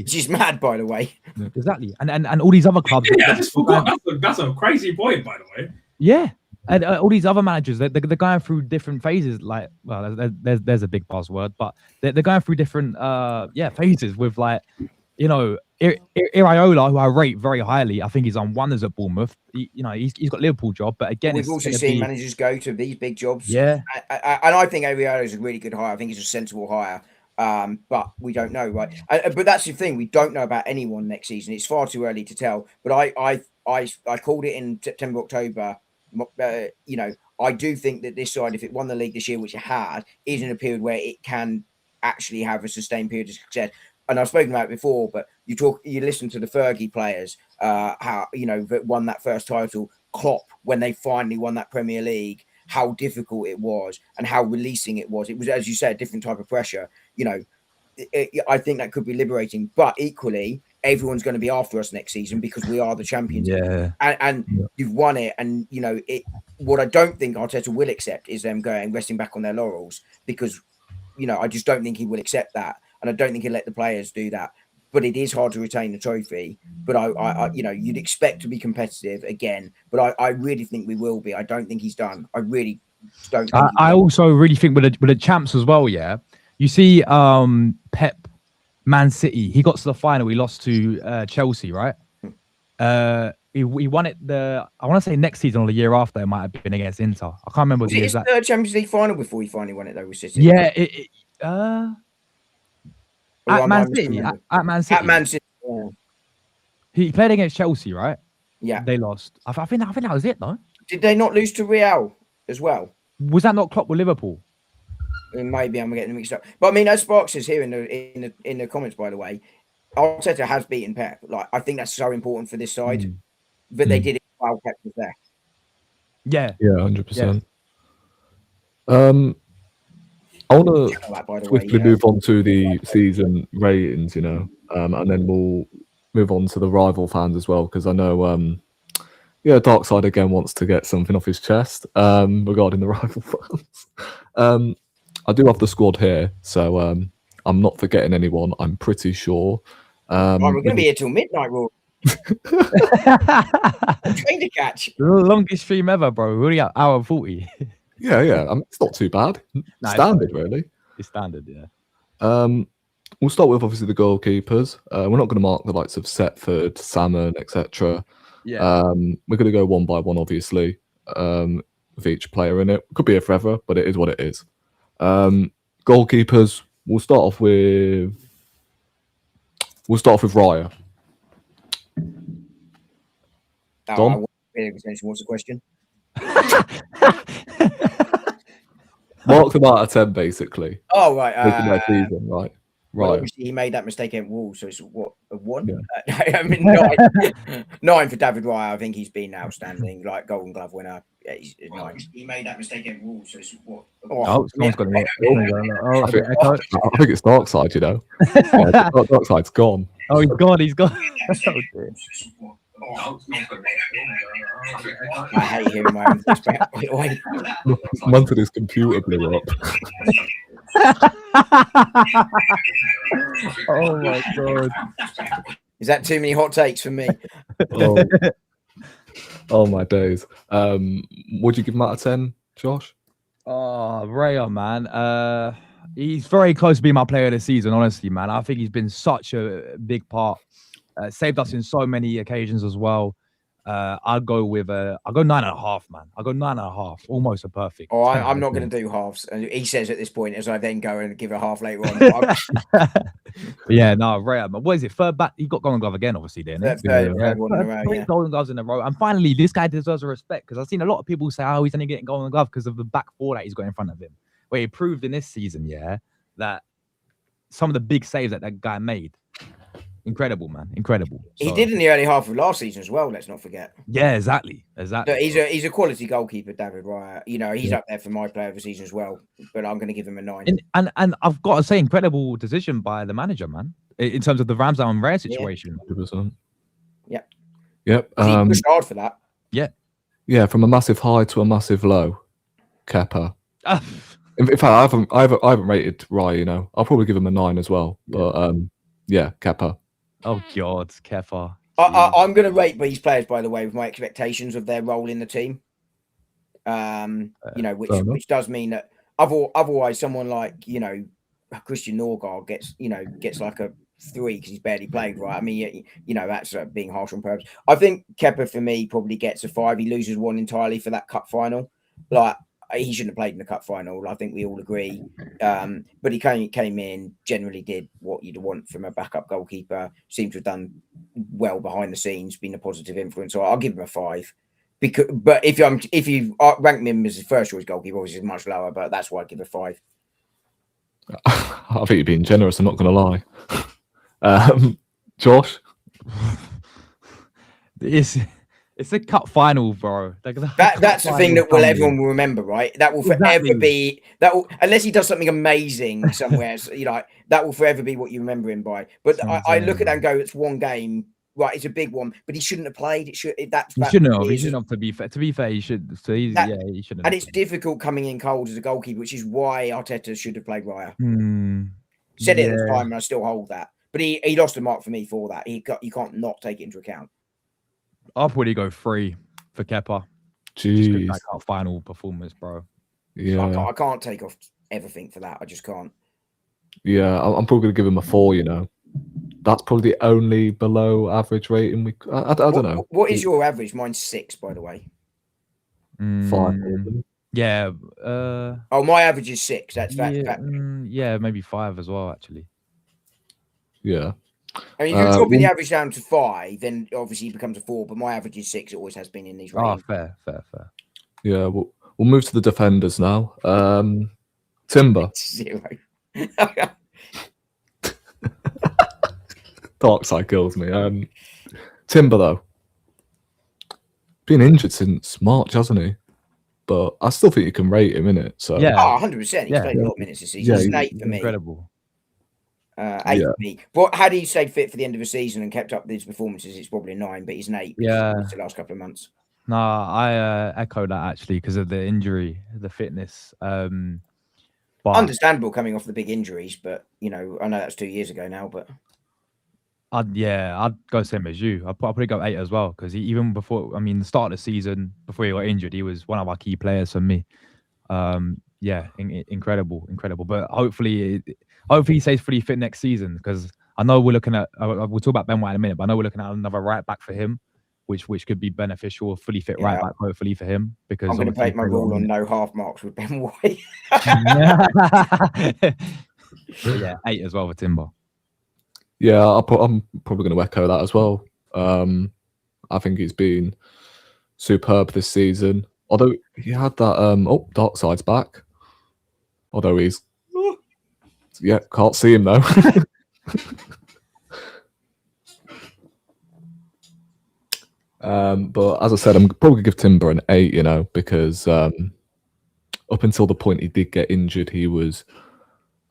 Speaker 3: She's mad, by the way.
Speaker 5: Exactly, and all these other clubs.
Speaker 2: Yeah, I just forgot. That's a crazy point, by the way.
Speaker 5: Yeah, and all these other managers, they're going through different phases. Like, well, there's a big buzzword, but they're going through different phases with, like, you know, Iraola, who I rate very highly. I think he's on wonders at Bournemouth. He's got Liverpool job, but again,
Speaker 3: we've also seen managers go to these big jobs.
Speaker 5: Yeah,
Speaker 3: and I think Iraola is a really good hire. I think it's a sensible hire. But we don't know, right? But that's the thing, we don't know about anyone next season. It's far too early to tell. But I called it in September, October. You know, I do think that this side, if it won the league this year, which it had, is in a period where it can actually have a sustained period of success. And I've spoken about it before, but you listen to the Fergie players, how, you know, that won that first title, Klopp, when they finally won that Premier League, how difficult it was and how releasing it was. It was, as you said, a different type of pressure. You know, I think that could be liberating, but equally, everyone's going to be after us next season because we are the champions.
Speaker 5: Yeah.
Speaker 3: And you've won it. And, you know, what I don't think Arteta will accept is them resting back on their laurels, because, you know, I just don't think he will accept that. And I don't think he'll let the players do that. But it is hard to retain the trophy. But I you know, you'd expect to be competitive again. But I really think we will be. I don't think he's done. I really don't.
Speaker 5: I also really think with the champs as well. Yeah, you see, Pep, Man City. He got to the final. He lost to Chelsea, right? He won it. I want to say next season or the year after. It might have been against Inter. I can't remember.
Speaker 3: Was it his third Champions League final before he finally won it though with City?
Speaker 5: Yeah. At Man City. At Man City.
Speaker 3: Yeah.
Speaker 5: He played against Chelsea, right?
Speaker 3: Yeah.
Speaker 5: They lost. I think that was it, though.
Speaker 3: Did they not lose to Real as well?
Speaker 5: Was that not Klopp with Liverpool?
Speaker 3: Maybe I'm getting them mixed up. But I mean, as Sparks says here in the comments, by the way, Arteta has beaten Pep. Like, I think that's so important for this side. But they did it while Pep was there.
Speaker 5: Yeah.
Speaker 1: Yeah, 100%. I want to swiftly move on to the season ratings, you know, and then we'll move on to the rival fans as well, because I know Yeah, Darkside again wants to get something off his chest regarding the rival fans. I do have the squad here, so I'm not forgetting anyone. I'm pretty sure.
Speaker 3: Right, we're going to be here till midnight, Rory. Train to catch.
Speaker 5: The longest stream ever, bro. We're already at hour 40.
Speaker 1: Yeah. It's not too bad. Standard, really.
Speaker 5: It's standard, yeah.
Speaker 1: We'll start with obviously the goalkeepers. We're not going to mark the likes of Setford, Salmon, etc.
Speaker 5: Yeah.
Speaker 1: We're going to go one by one, obviously, with each player in it. Could be a forever, but it is what it is. Goalkeepers. We'll start off with Raya. Dom?
Speaker 3: What's the question?
Speaker 1: Mark them out of 10, basically.
Speaker 3: Oh, right.
Speaker 1: Making their season, right?
Speaker 3: Well,
Speaker 1: Right.
Speaker 3: obviously, he made that mistake at Wolves, so it's what, a 1?
Speaker 1: Yeah.
Speaker 3: I mean, 9 for David Raya. I think he's been outstanding, like Golden Glove winner. Yeah, he's 9. He made that mistake at Wolves, so it's what?
Speaker 5: Oh, someone's got it. Oh,
Speaker 1: I think it's Darkside, you know. Darkside's gone.
Speaker 5: oh, he's gone. He's gone. Oh, dear.
Speaker 3: I hate hearing my own voice back.
Speaker 1: Munted his computer blew up.
Speaker 5: Oh my god.
Speaker 3: Is that too many hot takes for me?
Speaker 1: Oh my days. Would you give him out of 10, Josh?
Speaker 5: Oh, Raya, man. He's very close to being my player of the season, honestly, man. I think he's been such a big part. Saved us in so many occasions as well. I'll go 9.5, man. I'll go 9.5, almost a perfect.
Speaker 3: Oh, I'm not going to do halves. And he says at this point, as I then go and give a half later on.
Speaker 5: Yeah, no, Raya. What is it? Third back? He got Golden Glove again, obviously. Then
Speaker 3: third one in a row,
Speaker 5: 3 Golden Gloves in a row. And finally, this guy deserves a respect because I've seen a lot of people say, "Oh, he's only getting Golden Glove because of the back four that he's got in front of him." Where he proved in this season, yeah, that some of the big saves that guy made. Incredible, man. Incredible.
Speaker 3: He did in the early half of last season as well, let's not forget.
Speaker 5: Yeah, exactly.
Speaker 3: But he's a quality goalkeeper, David Raya. You know, he's up there for my player of the season as well. But I'm going to give him a 9.
Speaker 5: And I've got to say, incredible decision by the manager, man, in terms of the Ramsdale and Raya situation.
Speaker 1: 100%.
Speaker 3: Yeah.
Speaker 1: Yep.
Speaker 3: He pushed hard for that.
Speaker 5: Yeah.
Speaker 1: Yeah, from a massive high to a massive low. Kepa. In fact, I haven't rated Raya, you know. I'll probably give him a 9 as well. But yeah, Kepa.
Speaker 5: Oh God, Kepa.
Speaker 3: I'm going to rate these players, by the way, with my expectations of their role in the team. You know, which does mean that otherwise someone like, you know, Christian Norgard gets like a 3 because he's barely played, right? I mean, you know, that's being harsh on purpose. I think Kepa for me probably gets a 5. He loses 1 entirely for that cup final. Like, he shouldn't have played in the cup final. I think we all agree. But he came in, generally did what you'd want from a backup goalkeeper. Seemed to have done well behind the scenes, been a positive influence. So I'll give him a 5. But if you rank him as his first choice goalkeeper, obviously it's much lower. But that's why I give a 5.
Speaker 1: I think you're being generous. I'm not going to lie. Josh,
Speaker 5: It's a cup final, bro.
Speaker 3: That's the thing that everyone will remember, right? That will forever be unless he does something amazing somewhere. So, you know, that will forever be what you remember him by. But I look at that and go, it's one game, right? It's a big one, but he shouldn't have played. He shouldn't have. He shouldn't have.
Speaker 5: To be fair, he should. So he shouldn't.
Speaker 3: And it's difficult coming in cold as a goalkeeper, which is why Arteta should have played Raya. Said it at the time, and I still hold that. But he lost a mark for me for that. You can't not take it into account.
Speaker 5: I'll probably go 3 for Kepa.
Speaker 1: Jeez.
Speaker 5: That final performance, bro.
Speaker 1: Yeah.
Speaker 3: I can't take off everything for that. I just can't.
Speaker 1: Yeah, I'm probably going to give him a 4, you know. That's probably the only below average rating I don't know.
Speaker 3: What is your average? Mine's 6, by the way.
Speaker 1: 5.
Speaker 5: Yeah.
Speaker 3: My average is 6. That's fact.
Speaker 5: Yeah, maybe 5 as well, actually.
Speaker 1: Yeah.
Speaker 3: I mean, if you're dropping the average down to 5, then obviously it becomes a 4. But my average is 6. It always has been in these ratings.
Speaker 5: Fair.
Speaker 1: Yeah, we'll move to the defenders now. Timber.
Speaker 3: 0.
Speaker 1: Dark side kills me. Timber though, been injured since March, hasn't he? But I still think you can rate him, innit? So
Speaker 3: 100%. He's played a lot of minutes this season. He's an 8 for me.
Speaker 5: Incredible.
Speaker 3: 8 for me. But had he stayed fit for the end of the season and kept up these performances, it's probably a 9. But he's an 8.
Speaker 5: Yeah.
Speaker 3: The last couple of months.
Speaker 5: No, I echo that actually because of the injury, the fitness. But
Speaker 3: Understandable coming off the big injuries, but I know that's 2 years ago now, but
Speaker 5: I'd go same as you. I'd probably go 8 as well because even before, I mean, the start of the season before he got injured, he was one of our key players for me. Incredible. But hopefully he stays fully fit next season because I know we're looking at. We'll talk about Ben White in a minute, but I know we're looking at another right back for him, which could be beneficial. A fully fit right back, hopefully for him because
Speaker 3: I'm going to break my rule on no half marks with Ben White.
Speaker 5: But yeah, 8 as well for Timber.
Speaker 1: Yeah, I'm probably going to echo that as well. I think he's been superb this season. Although he had that dark side's back. Although he's can't see him though. But as I said, I'm probably give Timber an 8, because up until the point he did get injured, he was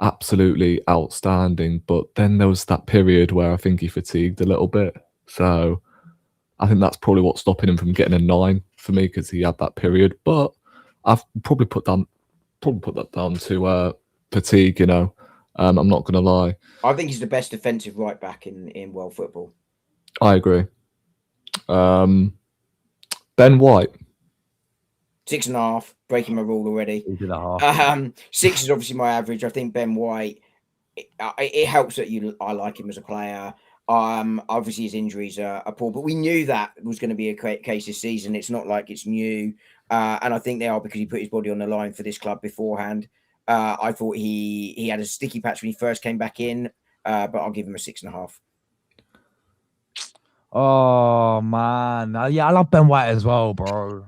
Speaker 1: absolutely outstanding. But then there was that period where I think he fatigued a little bit. So I think that's probably what's stopping him from getting a 9 for me because he had that period. But I've probably put that down to fatigue. I'm not going to lie.
Speaker 3: I think he's the best defensive right back in world football.
Speaker 1: I agree. Ben White.
Speaker 3: 6.5, breaking my rule already. 6 is obviously my average. I think Ben White, it helps that I like him as a player. Obviously his injuries are poor, but we knew that was going to be a case this season. It's not like it's new. And I think they are because he put his body on the line for this club beforehand. I thought he had a sticky patch when he first came back in, but I'll give him a 6.5.
Speaker 5: Oh man, yeah, I love Ben White as well, bro.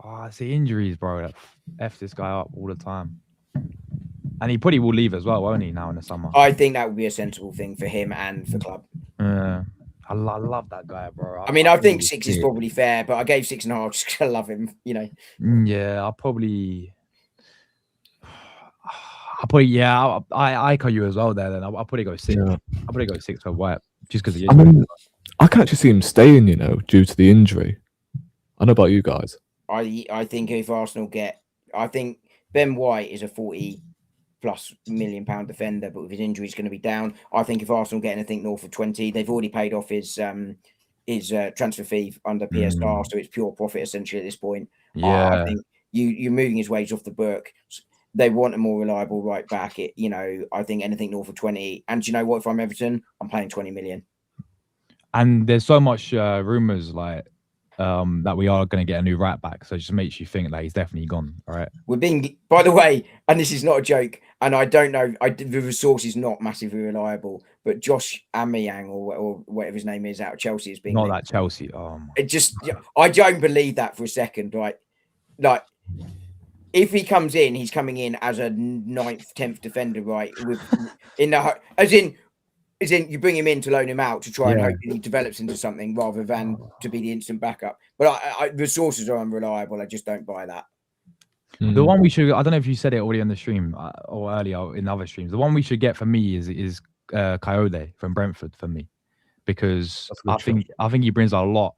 Speaker 5: I see injuries, bro. That F this guy up all the time, and he probably will leave as well, won't he? Now in the summer,
Speaker 3: I think that would be a sensible thing for him and for club.
Speaker 5: Yeah, I love that guy, bro.
Speaker 3: I think 6 is probably fair, but I gave 6.5 just because I love him.
Speaker 5: Yeah, I'll probably. I echo you as well there. Then I'll probably go 6.
Speaker 1: Yeah.
Speaker 5: I'll probably go 6 for White just because.
Speaker 1: I can actually see him staying, due to the injury. I know about you guys.
Speaker 3: I think if Arsenal I think Ben White is a 40+ million pound defender, but with his injury, he's going to be down. I think if Arsenal get anything north of 20, they've already paid off his transfer fee under PSR, so it's pure profit essentially at this point.
Speaker 5: Yeah,
Speaker 3: I think you're moving his wage off the book. They want a more reliable right back. I think anything north of 20. And do you know what? If I'm Everton, I'm paying 20 million.
Speaker 5: And there's so much rumors that we are going to get a new right back, so it just makes you think that he's definitely gone. All right.
Speaker 3: We're being, by the way, and this is not a joke, and I don't know, the resource is not massively reliable, but Josh Ameyang or whatever his name is out of Chelsea is being
Speaker 5: not that Chelsea.
Speaker 3: I don't believe that for a second, right? Like, if he comes in, he's coming in as a 9th, 10th defender, right? As in you bring him in to loan him out to try and hope he develops into something rather than to be the instant backup. But the sources are unreliable. I just don't buy that.
Speaker 5: The one we should, I don't know if you said it already on the stream or earlier in other streams. The one we should get for me is Coyote from Brentford for me, because I think he brings a lot.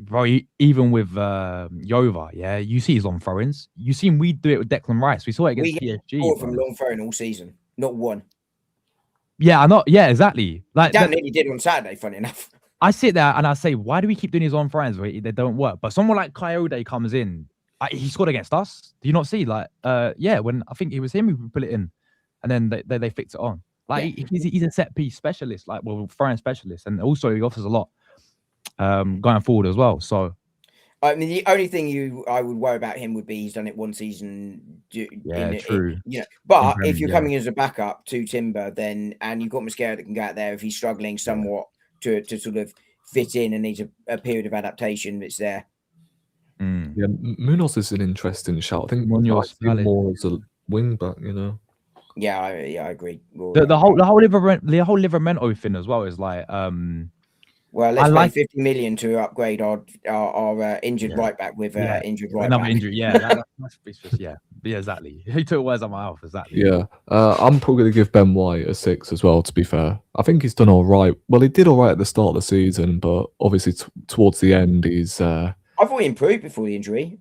Speaker 5: Bro, even with Yova, yeah, you see his long throw-ins. You seen we do it with Declan Rice. We saw it against PSG.
Speaker 3: From long throw-in all season, not one.
Speaker 5: Yeah, I know. Yeah, exactly. Like
Speaker 3: Dan nearly did on Saturday. Funny enough,
Speaker 5: I sit there and I say, why do we keep doing these long throw-ins where they don't work? But someone like Coyote comes in. He scored against us. Do you not see? When I think it was him who put it in, and then they fixed it on. He's a set piece specialist, throwing specialist, and also he offers a lot. Going forward as well. So,
Speaker 3: I mean, the only thing I would worry about him would be he's done it one season.
Speaker 5: True.
Speaker 3: But if you're coming as a backup to Timber, and you've got Mosquera that can go out there if he's struggling somewhat to sort of fit in and needs a period of adaptation, it's there.
Speaker 1: Yeah, Munoz is an interesting shout. I think Munoz more as a wing back,
Speaker 3: Yeah, I agree.
Speaker 5: The whole Livramento thing as well is like.
Speaker 3: Well, let's pay 50 million to upgrade our injured right back with injured right
Speaker 5: another
Speaker 3: back.
Speaker 5: injury. Yeah, Yeah, exactly. He took words out of my mouth. Exactly.
Speaker 1: Yeah, I'm probably going to give Ben White a 6 as well. To be fair, I think he's done all right. Well, he did all right at the start of the season, but obviously towards the end, he's
Speaker 3: I thought he improved before the injury.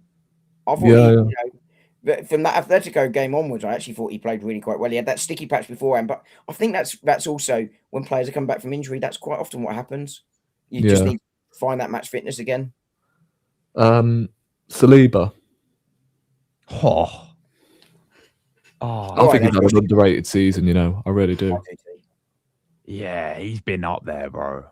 Speaker 3: I thought
Speaker 1: Yeah,
Speaker 3: he,
Speaker 1: yeah.
Speaker 3: you know, but from that Atletico game onwards, I actually thought he played really quite well. He had that sticky patch beforehand, but I think that's also when players are coming back from injury. That's quite often what happens. You just
Speaker 1: Yeah.
Speaker 3: need to find that match fitness again.
Speaker 1: Saliba.
Speaker 5: Oh.
Speaker 1: I
Speaker 3: All
Speaker 1: think
Speaker 3: right,
Speaker 1: he's had an underrated season. I really do.
Speaker 5: Yeah, he's been up there, bro.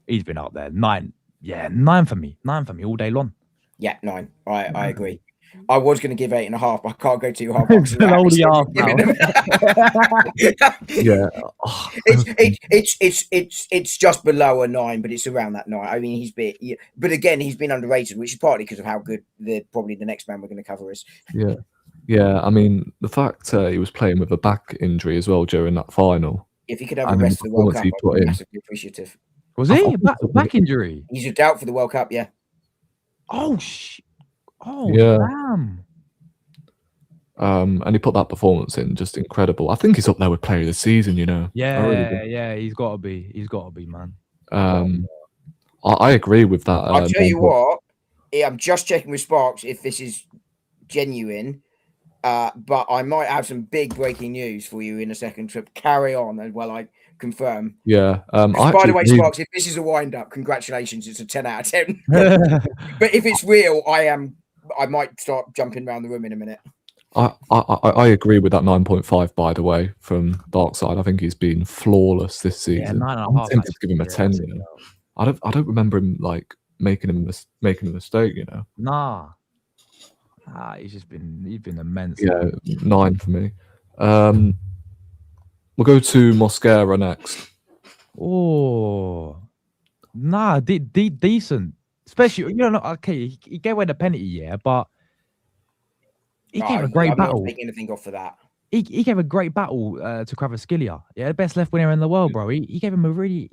Speaker 5: He's been up there. 9. Yeah, 9 for me. 9 for me all day long.
Speaker 3: Yeah, 9. I agree. I was going to give 8.5, but I can't go too hard.
Speaker 5: It's an only half now.
Speaker 1: Yeah.
Speaker 3: It's just below a 9, but it's around that 9. I mean, but again, he's been underrated, which is partly because of how good probably the next man we're going to cover is.
Speaker 1: Yeah. Yeah. I mean, the fact he was playing with a back injury as well during that final.
Speaker 3: If he could have the
Speaker 1: And
Speaker 3: rest of the World
Speaker 1: performance
Speaker 3: Cup,
Speaker 1: he
Speaker 3: I'd
Speaker 1: put
Speaker 3: be
Speaker 1: in.
Speaker 3: massively appreciative.
Speaker 5: Was he? Back injury?
Speaker 3: He's a doubt for the World Cup, yeah.
Speaker 5: Oh,
Speaker 1: Yeah.
Speaker 5: damn.
Speaker 1: And he put that performance in, just incredible. I think he's up there with player of the season. I really do.
Speaker 5: Yeah, he's got to be. He's got to be, man.
Speaker 1: I agree with that.
Speaker 3: I'll tell you what, I'm just checking with Sparks if this is genuine, but I might have some big breaking news for you in a second. So carry on and while I confirm.
Speaker 1: Yeah.
Speaker 3: By the way, Sparks, if this is a wind-up, congratulations, it's a 10 out of 10. But if it's real, I might start jumping around the room in a minute.
Speaker 1: I agree with that 9.5. By the way, from Dark Side, I think he's been flawless this season.
Speaker 5: 9.5.
Speaker 1: I'm tempted to give him a 10. I don't remember him like making a mistake.
Speaker 5: Nah, he's been immense.
Speaker 1: Yeah, 9 for me. We'll go to Mosquera next.
Speaker 5: Oh, nah, decent. Especially, okay, he gave away the penalty, yeah, but he gave a great battle.
Speaker 3: I'm not taking anything off for that.
Speaker 5: He gave a great battle to Kvaratskhelia. Yeah, the best left winger in the world, bro. He gave him a really...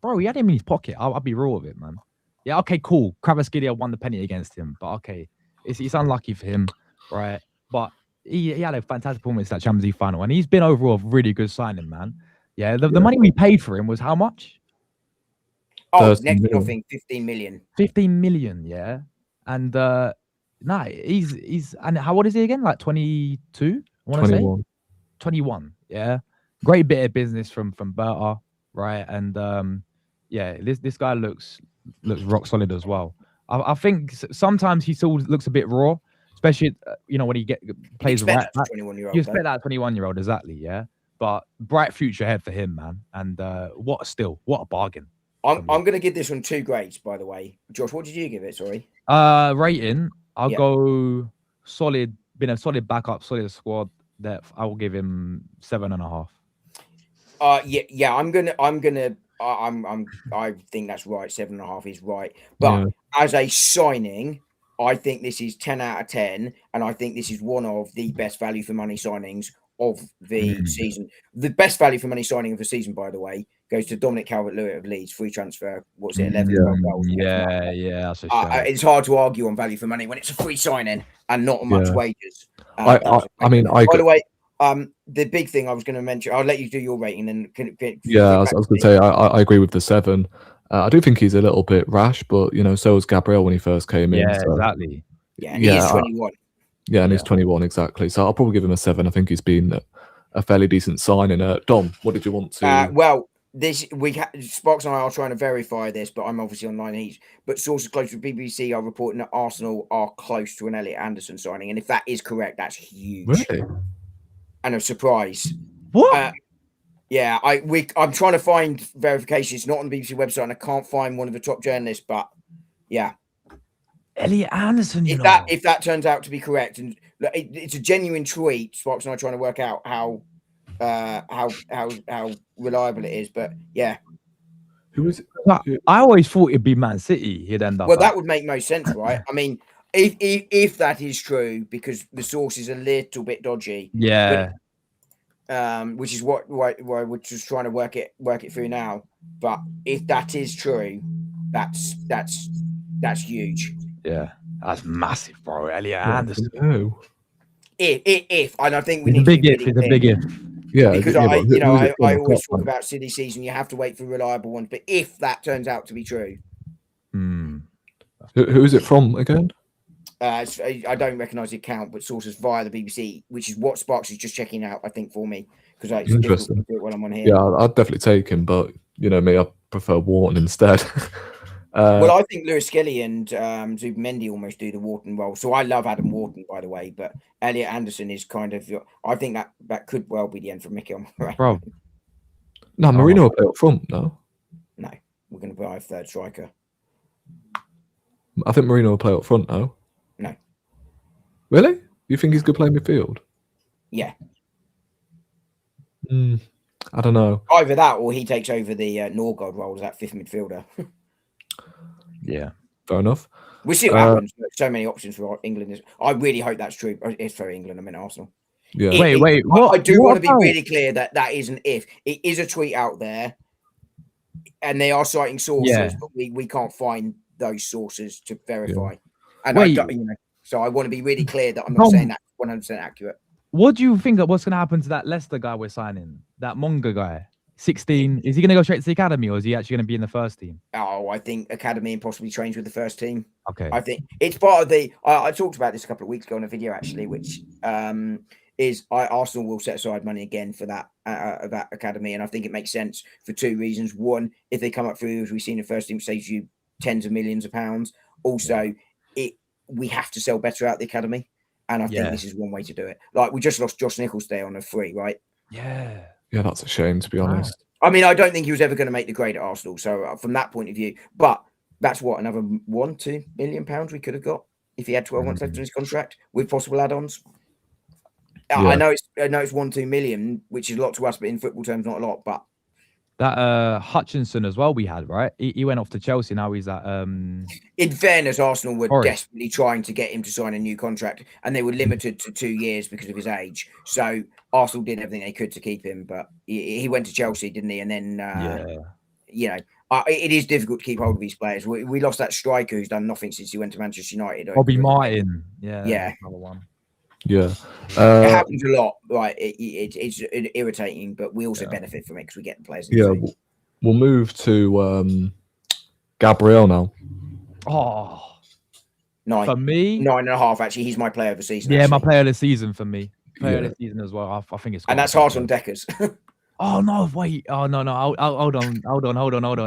Speaker 5: Bro, he had him in his pocket. I'll be real with it, man. Yeah, okay, cool. Kvaratskhelia won the penalty against him, but okay. It's unlucky for him, right? But he had a fantastic performance in that Champions League final, and he's been overall a really good signing, man. Yeah, the money we paid for him was how much?
Speaker 3: Oh, next to nothing, 15 million.
Speaker 5: 15 million, yeah. And he's and how old is he again? Like 22? I want to say 21. Yeah, great bit of business from Berta, right? And yeah, this guy looks rock solid as well. I think sometimes he still looks a bit raw, especially when he plays right. You expect that 21-year-old, exactly, yeah. But bright future ahead for him, man. And what a bargain.
Speaker 3: I'm going to give this one 2 grades, by the way. Josh, what did you give it? Sorry.
Speaker 5: Rating, I'll go solid. Been a solid backup, solid squad. Depth. I will give him 7.5.
Speaker 3: Yeah. I think that's right. 7.5 is right. But as a signing, I think this is 10 out of 10, and I think this is one of the best value for money signings of the season. The best value for money signing of the season, by the way, goes to Dominic Calvert-Lewin of Leeds, free transfer. What's it, 11 goals?
Speaker 5: Yeah, that's a shame.
Speaker 3: It's hard to argue on value for money when it's a free signing and not much wages.
Speaker 1: By
Speaker 3: the way, the big thing I was going to mention, I'll let you do your rating. Then
Speaker 1: I was going to say I agree with the 7. I do think he's a little bit rash, but so was Gabriel when he first came in.
Speaker 5: Yeah, exactly.
Speaker 3: Yeah, and he's 21.
Speaker 1: Yeah, and he's 21 exactly. So I'll probably give him a 7. I think he's been a fairly decent signing. Dom, what did you want to?
Speaker 3: Well, Sparks and I are trying to verify this, but I'm obviously on 9 each. But sources close to BBC are reporting that Arsenal are close to an Elliot Anderson signing, and if that is correct, that's huge.
Speaker 1: Really?
Speaker 3: And a surprise.
Speaker 5: What?
Speaker 3: Yeah, I'm trying to find verification. It's not on the BBC website, and I can't find one of the top journalists. But yeah,
Speaker 5: Elliot Anderson.
Speaker 3: If that turns out to be correct, and it's a genuine tweet, Sparks and I trying to work out how reliable it is. But yeah,
Speaker 1: who is it?
Speaker 5: I always thought it'd be Man City. He'd end up.
Speaker 3: Well, that would make most sense, right? I mean, if that is true, because the source is a little bit dodgy.
Speaker 5: Yeah.
Speaker 3: Which is why we're just trying to work it through now. But if that is true, that's huge.
Speaker 5: Yeah, that's massive, bro. Elliot Anderson.
Speaker 3: If, and I think we
Speaker 5: It's a
Speaker 3: need to
Speaker 5: big
Speaker 3: be
Speaker 5: if.
Speaker 3: really
Speaker 5: It's a
Speaker 3: clear.
Speaker 5: big if.
Speaker 1: Yeah,
Speaker 3: Because
Speaker 1: yeah,
Speaker 3: I,
Speaker 1: but
Speaker 3: you know,
Speaker 1: who's it from
Speaker 3: I
Speaker 1: the
Speaker 3: always
Speaker 1: top,
Speaker 3: talk
Speaker 1: man?
Speaker 3: about silly season. You have to wait for reliable ones. But if that turns out to be true,
Speaker 5: Hmm.
Speaker 1: Who is it from again?
Speaker 3: I don't recognise the account, but sources via the BBC, which is what Sparks is just checking out, I think, for me, because it's difficult to
Speaker 1: Interesting.
Speaker 3: do it when I'm on here.
Speaker 1: Yeah, I'd definitely take him, but you know me, I prefer Wharton instead.
Speaker 3: Well, I think Lewis Skelly and Zubmendi almost do the Wharton role. So I love Adam Wharton, by the way, but Elliot Anderson is kind of. I think that could well be the end for Mikel Moreira.
Speaker 5: Bro,
Speaker 1: No, Marino will play up front. No,
Speaker 3: No, we're going to buy a third striker.
Speaker 1: I think Marino will play up front. No,
Speaker 3: No.
Speaker 1: Really? You think he's good playing midfield?
Speaker 3: Yeah,
Speaker 1: I don't know.
Speaker 3: either that or he takes over the Norgard role as that fifth midfielder.
Speaker 5: yeah.
Speaker 1: Fair enough.
Speaker 3: We'll see what happens. So many options for England. I really hope that's true. It's for England. I mean Arsenal.
Speaker 1: Yeah.
Speaker 5: Wait.
Speaker 3: I do want to be
Speaker 5: about-
Speaker 3: really clear that is an if. It is a tweet out there, and they are citing sources, but we can't find those sources to verify. And
Speaker 5: Wait.
Speaker 3: so I want to be really clear that I'm not saying that's 100% accurate.
Speaker 5: What do you think of what's going to happen to that Leicester guy we're signing? That Monga guy, 16. Is he going to go straight to the academy, or is he actually going to be in the first team?
Speaker 3: Oh, I think academy and possibly trains with the first team.
Speaker 5: Okay.
Speaker 3: I think it's part of the. I talked about this a couple of weeks ago on a video actually, which is Arsenal will set aside money again for that academy, and I think it makes sense for two reasons. One, if they come up through, as we've seen, the first team saves you tens of millions of pounds. Also, we have to sell better out the academy, and I think this is one way to do it. Like we just lost Josh Nichols there on a free, right?
Speaker 5: Yeah.
Speaker 1: Yeah, that's a shame to be honest.
Speaker 3: I mean, I don't think he was ever going to make the grade at Arsenal. So from that point of view, but that's what another £1-2 million we could have got if he had 12 months left on his contract with possible add-ons.
Speaker 1: Yeah.
Speaker 3: I know it's 1-2 million, which is a lot to us, but in football terms, not a lot. But
Speaker 5: That Hutchinson as well we had, right? He went off to Chelsea. Now he's at
Speaker 3: in fairness, Arsenal were
Speaker 5: Forest.
Speaker 3: desperately trying to get him to sign a new contract, and they were limited to 2 years because of his age. So Arsenal did everything they could to keep him, but he went to Chelsea, didn't he? And then it is difficult to keep hold of these players. We lost that striker who's done nothing since he went to Manchester United.
Speaker 5: Bobby Martin.
Speaker 3: Yeah.
Speaker 5: Another one.
Speaker 1: Yeah.
Speaker 3: It happens a lot, right? It's irritating, but we also benefit from it because we get the players.
Speaker 1: Yeah, we'll move to Gabriel now.
Speaker 5: Oh,
Speaker 3: 9
Speaker 5: for me,
Speaker 3: 9.5. Actually, he's my player of the season.
Speaker 5: yeah,
Speaker 3: actually.
Speaker 5: my player of the season for me. Player of the season as well. I think it's.
Speaker 3: And that's hard on Deckers.
Speaker 5: Oh no! Wait! Oh no! Hold on!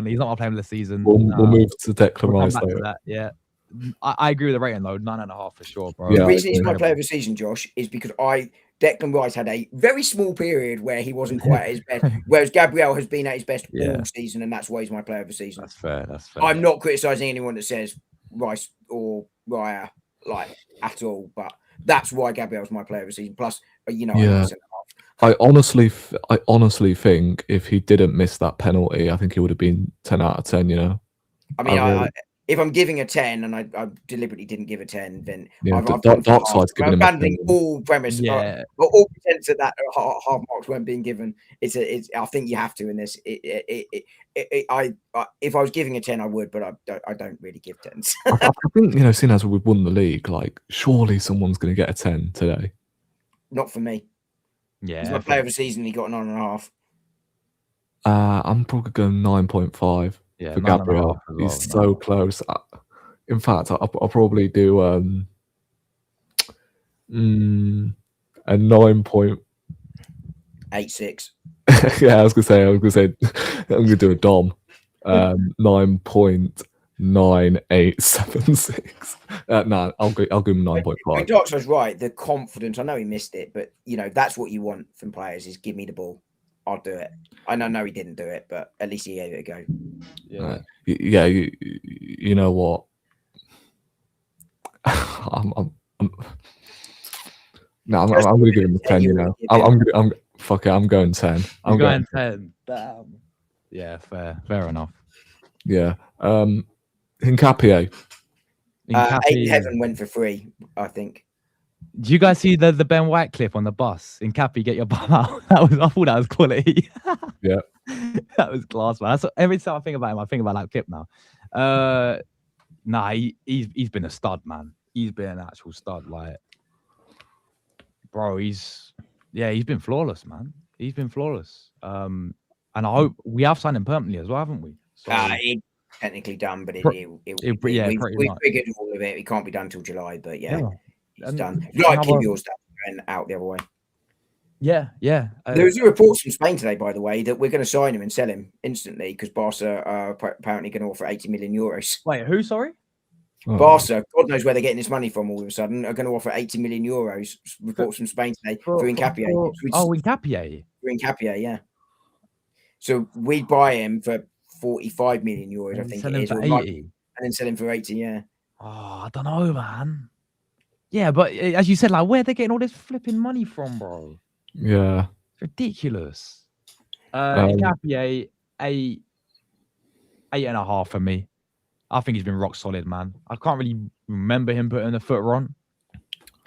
Speaker 5: He's not my player of the season.
Speaker 1: We'll move to Declan
Speaker 5: We'll come
Speaker 1: Rice
Speaker 5: back to
Speaker 1: later.
Speaker 5: that. Yeah, I agree with the rating though. 9.5 for sure, bro.
Speaker 1: Yeah,
Speaker 3: The reason he's my player of the season, Josh, is because Declan Rice had a very small period where he wasn't quite at his best, whereas Gabriel has been at his best all season, and that's why he's my player of the season.
Speaker 5: That's fair. That's fair.
Speaker 3: I'm not criticising anyone that says Rice or Raya like at all, but that's why Gabriel's my player of the season. Plus,
Speaker 1: I honestly think if he didn't miss that penalty, I think he would have been 10 out of 10. You know.
Speaker 3: I mean, if I'm giving a 10 and I deliberately didn't give a 10, then I've
Speaker 1: Dark Side's giving him
Speaker 3: abandoning all premise, all pretense that half marks weren't being given. I think you have to in this. If I was giving a 10, I would, but I don't really give 10s.
Speaker 1: I think seeing as we've won the league, like surely someone's going to get a 10 today.
Speaker 3: Not for me.
Speaker 5: Yeah,
Speaker 3: he's my player of the season. He got 9.5.
Speaker 1: I'm probably going 9.5 for Gabriel. He's so close. In fact, I'll probably do a
Speaker 3: 9.86.
Speaker 1: Yeah, I was gonna say I'm gonna do a Dom. 9.9876. No, I'll give him 9.5.
Speaker 3: Darkside's right. The confidence. I know he missed it, but that's what you want from players: is give me the ball. I'll do it. I know he didn't do it, but at least he gave it a go.
Speaker 5: Yeah.
Speaker 1: You know what? I'm gonna give him a 10. I'm going 10. I'm
Speaker 5: going 10. Damn. Yeah, fair enough.
Speaker 1: Yeah. Hincapié.
Speaker 3: 8 Heaven went for free, I think.
Speaker 5: Do you guys see the Ben White clip on the bus? Hincapié, get your bum out. I thought that was quality.
Speaker 1: Yeah.
Speaker 5: That was class, man. Every time I think about him, I think about that clip now. He's been a stud, man. He's been an actual stud. Like bro, he's been flawless, man. He's been flawless. And I hope we have signed him permanently as well, haven't we? So
Speaker 3: It's technically done, but
Speaker 5: pretty
Speaker 3: we've
Speaker 5: much.
Speaker 3: figured all of it. It can't be done till July, but yeah, it's
Speaker 5: And
Speaker 3: done. You like
Speaker 5: how
Speaker 3: keep
Speaker 5: about-
Speaker 3: yours down and out the other way.
Speaker 5: Yeah.
Speaker 3: There was a report from Spain today, by the way, that we're going to sign him and sell him instantly because Barca are apparently going to offer 80 million euros.
Speaker 5: Wait, who? Sorry.
Speaker 1: Oh,
Speaker 3: Barca, God knows where they're getting this money from all of a sudden, are going to offer 80 million euros. Reports from Spain today for Hincapié.
Speaker 5: Hincapié.
Speaker 3: For Hincapié, yeah. So we'd buy him for 45 million euros, I think
Speaker 5: Sell
Speaker 3: it
Speaker 5: him
Speaker 3: is.
Speaker 5: for
Speaker 3: or
Speaker 5: 80.
Speaker 3: and then sell him for 80, yeah.
Speaker 5: Oh, I don't know, man. Yeah, but as you said, like, where are they getting all this flipping money from, bro?
Speaker 1: yeah.
Speaker 5: It's ridiculous.
Speaker 1: Um,
Speaker 5: Hincapié, 8.5 for me. I think he's been rock solid, man. I can't really remember him putting a foot wrong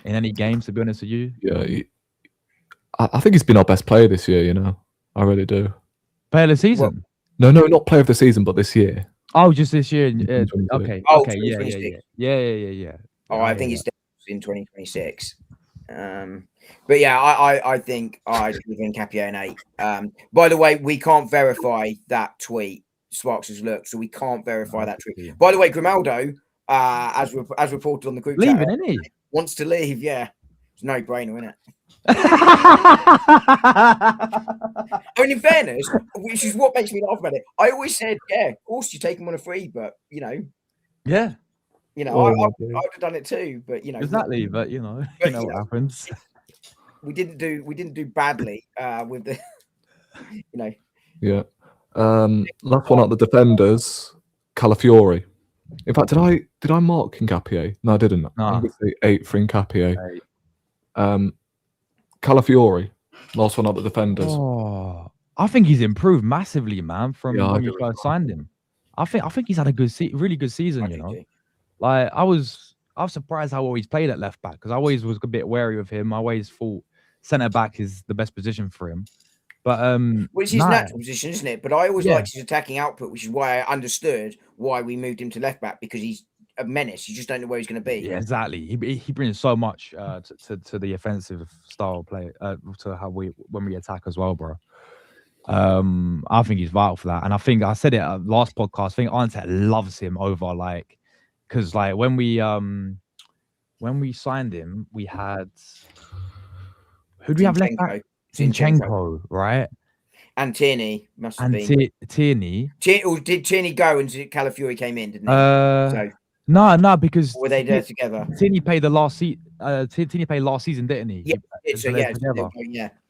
Speaker 5: in any games, to be honest with you.
Speaker 1: Yeah. I think he's been our best player this year, you know. I really do.
Speaker 5: Player of the season?
Speaker 1: No, not player of the season, but this year.
Speaker 5: Oh, just this year.
Speaker 1: 2022.
Speaker 5: Okay.
Speaker 3: Oh,
Speaker 5: Okay. Yeah.
Speaker 3: 2026.
Speaker 5: Yeah.
Speaker 3: Oh, I think it's in 2026. But yeah, I think I'd give Hincapié an 8. By the way, we can't verify that tweet. Sparks' look, so we can't verify that tweet. By the way, Grimaldo, as reported on the group chat,
Speaker 5: leaving, isn't he?
Speaker 3: wants to leave. Yeah, it's no brainer, isn't it? I mean, in fairness, which is what makes me laugh about it. I always said, yeah, of course you take him on a free, but
Speaker 5: Yeah,
Speaker 3: I would have done it too. But
Speaker 5: exactly. But you know what happens.
Speaker 3: We didn't do badly with the,
Speaker 1: Yeah. Last one out the defenders, Calafiori. In fact, did I mark Hincapié? No, I didn't.
Speaker 5: No.
Speaker 1: I'm going to say 8 for Hincapié. Calafiori, last one out the defenders.
Speaker 5: Oh, I think he's improved massively, man, from when we first signed him. I think he's had a really good season. Like I was surprised how well he's played at left back because I always was a bit wary of him. I always thought centre back is the best position for him. But
Speaker 3: well, it's his natural position, isn't it? But I always liked his attacking output, which is why I understood why we moved him to left back because he's a menace. You just don't know where he's going to be.
Speaker 5: Yeah, exactly. He brings so much to the offensive style play to how when we attack as well, bro. I think he's vital for that, and I think I said it at last podcast. I think Arteta loves him over because when we signed him, we had who do we have left back? Zinchenko, right?
Speaker 3: And Tierney must have been.
Speaker 5: Tierney.
Speaker 3: Did Tierney go and Calafiori came in, didn't he?
Speaker 5: No, because
Speaker 3: were they there together?
Speaker 5: Tierney played last season, didn't he?
Speaker 3: Yeah.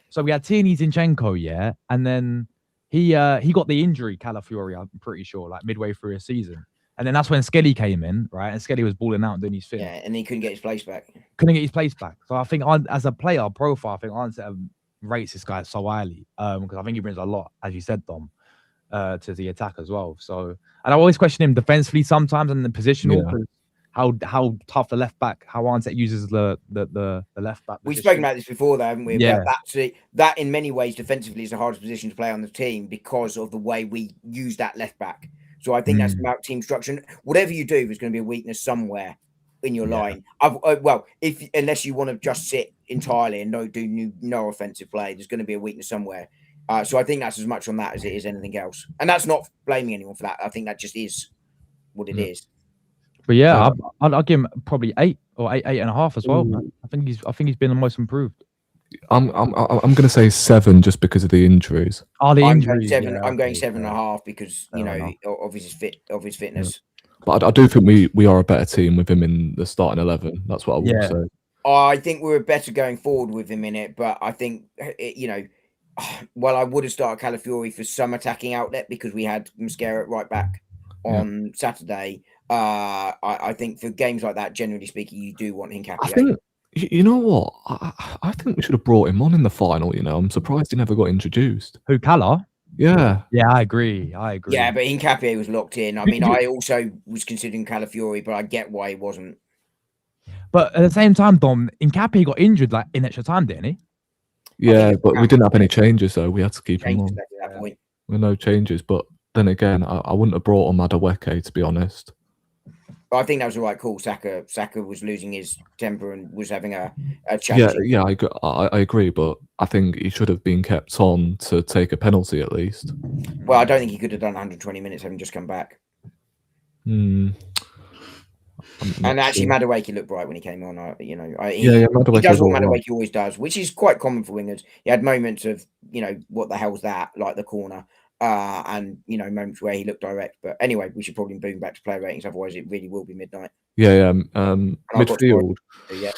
Speaker 5: So we had Tierney, Zinchenko, and then he got the injury, Calafiori, I'm pretty sure, like midway through his season. And then that's when Skelly came in, right? And Skelly was balling out and doing his thing.
Speaker 3: Yeah, and he couldn't get his place back.
Speaker 5: So I think as a player profile, I think Arteta rates this guy so highly because I think he brings a lot, as you said, Dom, to the attack as well. So, and I always question him defensively sometimes and the positional, how tough the left back, how Arteta uses the left back.
Speaker 3: We've spoken about this before, though, haven't we? Yeah. That in many ways defensively is the hardest position to play on the team because of the way we use that left back. So I think that's about team structure. And whatever you do, there's going to be a weakness somewhere in your line. Unless you want to just sit entirely and do no offensive play, there's going to be a weakness somewhere. So I think that's as much on that as it is anything else. And that's not blaming anyone for that. I think that just is what it is.
Speaker 5: But yeah, I'll give him probably 8 or 8.5 as well. Man. I think he's been the most improved.
Speaker 1: I'm going to say 7 just because of the injuries.
Speaker 5: The injuries.
Speaker 3: I'm going 7.5 because of his fitness.
Speaker 1: But I do think we are a better team with him in the starting 11. That's what I will say.
Speaker 3: I think we're better going forward with him in it, but I think I would have started Calafiori for some attacking outlet because we had Mosquera at right back on Saturday. I think for games like that, generally speaking, you do want Hincapié.
Speaker 1: I think, you know what? I think we should have brought him on in the final. I'm surprised he never got introduced.
Speaker 5: Who, Cala?
Speaker 1: Yeah,
Speaker 5: I agree.
Speaker 3: Yeah, but Hincapié was locked in. I mean, I also was considering Calafiori, but I get why he wasn't.
Speaker 5: But at the same time, Dom, Hincapié got injured in extra time, didn't he?
Speaker 1: Yeah, but we didn't have any changes, so we had to keep him on.
Speaker 3: At that point.
Speaker 1: With no changes, but then again, I wouldn't have brought on Madueke, to be honest.
Speaker 3: I think that was the right call. Saka was losing his temper and was having a
Speaker 1: Yeah,
Speaker 3: challenging.
Speaker 1: I agree, but I think he should have been kept on to take a penalty at least.
Speaker 3: Well, I don't think he could have done 120 minutes having just come back.
Speaker 1: Hmm.
Speaker 3: And actually,
Speaker 1: sure.
Speaker 3: Madueke looked bright when he came on. He
Speaker 1: Madueke
Speaker 3: does what
Speaker 1: was all right.
Speaker 3: Madueke always does, which is quite common for wingers. He had moments of, what the hell's that, like the corner, and moments where he looked direct. But anyway, we should probably boom back to player ratings, otherwise it really will be midnight.
Speaker 1: Yeah.
Speaker 3: And I've got to
Speaker 1: Midfield.
Speaker 3: Yeah.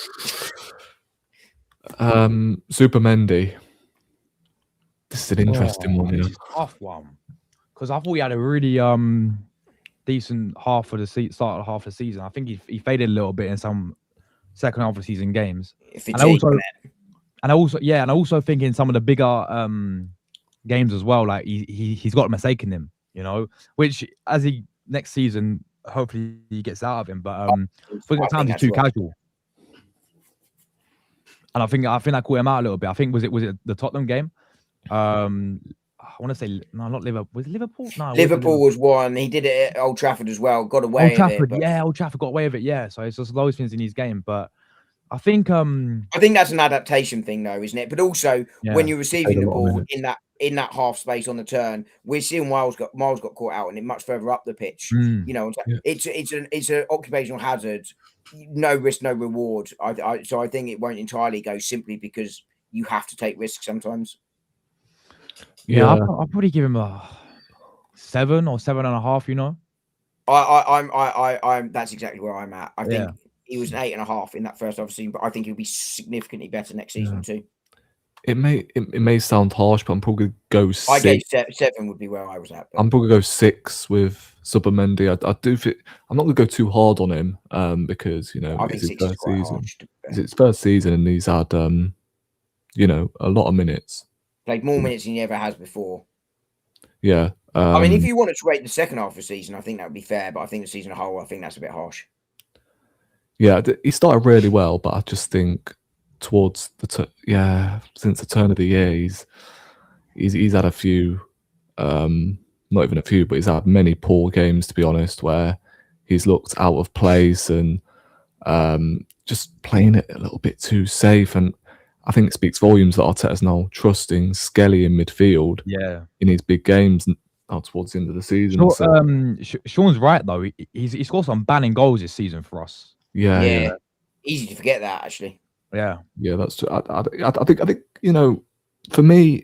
Speaker 1: Super Mendy. This is an interesting one.
Speaker 5: This is a tough one because I thought he had a really decent half of the start of half of the season. I think he faded a little bit in some second half of the season games. And I also think in some of the bigger games as well, like he's got a mistake in him, which as he next season hopefully he gets out of him. But I think at times he's too casual. And I think I caught him out a little bit. I think was it the Tottenham game? I want to say no, not Liverpool. Was it Liverpool? No,
Speaker 3: Liverpool was one. He did it at Old Trafford as well. Got away with it.
Speaker 5: Yeah, Old Trafford got away with it. Yeah, so it's just those things in his game. But I think
Speaker 3: that's an adaptation thing, though, isn't it? But also when you're receiving the ball in that half space on the turn, we're seeing Miles got caught out and it much further up the pitch. It's an occupational hazard. No risk, no reward. So I think it won't entirely go simply because you have to take risks sometimes.
Speaker 5: Yeah, I'll probably give him a 7 or 7.5.
Speaker 3: I'm that's exactly where I'm at. I think he was an 8.5 in that first half season, but I think he'll be significantly better next season too.
Speaker 1: It may sound harsh, but I'm probably gonna go 6.
Speaker 3: I gave 7 would be where I was at. But
Speaker 1: I'm probably gonna go 6 with Subamendi. I do think I'm not gonna go too hard on him because it's his first season. It's his first season and he's had a lot of minutes.
Speaker 3: Played more minutes than he ever has before.
Speaker 1: Yeah.
Speaker 3: I mean, if you wanted to rate the second half of the season, I think that would be fair. But I think the season as a whole, I think that's a bit harsh.
Speaker 1: Yeah, he started really well, but I just think towards since the turn of the year, he's had a few, not even a few, but he's had many poor games, to be honest, where he's looked out of place and just playing it a little bit too safe. And I think it speaks volumes that Arteta's now trusting Skelly in midfield in his big games towards the end of the season.
Speaker 5: Sean's right, though. He's scored some banning goals this season for us.
Speaker 3: Yeah. Easy to forget that, actually.
Speaker 5: Yeah,
Speaker 1: that's true. I think for me,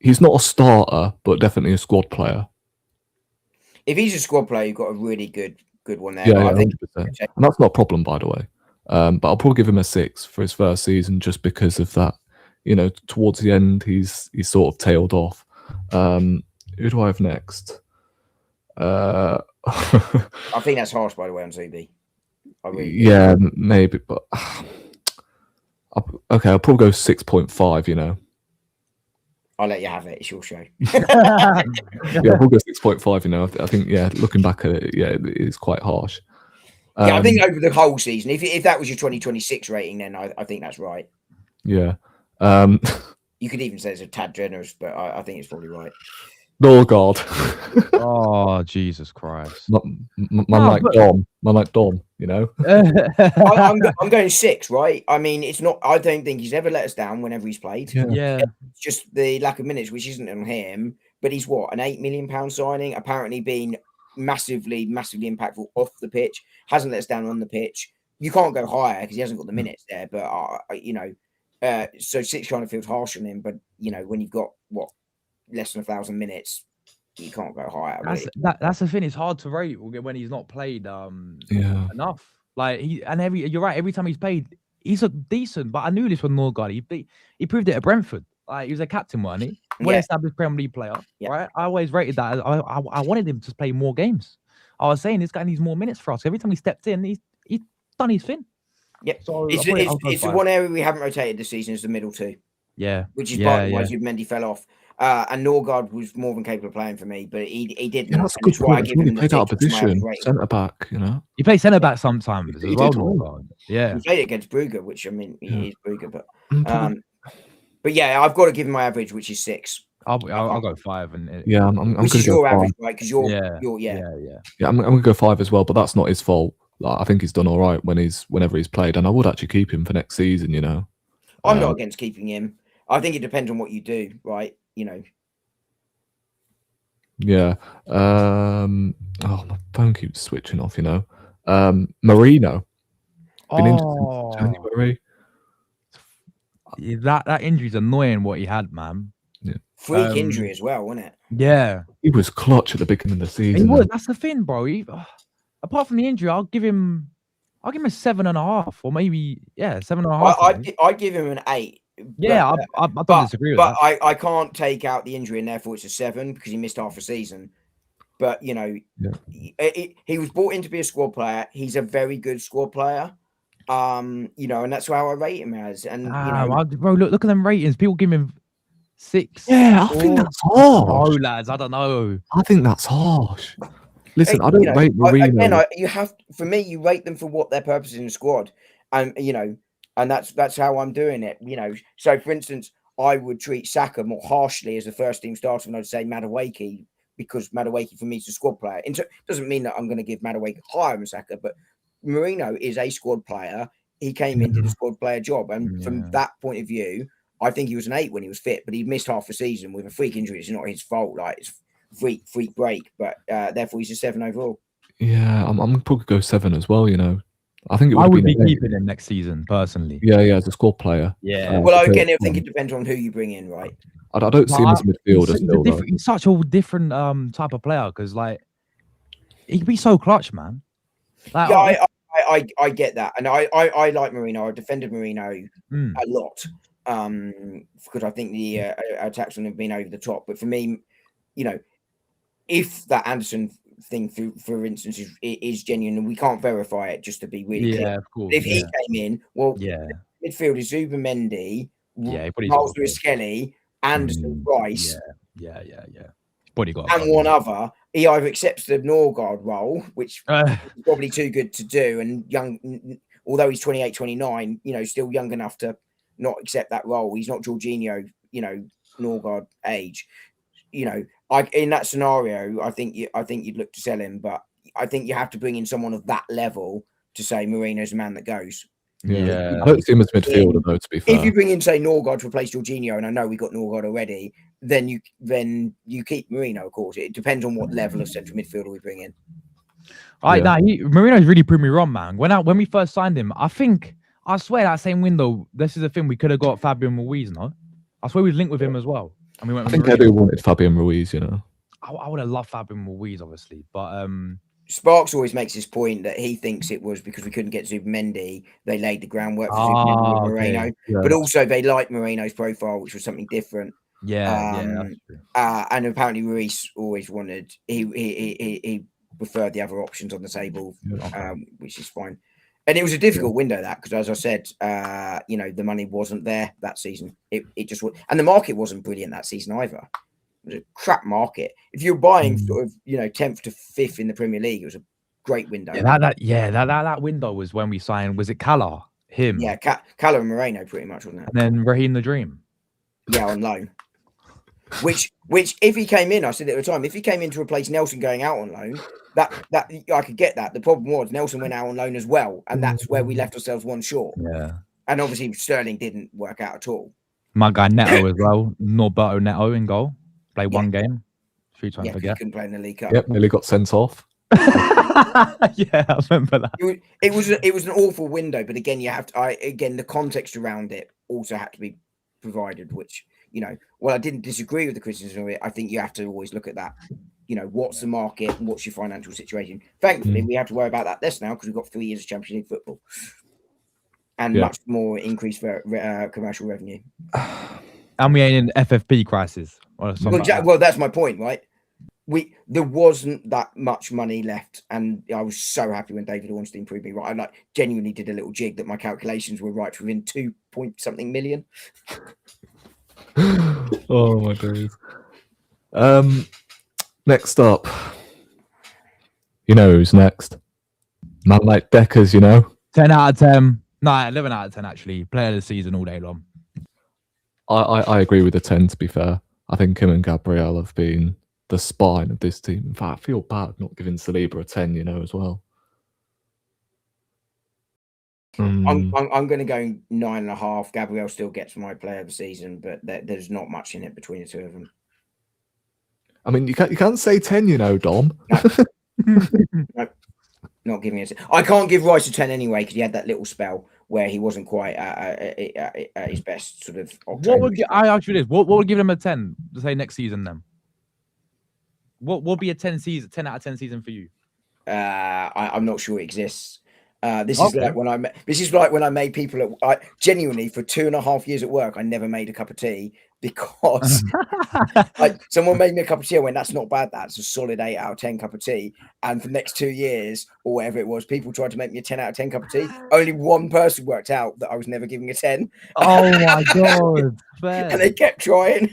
Speaker 1: he's not a starter, but definitely a squad player.
Speaker 3: If he's a squad player, you've got a really good one there.
Speaker 1: Yeah, 100%. And that's not a problem, by the way. But I'll probably give him a 6 for his first season, just because of that. Towards the end, he's sort of tailed off. Who do I have next?
Speaker 3: I think that's harsh, by the way, on ZB.
Speaker 1: Maybe, but okay, I'll probably go 6.5.
Speaker 3: I'll let you have it. It's your show.
Speaker 1: I'll go 6.5. I think looking back at it, it is quite harsh.
Speaker 3: I think over the whole season, if that was your 2026 rating, then I think that's right.
Speaker 1: Yeah.
Speaker 3: You could even say it's a tad generous, but I think it's probably right.
Speaker 1: Oh God.
Speaker 5: Oh Jesus Christ.
Speaker 1: Man like Dom.
Speaker 3: I'm going 6, right? I mean, it's not. I don't think he's ever let us down whenever he's played.
Speaker 5: Yeah.
Speaker 3: It's just the lack of minutes, which isn't on him. But he's an £8 million signing, apparently being massively impactful off the pitch. Hasn't let us down on the pitch. You can't go higher because he hasn't got the minutes there. But so 6 kind of feels harsh on him. But when you've got less than 1,000 minutes, you can't go higher.
Speaker 5: That's the thing. It's hard to rate when he's not played enough. Like you're right. Every time he's played, he's a decent. But I knew this from Norgard. He proved it at Brentford. Like he was a captain, wasn't he? Well-established Premier League player, right? I always rated that. I wanted him to play more games. I was saying this guy needs more minutes for us. Every time he stepped in, he's done his thing.
Speaker 3: Yeah. So it's the one area we haven't rotated this season is the middle two.
Speaker 5: Yeah.
Speaker 3: Which is partly why Mendy fell off. And Norgard was more than capable of playing for me, but he didn't.
Speaker 1: Yeah, that's a good point. He played out of position, centre back.
Speaker 5: He plays centre back sometimes as well. Norgard. Yeah,
Speaker 3: he played against Brugge, which he is Brugge, but yeah, I've got to give him my average, which is 6.
Speaker 5: I'll go 5. And
Speaker 1: Yeah, I'm
Speaker 3: Which
Speaker 1: going
Speaker 3: is
Speaker 1: to go
Speaker 3: your
Speaker 1: 5.
Speaker 3: average, right? Because you're,
Speaker 5: yeah.
Speaker 1: Yeah, I'm going to go 5 as well, but that's not his fault. Like, I think he's done all right whenever he's played, and I would actually keep him for next season. You know,
Speaker 3: I'm not against keeping him. I think it depends on what you do, right?
Speaker 1: Yeah. Oh, my phone keeps switching off. You know, Marino been injured since January.
Speaker 5: Yeah, that injury's annoying. What he had, man.
Speaker 3: Freak injury as well, wasn't it?
Speaker 5: Yeah,
Speaker 1: He was clutch at the beginning of the
Speaker 5: he
Speaker 1: season.
Speaker 5: was. That's the thing, bro. Apart from the injury, I'll give him a 7.5, or maybe 7.5.
Speaker 3: I give him an 8.
Speaker 5: Yeah, I don't disagree with that.
Speaker 3: But I can't take out the injury and therefore it's a 7 because he missed half a season. But he was brought in to be a squad player. He's a very good squad player. And that's how I rate him as. And
Speaker 5: bro, look at them ratings. People give him 6.
Speaker 1: Yeah, I think that's harsh.
Speaker 5: No, lads, I don't know.
Speaker 1: I think that's harsh. Listen, I don't rate Marino.
Speaker 3: For me, you rate them for what their purpose is in the squad, and and that's how I'm doing it. So for instance, I would treat Saka more harshly as a first team starter than I'd say Madueke, because Madueke for me is a squad player. It doesn't mean that I'm going to give Madueke higher than Saka, but Marino is a squad player. He came in, did a squad player job, and from that point of view, I think he was an 8 when he was fit, but he missed half a season with a freak injury. It's not his fault. Like, it's freak break, but therefore he's a 7 overall.
Speaker 1: Yeah, I'm probably go 7 as well. I think
Speaker 5: I would be keeping him next season personally.
Speaker 1: Yeah, as a squad player.
Speaker 5: Yeah.
Speaker 3: Well, again, I think it depends on who you bring in, right?
Speaker 1: I don't see him as a midfielder.
Speaker 5: He's such a different type of player, because like he can be so clutch, man. Like,
Speaker 3: yeah, I get that, and I like Marino. I defended Marino a lot because I think the attacks on have been over the top. But for me, if that Anderson thing, for instance, is genuine, and we can't verify it, just to be really clear.
Speaker 5: Of course.
Speaker 3: If he came in, midfield is Zubimendi, Miles Lewis-Skelly, Anderson, Rice,
Speaker 5: Body got
Speaker 3: and one other. He either accepts the Norgard role, which is probably too good to do, and young, although he's 28, 29, still young enough to not accept that role. He's not Jorginho, Norgard age. In that scenario, I think you'd look to sell him, but I think you have to bring in someone of that level to say Marino's the man that goes.
Speaker 1: Yeah. I don't see him as midfielder though, to be fair.
Speaker 3: If you bring in, say, Norgard to replace Jorginho, and I know we got Norgard already, then you keep Marino, of course. It depends on what level of central midfielder we bring in.
Speaker 5: Marino's really proved me wrong, man. When we first signed him, I swear that same window, this is the thing, we could have got Fabian Ruiz, no? I swear we'd linked with him as well. And we went with
Speaker 1: I think Edu wanted Fabian Ruiz,
Speaker 5: I would have loved Fabian Ruiz, obviously, but
Speaker 3: Sparks always makes this point that he thinks it was because we couldn't get Zubimendi. They laid the groundwork for Zubimendi with Moreno, but also they liked Moreno's profile, which was something different.
Speaker 5: That's true.
Speaker 3: And apparently Ruiz always wanted he preferred the other options on the table, which is fine. And it was a difficult window, that, because as I said, the money wasn't there that season. It just was, and the market wasn't brilliant that season either. It was a crap market. If you're buying sort of 10th to 5th in the Premier League, it was a great window.
Speaker 5: That window was when we signed. Was it Cala? Him?
Speaker 3: Yeah, Cala and Moreno, pretty much, wasn't it?
Speaker 5: And then Raheem the Dream.
Speaker 3: Yeah, on loan. Which, if he came in, I said at the time, if he came in to replace Nelson going out on loan, that I could get that. The problem was Nelson went out on loan as well, and that's where we left ourselves one short.
Speaker 5: Yeah.
Speaker 3: And obviously Sterling didn't work out at all.
Speaker 5: My guy Neto as well, Norberto Neto in goal. Played one game. 3 times
Speaker 3: he couldn't play in the League Cup.
Speaker 1: Yep, nearly got sent off.
Speaker 5: Yeah, I remember that.
Speaker 3: It was an awful window, but again, you have to. The context around it also had to be provided. Which I didn't disagree with the criticism of it. I think you have to always look at that. What's the market and what's your financial situation. Thankfully, we have to worry about that less now because we've got 3 years of Champions League football and much more increased for commercial revenue.
Speaker 5: And we ain't in FFP crisis.
Speaker 3: Well, that's my point, right? There wasn't that much money left, and I was so happy when David Ornstein proved me right. I genuinely did a little jig that my calculations were right within 2 point something million.
Speaker 1: Oh my days. Next up, who's next? Man like Deckers,
Speaker 5: 10 out of 10. No, 11 out of 10 actually. Player of the season all day long.
Speaker 1: I agree with the 10, to be fair. I think him and Gabriel have been the spine of this team. In fact, I feel bad not giving Saliba a 10, you know, as well.
Speaker 3: I'm going to go 9.5. Gabriel still gets my player of the season, but there's not much in it between the two of them.
Speaker 1: I mean, you can't say 10, you know, Dom.
Speaker 3: No, not giving it. I can't give Rice a 10 anyway because he had that little spell where he wasn't quite at his best sort of.
Speaker 5: I ask you this: what would give him a 10 to say next season? Then what would be a 10 out of 10 season for you?
Speaker 3: I'm not sure it exists. This is like when I made people genuinely for 2.5 years at work. I never made a cup of tea because someone made me a cup of tea. I went, that's not bad. That's a solid 8 out of 10 cup of tea. And for the next 2 years or whatever it was, people tried to make me a 10 out of 10 cup of tea. Only one person worked out that I was never giving a 10.
Speaker 5: Oh my god!
Speaker 3: And they kept trying.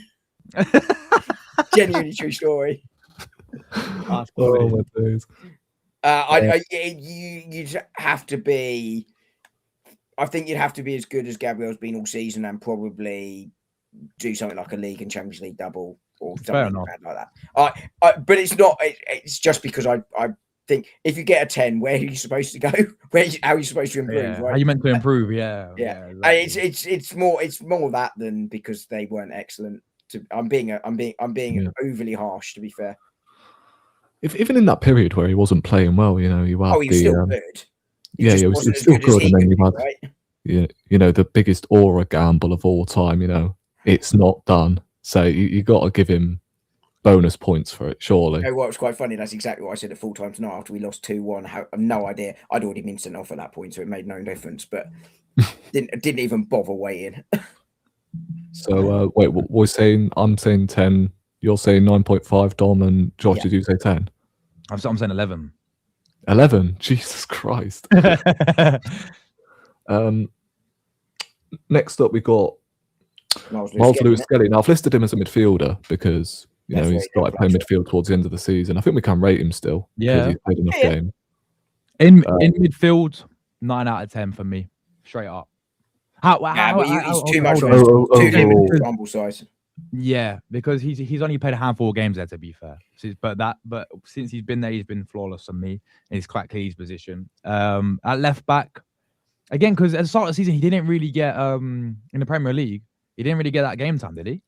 Speaker 3: Genuinely true story.
Speaker 1: Oh my days.
Speaker 3: You'd have to be. I think you'd have to be as good as Gabriel's been all season, and probably do something like a league and Champions League double or something like that. But it's not. It's just because I think if you get a 10, where are you supposed to go? How are you supposed to improve?
Speaker 5: Yeah.
Speaker 3: Right?
Speaker 5: How you meant to improve? Yeah.
Speaker 3: Exactly. It's more that than because they weren't excellent. I'm being overly harsh, to be fair.
Speaker 1: Even in that period where he wasn't playing well, you know, you had
Speaker 3: he was still good.
Speaker 1: He was still good, and then you had, you know, the biggest aura gamble of all time. You know, it's not done, so you got to give him bonus points for it, surely.
Speaker 3: You know what was quite funny? That's exactly what I said at full time tonight after we lost 2-1. I have no idea. I'd already been sent off at that point, so it made no difference. But didn't even bother waiting.
Speaker 1: So wait, what we're saying? I'm saying 10. You're saying 9.5, Dom, and Josh. Did you say 10?
Speaker 5: I'm saying 11.
Speaker 1: 11. Jesus Christ. Next up, we got Miles Lewis-Skelly. Now, I've listed him as a midfielder because you know he started playing midfield towards the end of the season. I think we can rate him still.
Speaker 5: Yeah,
Speaker 1: he's played enough game.
Speaker 5: In midfield, 9 out of 10 for me, straight up.
Speaker 3: He's too much sample size.
Speaker 5: Yeah, because he's only played a handful of games there, to be fair. But since he's been there, he's been flawless on me, and he's quite clear his position. At left back, again, because at the start of the season he didn't really get in the Premier League. He didn't really get that game time, did he?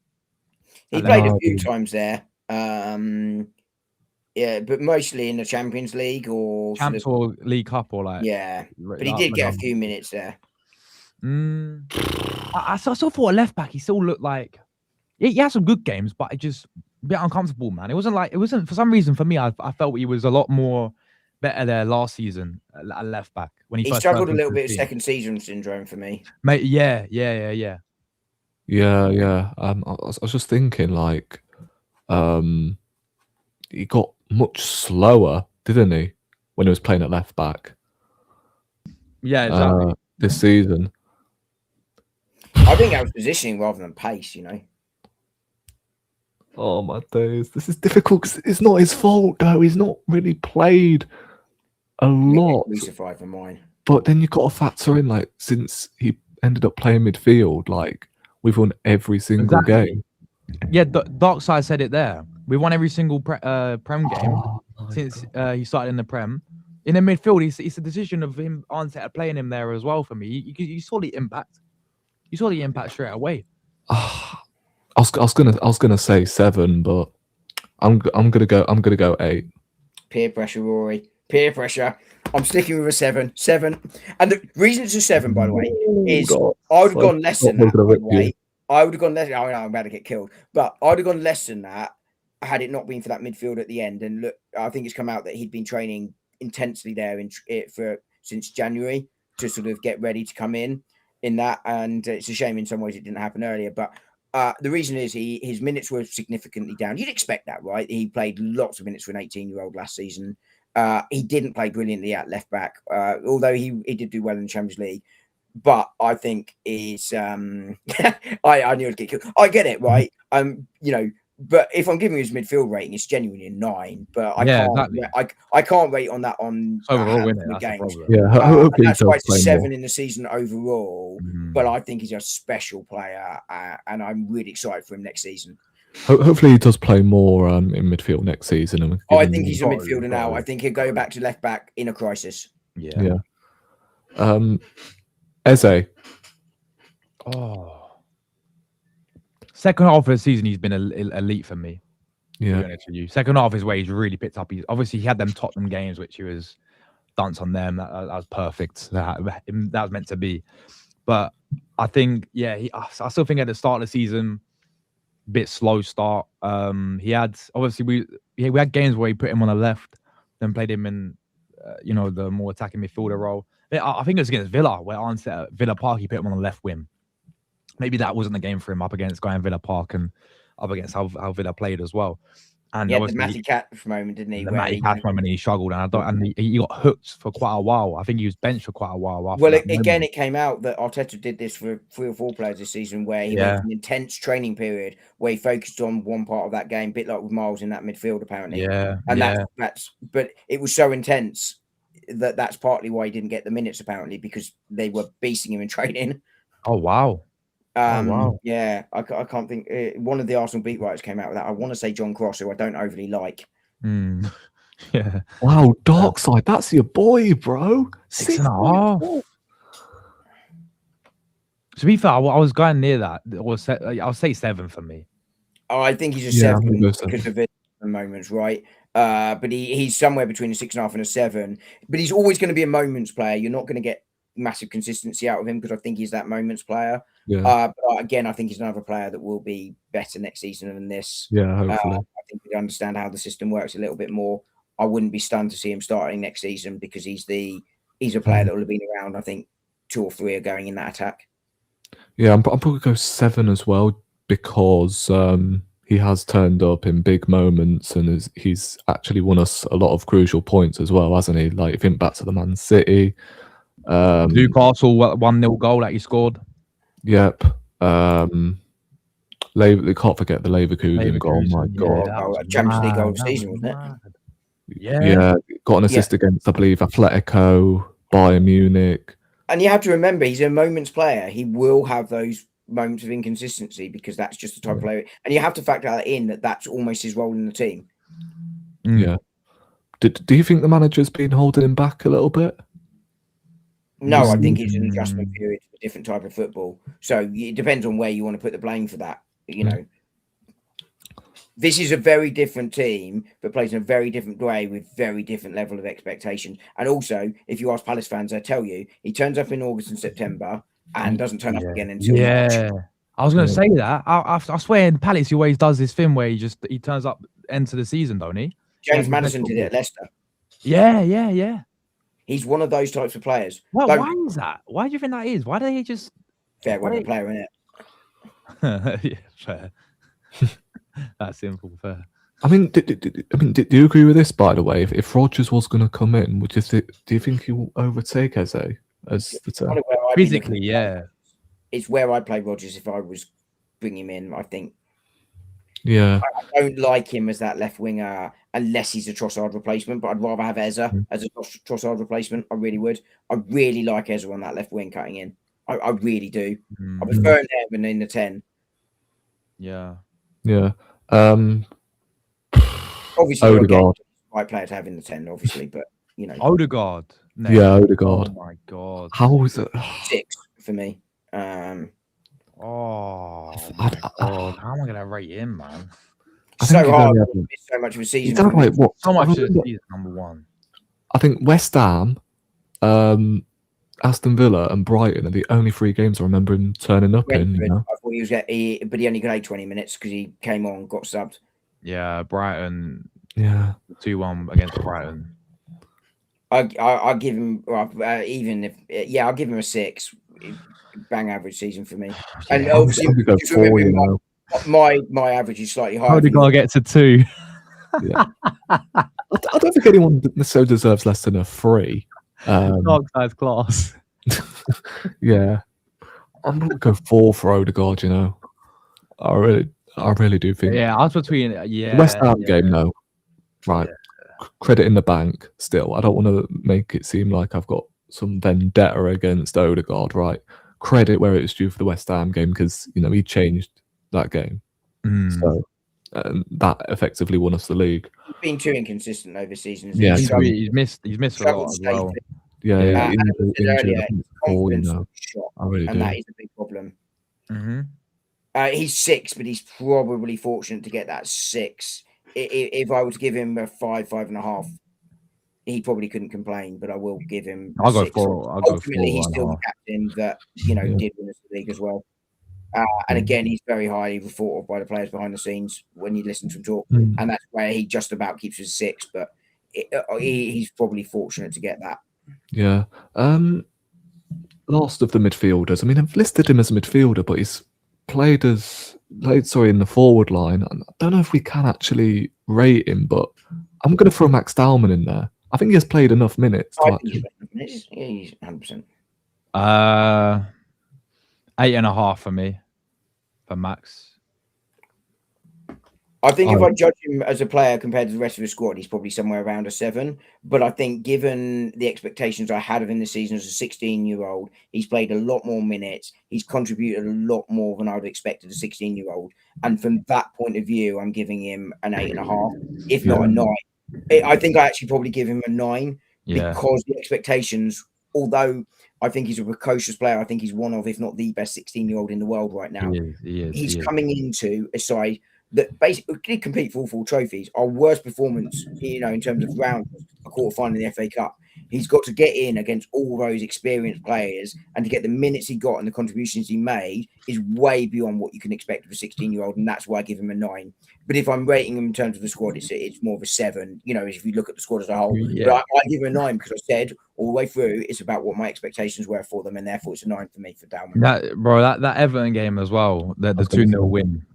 Speaker 3: He played a few times there. Yeah, but mostly in the Champions League or
Speaker 5: League Cup or like.
Speaker 3: Yeah, but he did get a few minutes there.
Speaker 5: I still thought a left back. He still looked like. He had some good games, but it just a bit uncomfortable, man. It wasn't for some reason for me. I felt he was a lot more better there last season at left back when he first
Speaker 3: struggled a little bit of second season syndrome for me.
Speaker 5: Mate, yeah.
Speaker 1: I was just thinking, like, he got much slower, didn't he, when he was playing at left back?
Speaker 5: Yeah, exactly.
Speaker 1: This season,
Speaker 3: I think that was positioning rather than pace. You know.
Speaker 1: Oh my days, this is difficult because it's not his fault though. He's not really played a lot.
Speaker 3: Crucified for mine.
Speaker 1: But then you've got to factor in, like, since he ended up playing midfield, like, we've won every single game.
Speaker 5: Yeah, Dark Side said it there. We won every single Prem game since he started in the Prem. In the midfield, it's a decision of him Arteta playing him there as well for me. You saw the impact. You saw the impact straight away.
Speaker 1: I was gonna say 7, but I'm gonna go 8.
Speaker 3: Peer pressure, Rory. Peer pressure. I'm sticking with a 7. 7. And the reason it's a 7, by the way, is I would have gone less than that. By the way. I would have gone less. Oh, no, I'm about to get killed. But I would have gone less than that had it not been for that midfield at the end. And look, I think it's come out that he'd been training intensely there since January to sort of get ready to come in that. And it's a shame in some ways it didn't happen earlier. But the reason is his minutes were significantly down. You'd expect that, right? He played lots of minutes for an 18-year-old last season. He didn't play brilliantly at left back, although he did do well in the Champions League. But I think is I knew I'd get killed. I get it, right? You know, but if I'm giving his midfield rating, it's genuinely a 9. But I can't rate on that on
Speaker 5: overall
Speaker 3: the games.
Speaker 1: Yeah,
Speaker 3: that's why it's a 7 in the season overall. But I think he's a special player, and I'm really excited for him next season.
Speaker 1: Hopefully he does play more in midfield next season. And we can
Speaker 3: Oh,
Speaker 1: give
Speaker 3: I
Speaker 1: him
Speaker 3: think
Speaker 1: more-
Speaker 3: he's a midfielder now. I think he'll go back to left back in a crisis.
Speaker 5: Yeah.
Speaker 1: Eze.
Speaker 5: Oh. Second half of the season, he's been elite for me. To be
Speaker 1: Yeah.
Speaker 5: honest with you. Second half is where he's really picked up. Obviously he had them Tottenham games, which he was dance on them. That was perfect. That was meant to be. But I think, yeah, I still think at the start of the season, bit slow start. He had obviously we had games where he put him on the left, then played him in, the more attacking midfielder role. I think it was against Villa where Arnett at Villa Park he put him on the left wing. Maybe that wasn't the game for him up against Guy in Villa Park and up against how Villa played as well. And
Speaker 3: he had the Matty Cash moment, didn't he?
Speaker 5: The Matty Cash moment, he struggled, and he got hooked for quite a while. I think he was benched for quite a while.
Speaker 3: Well, again, it came out that Arteta did this for 3 or 4 players this season, where he went an intense training period where he focused on one part of that game, a bit like with Miles in that midfield, apparently.
Speaker 5: Yeah,
Speaker 3: and but it was so intense that's partly why he didn't get the minutes, apparently, because they were beasting him in training.
Speaker 5: Oh wow.
Speaker 3: Yeah, I can't think. One of the Arsenal beat writers came out with that. I want to say John Cross, who I don't overly like.
Speaker 5: Yeah.
Speaker 1: Wow, Dark Side, that's your boy, bro.
Speaker 5: 6.5. To be fair, I was going near that. I'll say 7 for me.
Speaker 3: Oh, I think he's a 7 because of the moments, right? But he's somewhere between a 6.5 and a 7. But he's always going to be a moments player. You're not going to get massive consistency out of him because I think he's that moments player.
Speaker 1: Yeah.
Speaker 3: But again, I think he's another player that will be better next season than this.
Speaker 1: Yeah, hopefully.
Speaker 3: I think we understand how the system works a little bit more. I wouldn't be stunned to see him starting next season because he's a player that will have been around. I think 2 or 3 are going in that attack.
Speaker 1: Yeah, I'm probably going to go 7 as well because he has turned up in big moments and he's actually won us a lot of crucial points as well, hasn't he? Like, if you think back to the Man City.
Speaker 5: Newcastle 1-0 goal that he scored.
Speaker 1: Yep. They can't forget the Leverkusen goal. My God.
Speaker 3: Champions League goal of the season, wasn't it?
Speaker 1: Yeah. Got an assist against, I believe, Atletico, Bayern Munich.
Speaker 3: And you have to remember, he's a moments player. He will have those moments of inconsistency because that's just the type of player. And you have to factor that in, that's almost his role in the team.
Speaker 1: Yeah. Do you think the manager's been holding him back a little bit?
Speaker 3: No, I think it's an adjustment period for a different type of football. So it depends on where you want to put the blame for that. This is a very different team, but plays in a very different way with very different level of expectation. And also, if you ask Palace fans, they'll tell you he turns up in August and September and doesn't turn up again until March.
Speaker 5: I was going to say that. I swear in Palace, he always does this thing where he turns up end of the season, don't he?
Speaker 3: James Maddison did it at Leicester.
Speaker 5: Yeah.
Speaker 3: He's one of those types of players.
Speaker 5: Well, why is that? Why do you think that is? Why do they just
Speaker 3: fair weather player, isn't it?
Speaker 5: Yeah, fair. That's simple, fair.
Speaker 1: I mean, do you agree with this? By the way, if Rodgers was going to come in, do you think he will overtake Eze as the term?
Speaker 5: Physically, yeah.
Speaker 3: It's where I'd play Rodgers if I was bringing him in. I think.
Speaker 1: Yeah.
Speaker 3: I don't like him as that left winger unless he's a Trossard replacement, but I'd rather have Eze as a Trossard replacement. I really would. I really like Eze on that left wing cutting in. I really do. I prefer him there than in the 10.
Speaker 5: Yeah.
Speaker 1: Yeah.
Speaker 3: Obviously,
Speaker 1: Odegaard.
Speaker 3: Right player to have in the 10, obviously, but
Speaker 5: Odegaard. No.
Speaker 1: Yeah, Odegaard.
Speaker 5: Oh my God.
Speaker 1: How is it?
Speaker 3: 6 for me.
Speaker 5: Oh my God. How am I gonna rate him, man?
Speaker 3: So hard. It's so much of a season.
Speaker 1: He's done like what?
Speaker 5: So much of the season, number 1.
Speaker 1: I think West Ham, Aston Villa, and Brighton are the only 3 games I remember him turning up in.
Speaker 3: I thought he was but he only played 20 minutes because he came on, got subbed.
Speaker 5: Yeah, Brighton.
Speaker 1: Yeah,
Speaker 5: 2-1 against Brighton.
Speaker 3: I give him I'll give him a 6. Bang average season for me. And obviously, my average is slightly higher.
Speaker 5: Odegaard gets a 2.
Speaker 1: Yeah, I don't think anyone necessarily deserves less than a 3.
Speaker 5: Dark side's class.
Speaker 1: Yeah, I'm gonna go 4 for Odegaard. I really do think.
Speaker 5: Yeah, I was between
Speaker 1: West Ham game, no. Right, credit in the bank. Still, I don't want to make it seem like I've got some vendetta against Odegaard. Right, credit where it was due for the West Ham game because he changed that game. So and that effectively won us the league.
Speaker 3: He's been too inconsistent over seasons.
Speaker 1: Yeah,
Speaker 5: he's missed a lot as well.
Speaker 1: Yeah,
Speaker 5: Yeah.
Speaker 3: And as I said earlier, his confidence
Speaker 1: know.
Speaker 3: was shot,
Speaker 1: I really
Speaker 3: and
Speaker 1: do.
Speaker 3: that is a big problem.
Speaker 5: Mm-hmm.
Speaker 3: He's 6, but he's probably fortunate to get that 6. If I was to give him a 5, 5.5, he probably couldn't complain. But I will give him.
Speaker 5: I'll go
Speaker 3: 6.
Speaker 5: 4.
Speaker 3: Ultimately, he's still the captain that did win us the league as well. And again, he's very highly thought of by the players behind the scenes when you listen to him talk, and that's where he just about keeps his 6. But he's probably fortunate to get that.
Speaker 1: Yeah. Last of the midfielders. I mean, I've listed him as a midfielder, but he's played in the forward line. I don't know if we can actually rate him, but I'm going to throw Max Dalman in there. I think he has played enough minutes.
Speaker 3: I think he's 100%.
Speaker 5: 8.5 for me, for Max.
Speaker 3: I think if I judge him as a player compared to the rest of the squad, he's probably somewhere around a 7. But I think given the expectations I had of him this season as a 16-year-old, he's played a lot more minutes. He's contributed a lot more than I would have expected a 16-year-old. And from that point of view, I'm giving him an 8.5, if not a 9. I think I actually probably give him a 9 because the expectations, although I think he's a precocious player, I think he's one of, if not the best 16-year-old in the world right now. He's coming into a side that basically did compete for all 4 trophies. Our worst performance, in terms of round, a quarter-final in the FA Cup. He's got to get in against all those experienced players, and to get the minutes he got and the contributions he made is way beyond what you can expect of a 16-year-old, and that's why I give him a 9. But if I'm rating him in terms of the squad, it's more of a 7. If you look at the squad as a whole, but I give him a 9 because I said all the way through it's about what my expectations were for them, and therefore it's a 9 for me for Dalman.
Speaker 5: That Everton game as well, the 2-0 win.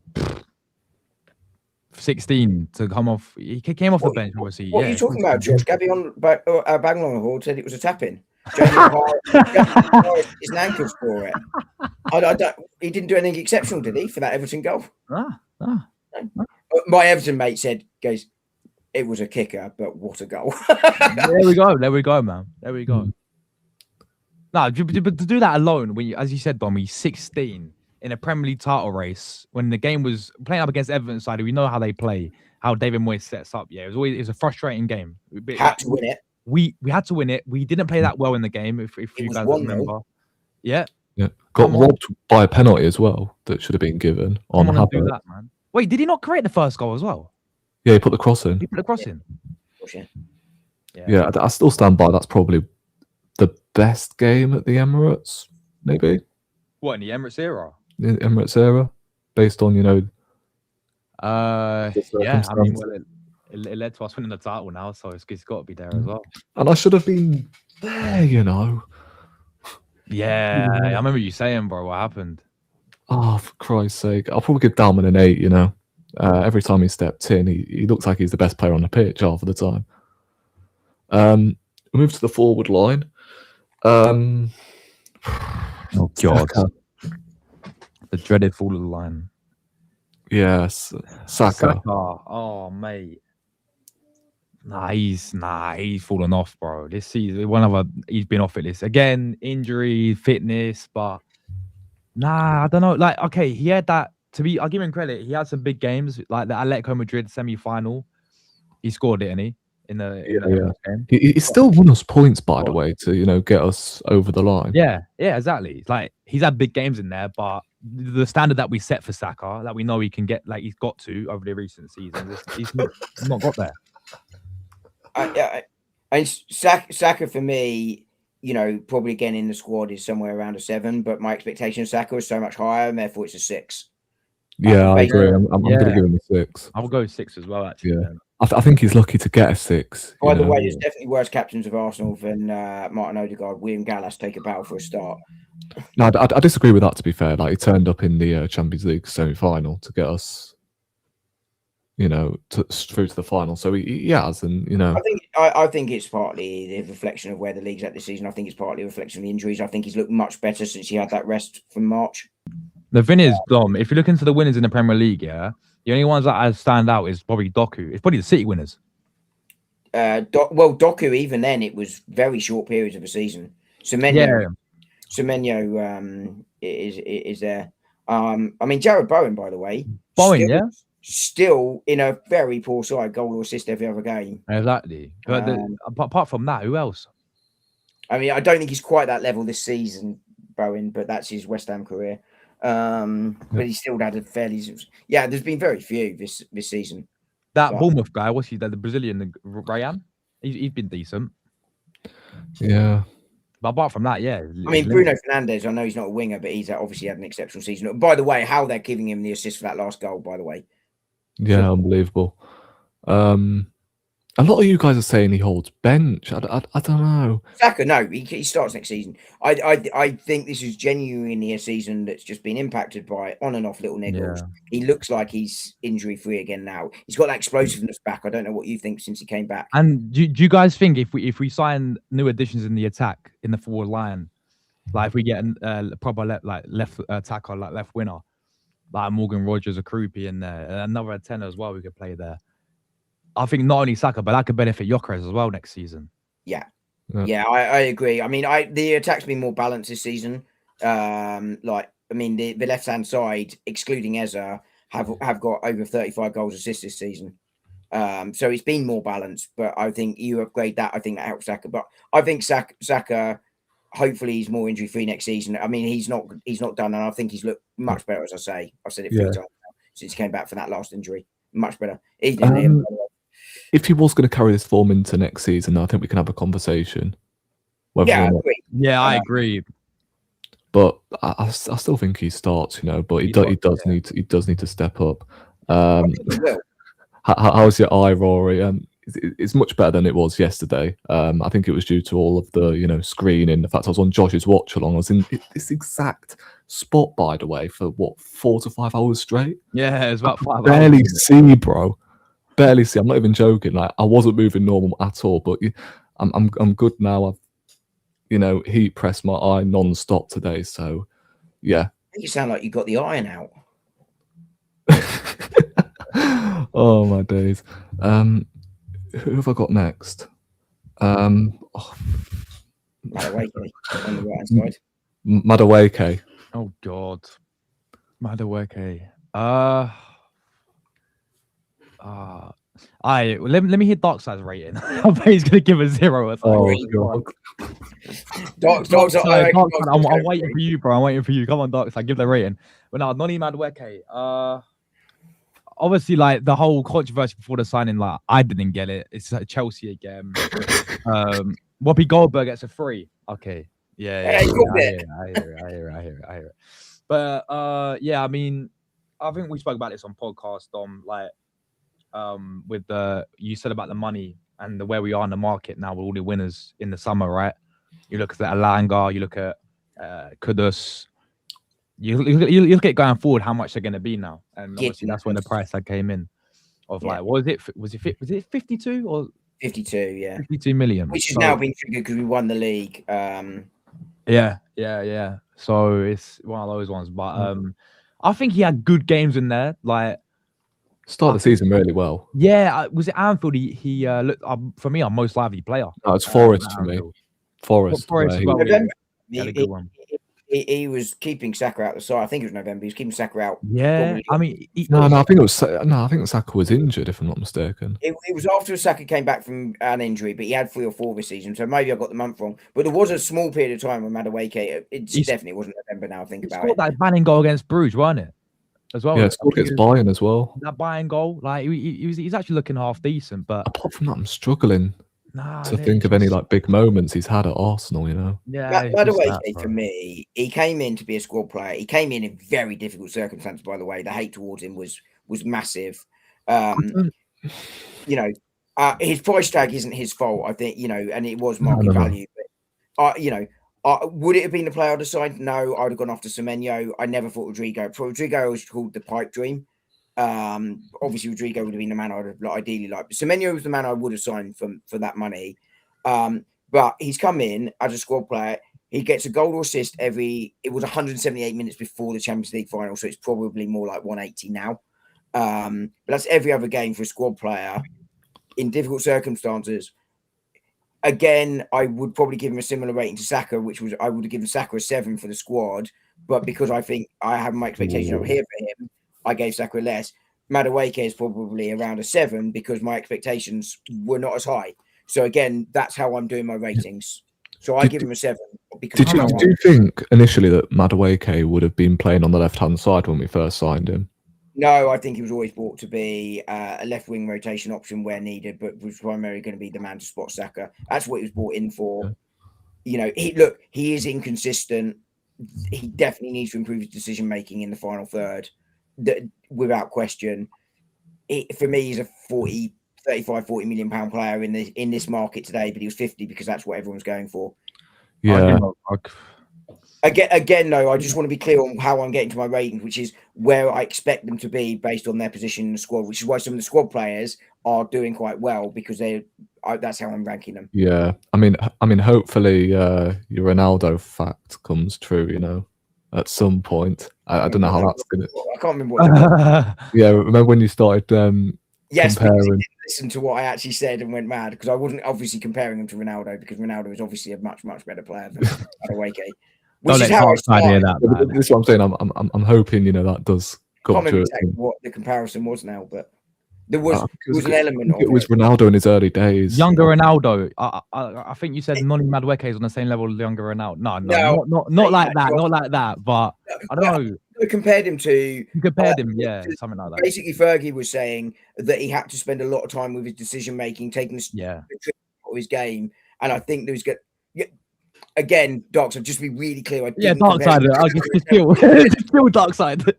Speaker 5: 16 to come off. He came off the bench, obviously.
Speaker 3: What are you talking about, Josh? Gabby on Bangalore said it was a tap-in. Is an ankles for it. He didn't do anything exceptional, did he, for that Everton goal? My Everton mate goes, it was a kicker, but what a goal.
Speaker 5: There we go, man. There we go. No, but to do that alone, when as you said, Dom, he's 16 in a Premier League title race, when the game was playing up against Everton side, we know how they play, how David Moyes sets up. Yeah, it was a frustrating game.
Speaker 3: Had to win it.
Speaker 5: We had to win it. We didn't play that well in the game, if you guys remember. Yeah.
Speaker 1: Got robbed by a penalty as well that should have been given on
Speaker 5: do that, man. Wait, did he not create the first goal as well?
Speaker 1: Yeah, he put the cross in.
Speaker 5: Yeah,
Speaker 1: I still stand by. That's probably the best game at the Emirates, maybe.
Speaker 5: What, in the Emirates era?
Speaker 1: In the Emirates era, based on
Speaker 5: yeah. I mean, it led to us winning the title now, so it's got to be there as well.
Speaker 1: And I should have been there,
Speaker 5: Yeah, I remember you saying, bro, what happened?
Speaker 1: Oh, for Christ's sake. I'll probably give Dalman an 8, Every time he stepped in, he looks like he's the best player on the pitch half of the time. We move to the forward line.
Speaker 5: Oh, God. The dreaded forward line.
Speaker 1: Yes, Saka.
Speaker 5: Oh, mate. He's fallen off, bro. This season, he's been off it this again. Injury, fitness, but I don't know. Like, okay, he had that. I'll give him credit. He had some big games, like the Atletico Madrid semi-final. He scored it, didn't he? In the game.
Speaker 1: He still won us points, by the way, to get us over the line.
Speaker 5: Yeah, exactly. Like, he's had big games in there, but the standard that we set for Saka, that we know he can get, like he's got to over the recent seasons, he's not got there.
Speaker 3: And Saka for me, probably again in the squad is somewhere around a 7, but my expectation of Saka is so much higher, and therefore it's a 6.
Speaker 1: Yeah, I agree. I'm going to give him a 6.
Speaker 5: I'll go 6 as well, actually.
Speaker 1: Yeah. I think he's lucky to get a 6.
Speaker 3: By the way, there's definitely worse captains of Arsenal than Martin Odegaard. William Gallas take a battle for a start.
Speaker 1: No, I disagree with that, to be fair. Like, he turned up in the Champions League semi-final to get us, through to the final. So he has, and
Speaker 3: I think it's partly the reflection of where the league's at this season. I think it's partly a reflection of the injuries. I think he's looked much better since he had that rest from March.
Speaker 5: The thing is, Dom, if you look into the winners in the Premier League, the only ones that stand out is probably Doku. It's probably the City winners.
Speaker 3: Doku, even then, it was very short periods of a season. Semenyo is there. I mean, Jared Bowen, by the way.
Speaker 5: Bowen,
Speaker 3: still in a very poor side, goal or assist every other game.
Speaker 5: Exactly. But apart from that, who else?
Speaker 3: I mean, I don't think he's quite that level this season, Bowen, but that's his West Ham career. But he still had a fairly... Yeah, there's been very few this season.
Speaker 5: That
Speaker 3: But-
Speaker 5: Bournemouth guy, what's he? The Brazilian, Ryan? He's been decent.
Speaker 1: Yeah.
Speaker 5: But apart from that, yeah.
Speaker 3: I mean, Bruno Fernandes, I know he's not a winger, but he's obviously had an exceptional season. By the way, how they're giving him the assist for that last goal, by the way.
Speaker 1: Yeah, unbelievable. A lot of you guys are saying he holds bench. I don't know.
Speaker 3: Saka, no, he starts next season. I think this is genuinely a season that's just been impacted by on and off little niggles.
Speaker 5: Yeah.
Speaker 3: He looks like he's injury free again now. He's got that explosiveness back. I don't know what you think since he came back.
Speaker 5: And do you guys think if we sign new additions in the attack in the forward line, like if we get a proper left attacker, like left winner, like Morgan Rogers or Krupi in there, and another 10 as well, we could play there. I think not only Saka, but that could benefit Gyökeres as well next season.
Speaker 3: Yeah, I agree. I mean, the attack's been more balanced this season. The left hand side, excluding Eza, have got over 35 goals assists this season. So it's been more balanced. But I think you upgrade that. I think that helps Saka. But I think Saka, hopefully, he's more injury free next season. I mean, he's not done, and I think he's looked much better. As I say, I've said it 3 times now, since he came back from that last injury. Much better.
Speaker 1: If he was going to carry this form into next season, I think we can have a conversation.
Speaker 3: Yeah, I agree.
Speaker 5: Yeah, I agree.
Speaker 1: But I still think he starts, But he does need to step up. How's your eye, Rory? It's much better than it was yesterday. I think it was due to all of the screening. The fact I was on Josh's watch along. I was in this exact spot, by the way, for 4 to 5 hours straight.
Speaker 5: Yeah, it was about 5 hours.
Speaker 1: Barely see, bro. Barely see. I'm not even joking. Like, I wasn't moving normal at all. But I'm good now. I've heat pressed my eye non-stop today. So yeah.
Speaker 3: You sound like you got the iron out.
Speaker 1: Oh my days. Who have I got next?
Speaker 3: Madueke on the right hand side.
Speaker 1: Madueke.
Speaker 5: Oh God, Madueke. Let me hear Darkside's rating. I bet he's gonna give a 0.
Speaker 1: Oh God.
Speaker 3: Darkside,
Speaker 5: I'm waiting for you, bro. I'm waiting for you. Come on, Darkside, give the rating. But now, Noni Madueke. Obviously, like the whole controversy before the signing, like I didn't get it. It's Chelsea again. Whoopi Goldberg gets a 3. Okay, I hear it. But yeah, I mean, I think we spoke about this on podcast. With you said about the money and where we are in the market now with all the winners in the summer, right? You look at Alanga, you look at Kudus. You look at going forward how much they're going to be now, and obviously that's when the price that came in of like what was it 52 or
Speaker 3: 52? Yeah,
Speaker 5: 52 million,
Speaker 3: which has now been triggered because we won the league.
Speaker 5: Yeah. So it's one of those ones, but I think he had good games in there. Like
Speaker 1: started the season really well.
Speaker 5: Yeah, was it Anfield? He looked for me our most lively player.
Speaker 1: No, it's Forest for me. Forest.
Speaker 5: He had a good one.
Speaker 3: He was keeping Saka out the side. I think it was November. He was keeping Saka out.
Speaker 5: Yeah, I mean,
Speaker 1: I think Saka was injured, if I'm not mistaken.
Speaker 3: It was after Saka came back from an injury, but he had 3 or 4 this season. So maybe I got the month wrong. But there was a small period of time with Madueke. It definitely wasn't November. Now I think about it.
Speaker 5: That banning goal against Bruges, wasn't it? As well.
Speaker 1: Yeah, scored against Bayern as well.
Speaker 5: That Bayern goal, like he's actually looking half decent, but
Speaker 1: apart from that, I'm struggling to think of any like big moments he's had at Arsenal.
Speaker 5: Yeah.
Speaker 3: Madueke for me, he came in to be a squad player. He came in very difficult circumstances. By the way, the hate towards him was massive. His price tag isn't his fault. I think and it was market value. But would it have been the player I'd decided? No, I would have gone after Semenyo. I never thought Rodrigo. Rodrigo was called the pipe dream. Obviously, Rodrigo would have been the man I'd have ideally liked. But Semenyo was the man I would have signed for that money. But he's come in as a squad player. He gets a goal or assist it was 178 minutes before the Champions League final, so it's probably more like 180 now. But that's every other game for a squad player in difficult circumstances. Again, I would probably give him a similar rating to Saka, I would have given Saka a 7 for the squad. But because I think I have my expectation up here for him, I gave Saka less. Madueke is probably around a 7 because my expectations were not as high. So again, that's how I'm doing my ratings. So I give him a 7 because
Speaker 1: Did
Speaker 3: of how
Speaker 1: you think initially that Madueke would have been playing on the left-hand side when we first signed him?
Speaker 3: No, I think he was always brought to be a left wing rotation option where needed, but was primarily going to be the man to spot Saka. That's what he was brought in for.
Speaker 1: Yeah.
Speaker 3: You know, he is inconsistent. He definitely needs to improve his decision making in the final third, without question. For me, he's a 35, 40 million pound player in this market today, but he was 50 because that's what everyone's going for.
Speaker 1: Yeah.
Speaker 3: Again, though, I just want to be clear on how I'm getting to my ratings, which is where I expect them to be based on their position in the squad, which is why some of the squad players are doing quite well because that's how I'm ranking them.
Speaker 1: Yeah, I mean, hopefully, your Ronaldo fact comes true. You know, at some point. I don't know how that's gonna.
Speaker 3: I can't remember what.
Speaker 1: Yeah, remember when you started
Speaker 3: yes, because he
Speaker 1: comparing?
Speaker 3: didn't listen to what I actually said and went mad because I wasn't obviously comparing him to Ronaldo because Ronaldo is obviously a much better player than Madueke.
Speaker 5: Don't let Darkside hear that, man.
Speaker 1: This is what I'm saying. I'm hoping that does come
Speaker 3: I can't
Speaker 1: true.
Speaker 3: remember exactly what the comparison was now, but there was an element of
Speaker 1: it was Ronaldo in his early days.
Speaker 5: Younger Ronaldo. I think you said Noni Madueke is on the same level as younger Ronaldo. No, not like that. Not like that. But I don't know.
Speaker 3: I compared him to.
Speaker 5: You compared him, yeah, something like that.
Speaker 3: Basically, Fergie was saying that he had to spend a lot of time with his decision making, taking the trick of his game, and I think there was good. Again, Darks, I'll just be really clear.
Speaker 5: Darkside. I'll just still Darkside.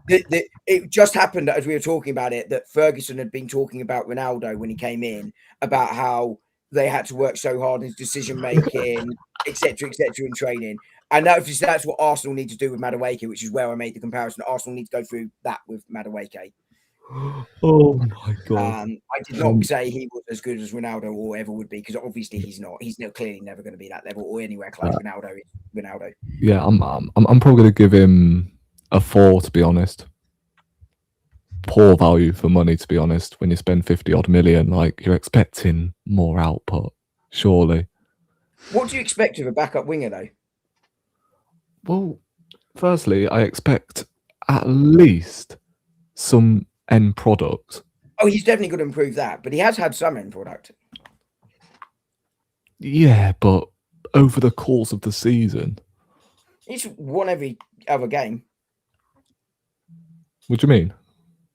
Speaker 3: It just happened as we were talking about it that Ferguson had been talking about Ronaldo when he came in about how they had to work so hard in his decision making, etc., in training. And that's what Arsenal need to do with Madueke, which is where I made the comparison. Arsenal need to go through that with Madueke.
Speaker 1: Oh my god!
Speaker 3: I did not say he was as good as Ronaldo or ever would be because obviously he's not. He's clearly never going to be that level or anywhere close. Ronaldo is Ronaldo. Yeah,
Speaker 1: I'm probably going to give him a 4 to be honest. Poor value for money to be honest. When you spend 50 odd million, like you're expecting more output, surely.
Speaker 3: What do you expect of a backup winger though?
Speaker 1: Well, firstly, I expect at least some end product.
Speaker 3: Oh, he's definitely going to improve that, but he has had some end product.
Speaker 1: Yeah, but over the course of the season,
Speaker 3: he's won every other game.
Speaker 1: What do you mean?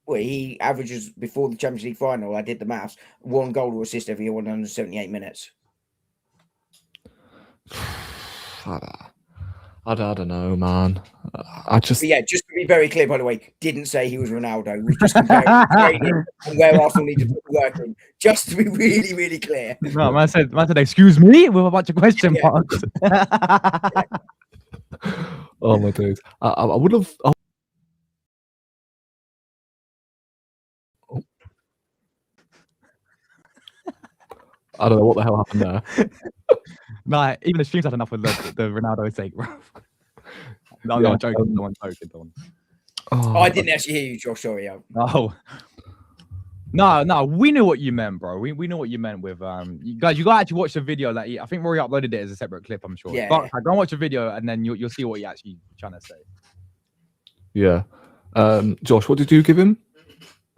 Speaker 3: Well, he averages before the Champions League final. I did the maths: 1 goal or assist every 178 minutes.
Speaker 1: I don't know, man. Just
Speaker 3: to be very clear, by the way, didn't say he was Ronaldo. We just comparing training and where Arsenal need to put the work in. Just to be really, really clear.
Speaker 5: No, man said, excuse me, with a bunch of question marks.
Speaker 1: Oh my days! I would have. I don't know what the hell happened there.
Speaker 5: Nah, even the streams had enough with the Ronaldo take, bro. No, I'm joking. No one's joking.
Speaker 3: Oh, I didn't actually hear you, Josh. Sorry.
Speaker 5: Oh. No, we knew what you meant, bro. We know what you meant with you guys. You gotta actually watch the video. Like, I think Rory uploaded it as a separate clip. I'm sure.
Speaker 3: Yeah.
Speaker 5: Go and watch the video, and then you'll see what he actually trying to say.
Speaker 1: Yeah. Josh, what did you give him?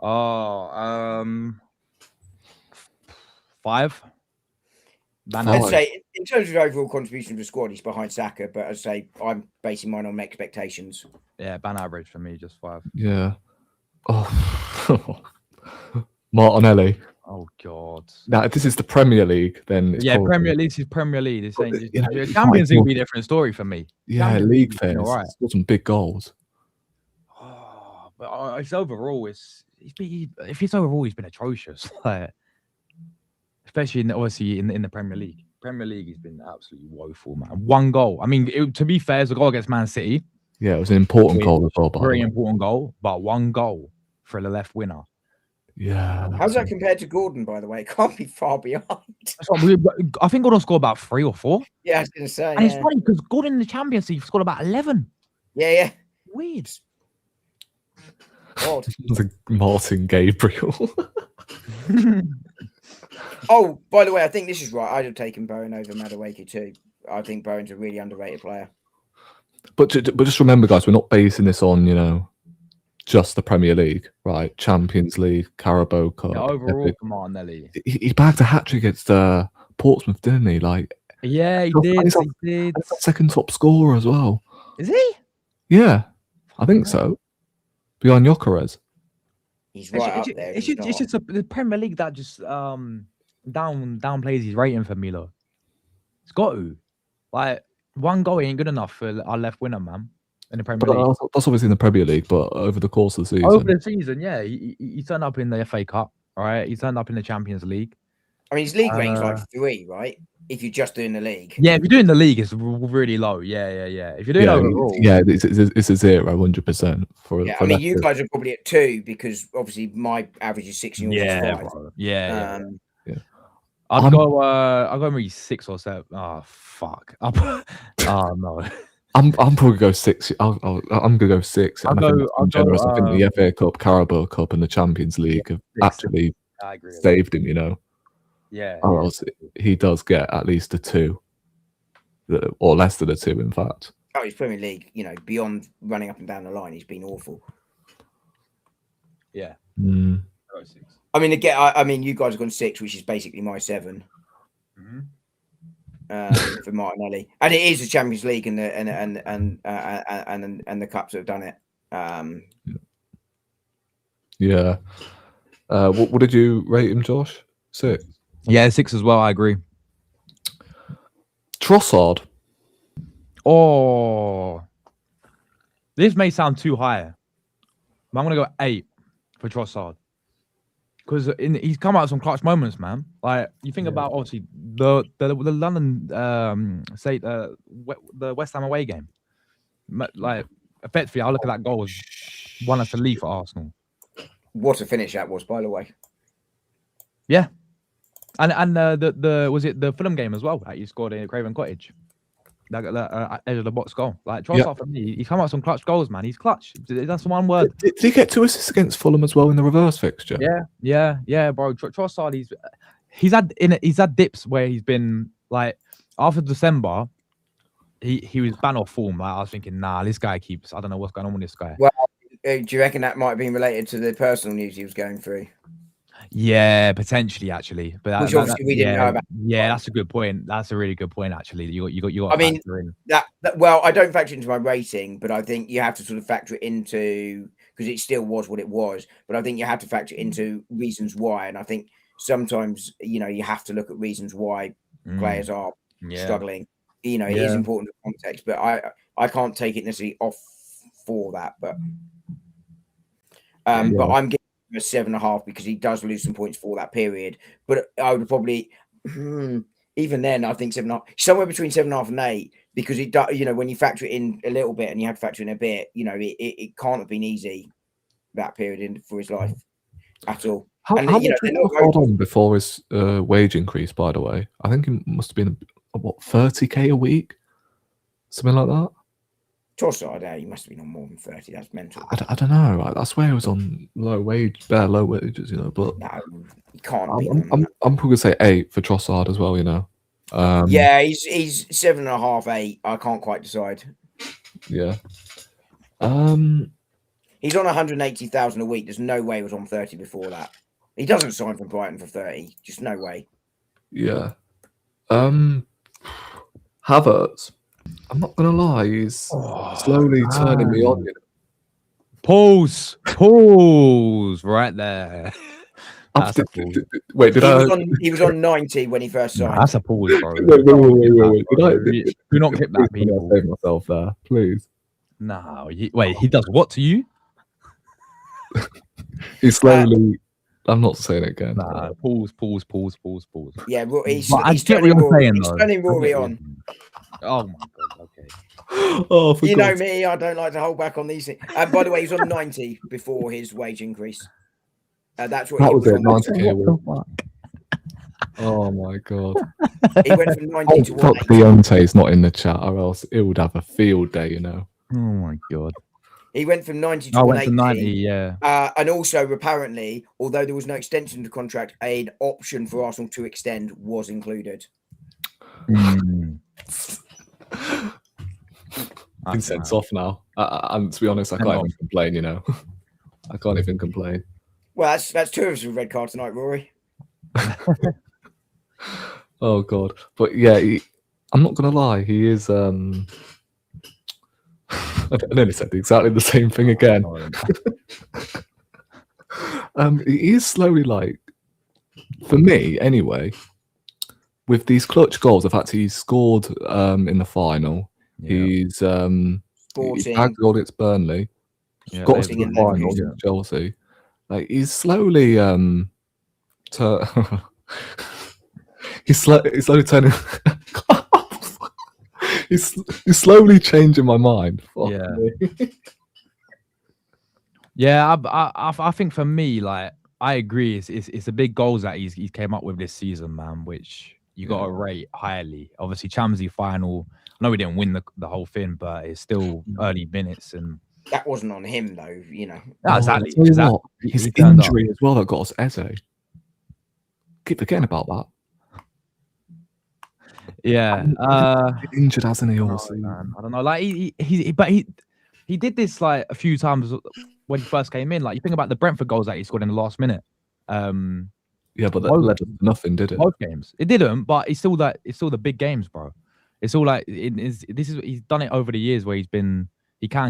Speaker 5: 5.
Speaker 3: I'd say in terms of overall contribution to the squad, he's behind Saka, but I'd say I'm basing mine on my expectations.
Speaker 5: Yeah, ban average for me, just 5.
Speaker 1: Yeah. Oh, Martinelli.
Speaker 5: Oh God.
Speaker 1: Now, this is the Premier League, then. It's probably...
Speaker 5: Premier League. This is Premier League. This ain't Champions League. Will be a different story for me.
Speaker 1: Yeah,
Speaker 5: Champions
Speaker 1: League fair. Right. Got some big goals.
Speaker 5: Oh, but it's overall. If it's overall, he's been atrocious. Like, especially obviously in the Premier League. Premier League has been absolutely woeful, man. 1 goal. I mean, to be fair, it's a goal against Man City.
Speaker 1: Yeah, it was an important goal as well.
Speaker 5: Very important goal, but 1 goal for the left winner.
Speaker 1: Yeah.
Speaker 3: How's that compared to Gordon, by the way? It can't be far behind.
Speaker 5: I think Gordon scored about 3 or 4.
Speaker 3: Yeah, I was going to say.
Speaker 5: And it's funny because Gordon in the Champions League scored about 11.
Speaker 3: Yeah.
Speaker 5: Weird.
Speaker 3: Odd.
Speaker 1: It's like Martin Gabriel.
Speaker 3: Oh, by the way, I think this is right. I'd have taken Bowen over Madueke too. I think Bowen's a really underrated player.
Speaker 1: But just remember, guys, we're not basing this on, just the Premier League, right? Champions League, Carabao Cup.
Speaker 5: Yeah, overall for Martinelli.
Speaker 1: He bagged a hat-trick against Portsmouth, didn't he? Like,
Speaker 5: Yeah, he
Speaker 1: and
Speaker 5: did.
Speaker 1: he's
Speaker 5: He did.
Speaker 1: the second top scorer as well.
Speaker 5: Is he?
Speaker 1: Yeah, I think so. Behind Gyökeres.
Speaker 3: He's right up there.
Speaker 5: It's just the Premier League that just downplays his rating for Milo. It's got to. Like, one goal ain't good enough for our left winger, man, in the Premier
Speaker 1: But
Speaker 5: League.
Speaker 1: that's obviously in the Premier League, but over the course of the season.
Speaker 5: Over the season, yeah. He turned up in the FA Cup, right? He turned up in the Champions League.
Speaker 3: I mean, his league rating's like 3, right? If you're just doing the league.
Speaker 5: Yeah, if you're doing the league, it's really low. Yeah. If you're doing overall.
Speaker 1: Yeah, it's a 0, 100%.
Speaker 3: I mean, you guys are probably at 2 because obviously my average is 6 and yours is 5.
Speaker 5: Bro. Yeah.
Speaker 1: I'm-
Speaker 5: I'll go maybe 6 or 7. Oh, fuck. Oh, no.
Speaker 1: I'm probably go 6. I'm gonna go 6.
Speaker 5: I'll
Speaker 1: I
Speaker 5: go-
Speaker 1: think
Speaker 5: I'll
Speaker 1: I'm generous.
Speaker 5: go,
Speaker 1: I think the FA Cup, Carabao Cup, and the Champions League have
Speaker 5: 6.
Speaker 1: actually
Speaker 5: I agree with
Speaker 1: saved him. You know,
Speaker 5: Yeah.
Speaker 1: or else he does get at least a 2, or less than a 2, in fact.
Speaker 3: Oh, his Premier League, beyond running up and down the line, he's been awful.
Speaker 5: Yeah.
Speaker 1: Mm.
Speaker 5: I'll go 6.
Speaker 3: I mean, again, I mean, you guys have gone 6, which is basically my 7
Speaker 5: Mhm.
Speaker 3: for Martinelli, and it is the Champions League and the cups that have done it.
Speaker 1: Yeah. What did you rate him, Josh? 6.
Speaker 5: Yeah, 6 as well. I agree.
Speaker 1: Trossard.
Speaker 5: Oh, this may sound too high, but I'm gonna go 8 for Trossard because he's come out with some clutch moments, man. Like you think about obviously the London the West Ham away game. Like effectively, I look at that goal as one that's a lead for Arsenal.
Speaker 3: What a finish that was, by the way.
Speaker 5: Yeah, and the was it the Fulham game as well that you scored in Craven Cottage. That edge of the box goal. Like Trossard for me, he's come out with some clutch goals, man. He's clutch. That's one word.
Speaker 1: Did he get 2 assists against Fulham as well in the reverse fixture?
Speaker 5: Yeah, bro. Trossard, he's had dips where he's been like after December, he was banned off form. Like I was thinking, nah, this guy keeps. I don't know what's going on with this guy.
Speaker 3: Well, do you reckon that might have been related to the personal news he was going through?
Speaker 5: Yeah, potentially, actually, but
Speaker 3: Which obviously we didn't know about.
Speaker 5: Yeah, that's a good point. That's a really good point, actually. You got.
Speaker 3: I mean, well, I don't factor into my rating, but I think you have to sort of factor it into because it still was what it was. But I think you have to factor into reasons why, and I think sometimes you have to look at reasons why players are struggling. It is important to context, but I can't take it necessarily off for that. But but I'm giving him a 7.5 because he does lose some points for that period. But I would probably even then I think 7.5, somewhere between 7.5 and 8, because it does. When you factor it in a little bit and you have to factor in a bit, it can't have been easy that period for his life at all.
Speaker 1: How much did he hold on before his wage increase? By the way, I think it must have been 30k a week, something like that.
Speaker 3: Trossard, he must have been on more than 30. That's mental.
Speaker 1: I don't know. I swear he was on low wages, but
Speaker 3: no, he can't.
Speaker 1: I'm probably gonna say 8 for Trossard as well.
Speaker 3: Yeah, he's 7.5, 8. I can't quite decide.
Speaker 1: Yeah.
Speaker 3: He's on 180,000 a week. There's no way he was on 30 before that. He doesn't sign from Brighton for 30. Just no way.
Speaker 1: Yeah. Havertz. I'm not gonna lie, he's slowly turning me on.
Speaker 5: Pause right there.
Speaker 1: Wait,
Speaker 3: he was on 90 when he first signed.
Speaker 5: That's a pause, bro.
Speaker 1: Wait.
Speaker 5: Do not clip that, people.
Speaker 1: Save myself there, please.
Speaker 5: No, wait. He does what to you?
Speaker 1: He's slowly. I'm not saying it again.
Speaker 5: Nah, pause.
Speaker 3: Yeah, he's
Speaker 5: get what you're saying,
Speaker 3: he's
Speaker 5: though.
Speaker 3: turning Rory on.
Speaker 5: Oh my god. Okay.
Speaker 1: Oh, for
Speaker 3: You know
Speaker 1: God's
Speaker 3: me, I don't like to hold back on these things. And by the way, he was on 90 before his wage increase. That's what
Speaker 1: That
Speaker 3: he
Speaker 1: was
Speaker 3: was
Speaker 1: it,
Speaker 3: on.
Speaker 1: 90k a
Speaker 5: What the
Speaker 1: week.
Speaker 5: fuck?
Speaker 1: Oh my god.
Speaker 3: He went from 90 to
Speaker 1: Fuck
Speaker 3: 180.
Speaker 1: Deontay's not in the chat, or else it would have a field day,
Speaker 5: Oh my god.
Speaker 3: He went from 90 to
Speaker 5: I
Speaker 3: 180.
Speaker 5: went to 90, yeah.
Speaker 3: And also, apparently, although there was no extension to the contract, an option for Arsenal to extend was included.
Speaker 1: Incense off now. And to be honest, I can't even complain, I can't even complain.
Speaker 3: Well, that's 2 of us with red card tonight, Rory.
Speaker 1: Oh god, but yeah, I'm not gonna lie. He is. I nearly said exactly the same thing again. He is slowly, like, for me anyway. With these clutch goals, the fact he's scored in the final, he's he bagged a goal against Burnley, got us to the final against Chelsea. Like, he's slowly he's slowly turning. he's slowly changing my mind. Fuck me.
Speaker 5: Yeah, I think for me, like, I agree. It's the big goals that he's came up with this season, man, which you got to rate highly. Obviously, Champions League final. I know we didn't win the whole thing, but it's still early minutes, and
Speaker 3: that wasn't on him though. You know,
Speaker 5: exactly.
Speaker 1: What? His injury as well that got us Eze. Keep forgetting about that.
Speaker 5: Yeah,
Speaker 1: injured, hasn't he?
Speaker 5: I don't know. Like he did this like a few times when he first came in. Like, you think about the Brentford goals that he scored in the last minute.
Speaker 1: Yeah, but that led to nothing, did it?
Speaker 5: Both games, it didn't. But it's still the big games, bro. It's all like he's done it over the years where he can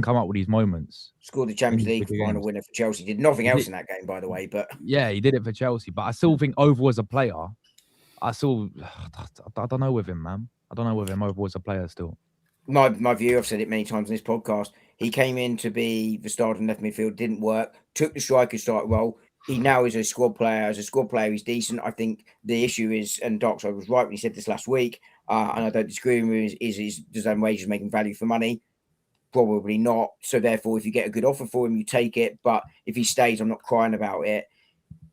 Speaker 5: come up with these moments.
Speaker 3: Scored the Champions League final winner for Chelsea. Did nothing else in that game, by the way. But
Speaker 5: yeah, he did it for Chelsea. But I still think overall as a player, I don't know with him, man. I don't know with him overall as a player still.
Speaker 3: My view, I've said it many times in this podcast. He came in to be the starter in left midfield, didn't work. Took the striker start role. He now is a squad player. As a squad player, he's decent. I think the issue is, and Darkside was right when he said this last week, and I don't disagree with him, is does own wages making value for money? Probably not. So therefore, if you get a good offer for him, you take it. But if he stays, I'm not crying about it.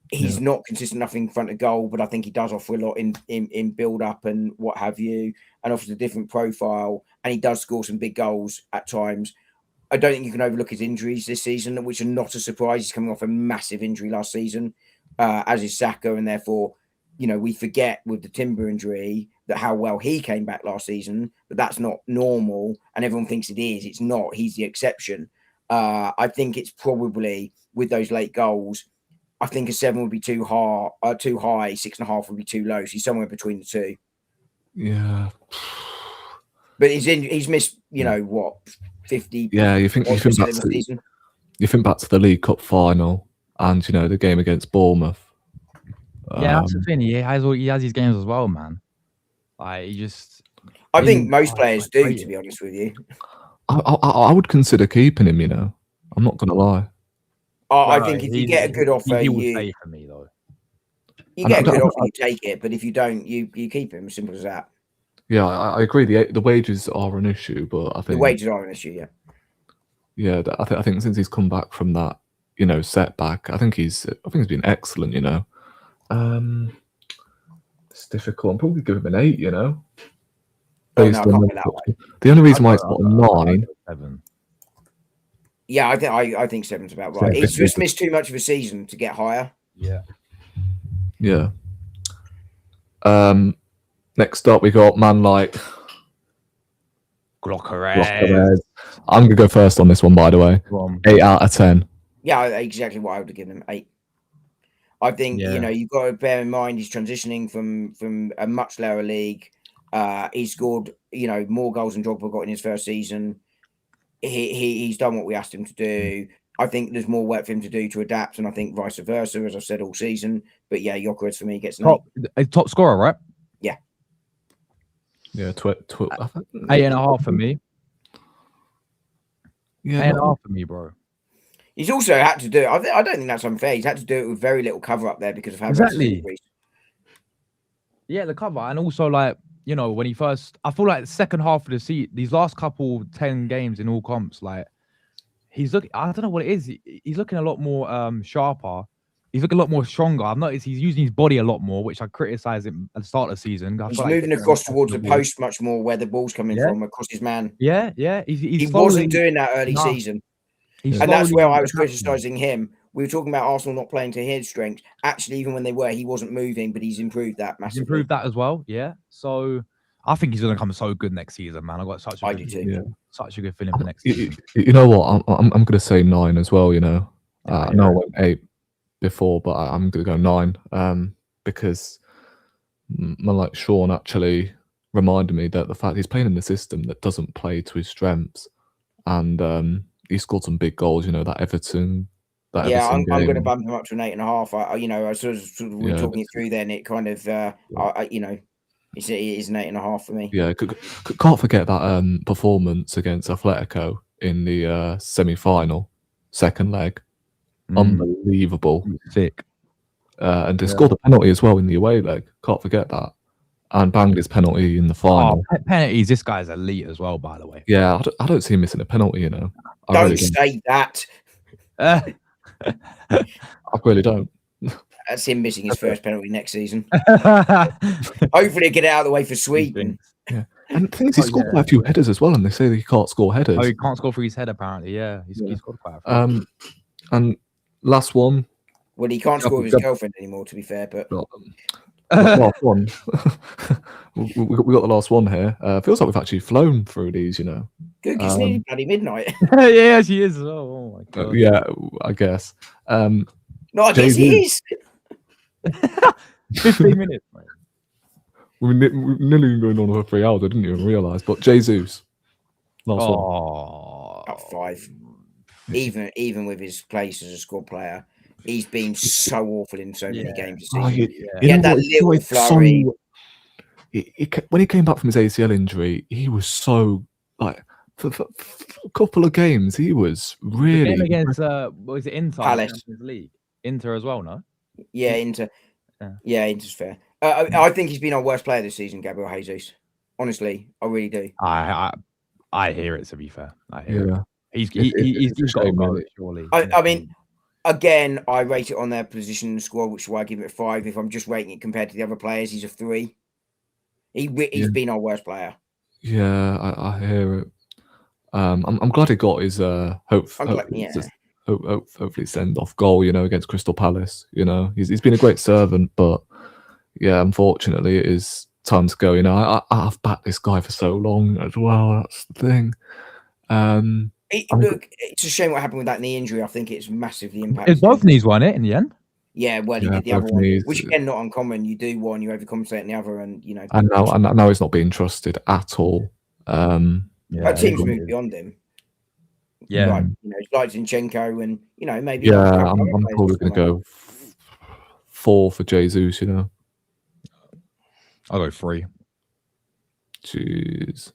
Speaker 3: He's not consistent enough in front of goal, but I think he does offer a lot in build up and what have you, and offers a different profile. And he does score some big goals at times. I don't think you can overlook his injuries this season, which are not a surprise. He's coming off a massive injury last season, as is Saka, and therefore, you know, we forget with the Timber injury that how well he came back last season, but that's not normal, and everyone thinks it is. It's not. He's the exception. I think it's probably with those late goals. I think a 7 would be too high. 6.5 would be too low. So he's somewhere between the two.
Speaker 1: Yeah,
Speaker 3: but he's missed. You know what? 50.
Speaker 1: Yeah, you think back to the League Cup final and the game against Bournemouth.
Speaker 5: Yeah, that's the thing. He has his games as well, man. Like,
Speaker 3: I think most players do, to be honest with you.
Speaker 1: I would consider keeping him. I'm not gonna lie.
Speaker 3: I think if you get a good offer,
Speaker 5: he will stay for me though.
Speaker 3: You get a good offer, you take it. But if you don't, you keep him. Simple as that.
Speaker 1: Yeah, I agree. The wages are an issue, but I think
Speaker 3: the wages are an issue. Yeah.
Speaker 1: Yeah, I think since he's come back from that, setback, I think he's been excellent. It's difficult. I'm probably give him an 8. Based on the only reason why it's not a 9.
Speaker 5: 7.
Speaker 3: Yeah, I think 7's about right. He's just missed too much of a season to get higher.
Speaker 5: Yeah.
Speaker 1: Yeah. Next up, we got man like
Speaker 5: Glockerez.
Speaker 1: I'm gonna go first on this one, by the way. 8 out of 10.
Speaker 3: Yeah, exactly what I would have given him. 8. I think you've got to bear in mind he's transitioning from a much lower league. He scored more goals than Drogba got in his first season. He's done what we asked him to do. I think there's more work for him to do to adapt, and I think vice versa, as I've said all season. But yeah, Gyökeres for me gets an 8.
Speaker 5: Top scorer, right?
Speaker 3: Yeah.
Speaker 1: Yeah,
Speaker 5: 8.5 for me. Yeah, 8.5 for me, bro.
Speaker 3: He's also had to do it. I don't think that's unfair. He's had to do it with very little cover up there because of how
Speaker 5: exactly. Yeah, the cover, and also when he first, I feel like the second half of the season, these last couple 10 games in all comps, like he's looking. I don't know what it is. He's looking a lot more sharper. He's looking a lot more stronger. I've noticed he's using his body a lot more, which I criticised him at the start of the season.
Speaker 3: He's moving across towards the post much more, where the ball's coming from, across his man.
Speaker 5: Yeah.
Speaker 3: He wasn't doing that early season. And that's where I was criticising him. We were talking about Arsenal not playing to his strengths. Actually, even when they were, he wasn't moving, but he's improved that massively.
Speaker 5: He's improved that as well, yeah. So I think he's going to come so good next season, man. I've got such a good feeling for next season.
Speaker 1: You know what? I'm going to say 9 as well, I know I went 8 before, but I'm going to go 9 because like Sean actually reminded me that the fact he's playing in a system that doesn't play to his strengths, and he scored some big goals. You know, that Everton.
Speaker 3: Yeah, I'm going to
Speaker 1: game.
Speaker 3: bump him up to an 8.5. You know, I sort of we were talking it through. Then it kind of, you know, it is an 8.5 for me.
Speaker 1: Yeah, can't forget that performance against Atletico in the semi-final, second leg. Unbelievable.
Speaker 5: Sick.
Speaker 1: And they scored a penalty as well in the away leg. Can't forget that. And banged his penalty in the final.
Speaker 5: Penalties. This guy's elite as well, by the way.
Speaker 1: Yeah, I don't see him missing a penalty. You know,
Speaker 3: Don't say that.
Speaker 1: I really don't.
Speaker 3: That's him missing his first penalty next season. Hopefully, get it out of the way for Sweden.
Speaker 1: Yeah, and the thing is, he scored quite a few headers as well, and they say that he can't score headers.
Speaker 5: Oh, he can't score through his head, apparently. Yeah, he scored quite a few.
Speaker 1: And last one.
Speaker 3: Well, he can't score with his girlfriend anymore, to be fair. But
Speaker 1: last one. we got the last one here. Feels like we've actually flown through these. You know,
Speaker 3: good. It's nearly bloody midnight.
Speaker 5: Yeah, she is. Oh my god.
Speaker 1: Yeah, I guess.
Speaker 3: No, I guess he is.
Speaker 5: 15 minutes, mate.
Speaker 1: We're nearly going on for 3 hours. I didn't even realise. But Jesus, last one.
Speaker 3: About 5. Even with his place as a squad player, he's been so awful in so many games this season. He had that little flurry.
Speaker 1: When he came back from his ACL injury, he was so like for a couple of games, he was really
Speaker 5: the game against what was it, Inter?
Speaker 3: Palace.
Speaker 5: League. Inter as well, no?
Speaker 3: Yeah, Inter. Yeah, Inter's fair. I think he's been our worst player this season, Gabriel Jesus. Honestly, I really do.
Speaker 5: I hear it. To be fair, I hear it. He's got a goal, surely.
Speaker 3: I mean, again, I rate it on their position in the squad, which is why I give it a 5. If I'm just rating it compared to the other players, he's a 3. He's been our worst player.
Speaker 1: Yeah, I hear it. I'm glad he got his hopefully send off goal. You know, against Crystal Palace. You know, he's been a great servant, but yeah, unfortunately, it is time to go. You know, I've backed this guy for so long as well. That's the thing.
Speaker 3: Look, it's a shame what happened with that knee injury. I think it's massively impacted.
Speaker 5: Is both knees won it in the end?
Speaker 3: Yeah, well, he did the other one, which again, not uncommon. You do one, you overcompensate in the other, and you know.
Speaker 1: And now he's not being trusted at all.
Speaker 3: Teams moved beyond him.
Speaker 5: Yeah,
Speaker 3: like, you know, like Zinchenko, and you know, maybe.
Speaker 1: Yeah, I'm probably going to go 4 for Jesus. You know,
Speaker 5: I'll go 3.
Speaker 1: Jeez.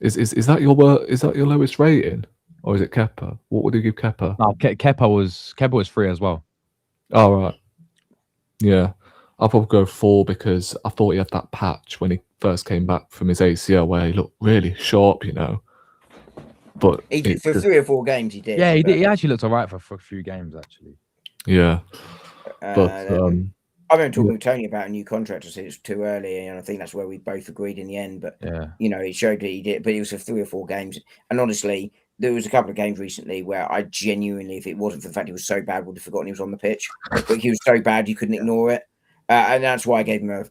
Speaker 1: Is that your lowest rating, or is it Kepa? What would you give Kepa?
Speaker 5: No, Kepa was 3 as well.
Speaker 1: Oh right, yeah. I'll probably go 4 because I thought he had that patch when he first came back from his ACL where he looked really sharp, you know. But
Speaker 3: he did, for 3 or 4 games he did.
Speaker 5: Yeah, he did. He actually looked alright for a few games actually.
Speaker 1: Yeah, but
Speaker 3: I remember talking with Tony about a new contract. I said it's too early, and I think that's where we both agreed in the end. But you know, it showed that he did. But it was for 3 or 4 games, and honestly, there was a couple of games recently where I genuinely, if it wasn't for the fact he was so bad, would have forgotten he was on the pitch. But he was so bad you couldn't ignore it, and that's why I gave him a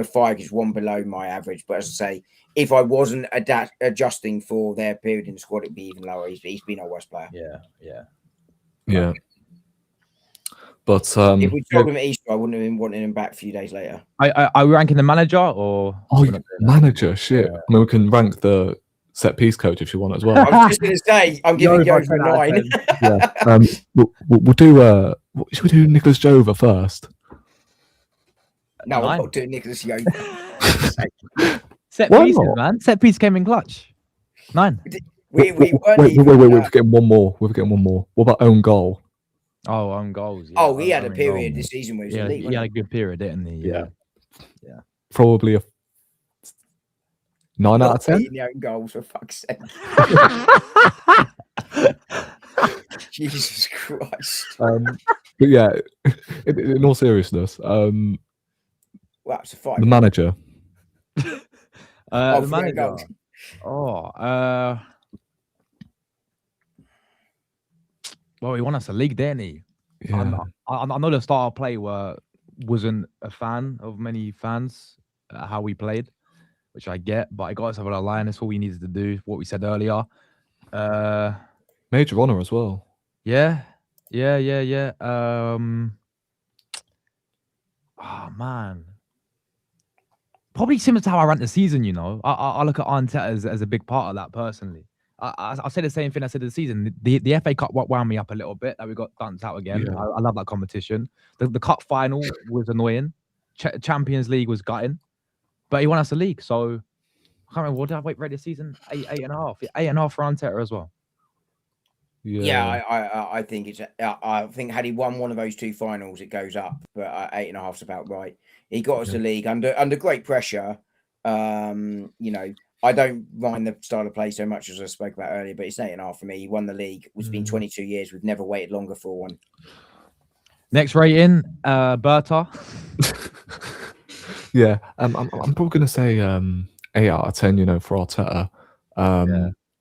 Speaker 3: 5. It's one below my average. But as I say, if I wasn't adjusting for their period in the squad, it'd be even lower. He's been our worst player.
Speaker 1: Yeah. But
Speaker 3: if we told him at Easter, I wouldn't have been wanting him back a few days later.
Speaker 5: Are we ranking the manager or?
Speaker 1: Oh, manager, shit. I mean, we can rank the set piece coach if you want as well.
Speaker 3: I was just going to say, I'm giving you over a 9.
Speaker 1: Yeah. We'll do. Should we do Nicholas Jova first?
Speaker 3: No, I'm not doing Nicholas Jova.
Speaker 5: Set pieces, man. Set piece came in clutch. 9.
Speaker 1: Wait. We're getting one more. What about own goal?
Speaker 5: Oh, own goals. Yeah.
Speaker 3: Oh, he had a period this season where he was elite.
Speaker 5: He had a good period, didn't he?
Speaker 1: Yeah. Probably a 9 out of 10.
Speaker 3: The own goals, for fuck's sake. Jesus Christ.
Speaker 1: But yeah, in all seriousness,
Speaker 3: well, it's a 5.
Speaker 1: The manager.
Speaker 5: The manager. Well, he won us a league, didn't he?
Speaker 1: Yeah.
Speaker 5: I know the style of play wasn't a fan of many fans, how we played, which I get, but I got us over the line. That's what we needed to do, what we said earlier.
Speaker 1: Major honour as well.
Speaker 5: Yeah. Oh man. Probably similar to how I ran the season, you know. I look at Arteta as a big part of that personally. I say the same thing I said this season. The FA Cup wound me up a little bit that we got dunked out again.
Speaker 1: Yeah.
Speaker 5: I love that competition. The cup final was annoying. Champions League was gutting, but he won us the league. So I can't remember what did I rate this season? 8.5. 8.5 for Arteta as well.
Speaker 3: Yeah, I think it's. I think had he won one of those two finals, it goes up. But 8.5 is about right. He got us the league under great pressure. You know, I don't mind the style of play so much as I spoke about earlier, but it's 8.5 for me. He won the league. It's been 22 years. We've never waited longer for one.
Speaker 5: Next rating, Berta.
Speaker 1: Yeah, I'm probably going to say 8 out of 10. You know, for Arteta.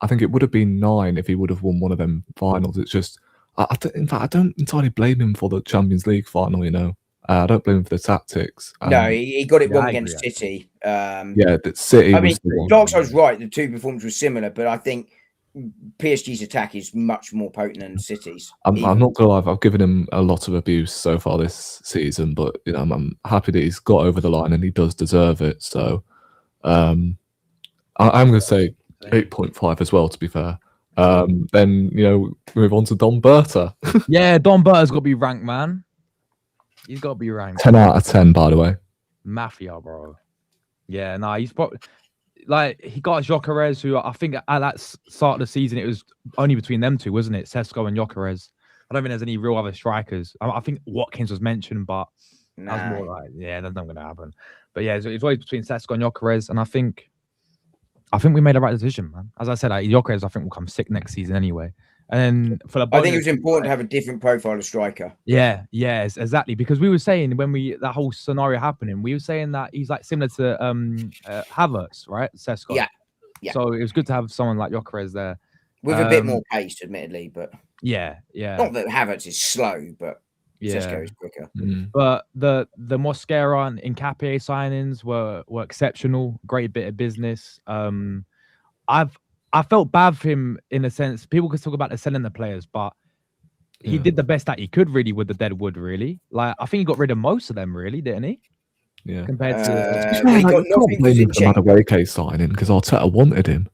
Speaker 1: I think it would have been 9 if he would have won one of them finals. It's just, in fact, I don't entirely blame him for the Champions League final. You know, I don't blame him for the tactics.
Speaker 3: No, he got it wrong
Speaker 5: I
Speaker 3: against
Speaker 5: agree,
Speaker 3: City.
Speaker 1: Yeah, that City.
Speaker 3: I mean,
Speaker 1: was the one.
Speaker 3: Darkside right. The two performances were similar, but I think PSG's attack is much more potent than City's.
Speaker 1: I'm not gonna lie, I've given him a lot of abuse so far this season, but you know, I'm happy that he's got over the line and he does deserve it. So, I'm gonna say 8.5 as well. To be fair, then you know, move on to Don Berta.
Speaker 5: Yeah, Don Berta's got to be ranked, man. He's got to be ranked.
Speaker 1: 10 out of 10, by the way.
Speaker 5: Mafia, bro. Yeah, nah, he's probably like he got Gyökeres, who I think at that start of the season it was only between them two, wasn't it? Sesko and Gyökeres. I don't think there's any real other strikers. I think Watkins was mentioned, but that's more like, yeah, that's not going to happen. But yeah, it's always between Sesko and Gyökeres, and I think we made the right decision, man. As I said, Gyökeres I think will come sick next season anyway. And then for the bonus,
Speaker 3: I think it was important to have a different profile of striker.
Speaker 5: Yeah, yes, exactly. Because we were saying when that whole scenario happening, we were saying that he's like similar to Havertz, right? Sesko.
Speaker 3: Yeah.
Speaker 5: So it was good to have someone like Gyökeres there
Speaker 3: with a bit more pace, admittedly, but
Speaker 5: yeah.
Speaker 3: Not that Havertz is slow, but Sesko is quicker.
Speaker 5: But the Mosquera and Nkapie signings were exceptional. Great bit of business. I felt bad for him in a sense. People could talk about the selling the players, but he did the best that he could really with the dead wood, really. Like, I think he got rid of most of them, really, didn't he?
Speaker 1: Yeah.
Speaker 5: Compared to...
Speaker 3: he got nothing for Zinchenko.
Speaker 1: Madueke signing because Arteta wanted him.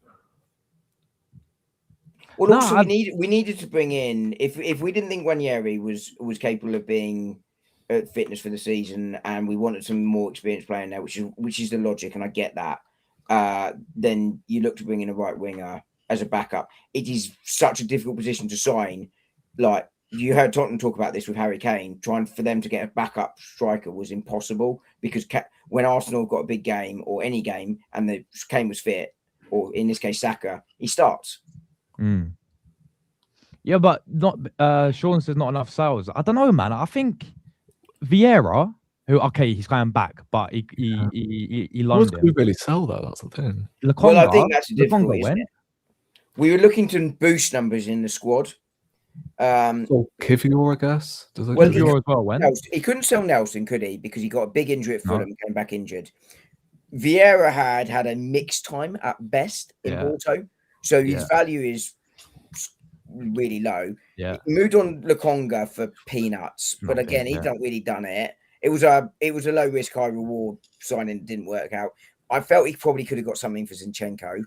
Speaker 3: Well, also, we needed to bring in... If we didn't think Ranieri was capable of being at fitness for the season and we wanted some more experienced player in there, which is the logic, and I get that, then you look to bring in a right winger as a backup. It is such a difficult position to sign. Like, you heard Tottenham talk about this with Harry Kane. Trying for them to get a backup striker was impossible because when Arsenal got a big game or any game and Kane was fit, or in this case Saka, he starts.
Speaker 5: Yeah, but not Sean says not enough sales. I don't know, man. I think Vieira, who he's going back, but he loaned him.
Speaker 1: We really sell that. That's the thing.
Speaker 3: Well, I think that's difficult, isn't it? We were looking to boost numbers in the squad.
Speaker 1: Kivior, I guess.
Speaker 5: Kivior as well went.
Speaker 3: He couldn't sell Nelson, could he? Because he got a big injury at Fulham and came back injured. Vieira had a mixed time at best in Porto, so his value is really low.
Speaker 5: Yeah,
Speaker 3: he moved on Lokonga for peanuts, but again, he's not really done it. It was a low risk, high reward signing. Didn't work out. I felt he probably could have got something for Zinchenko.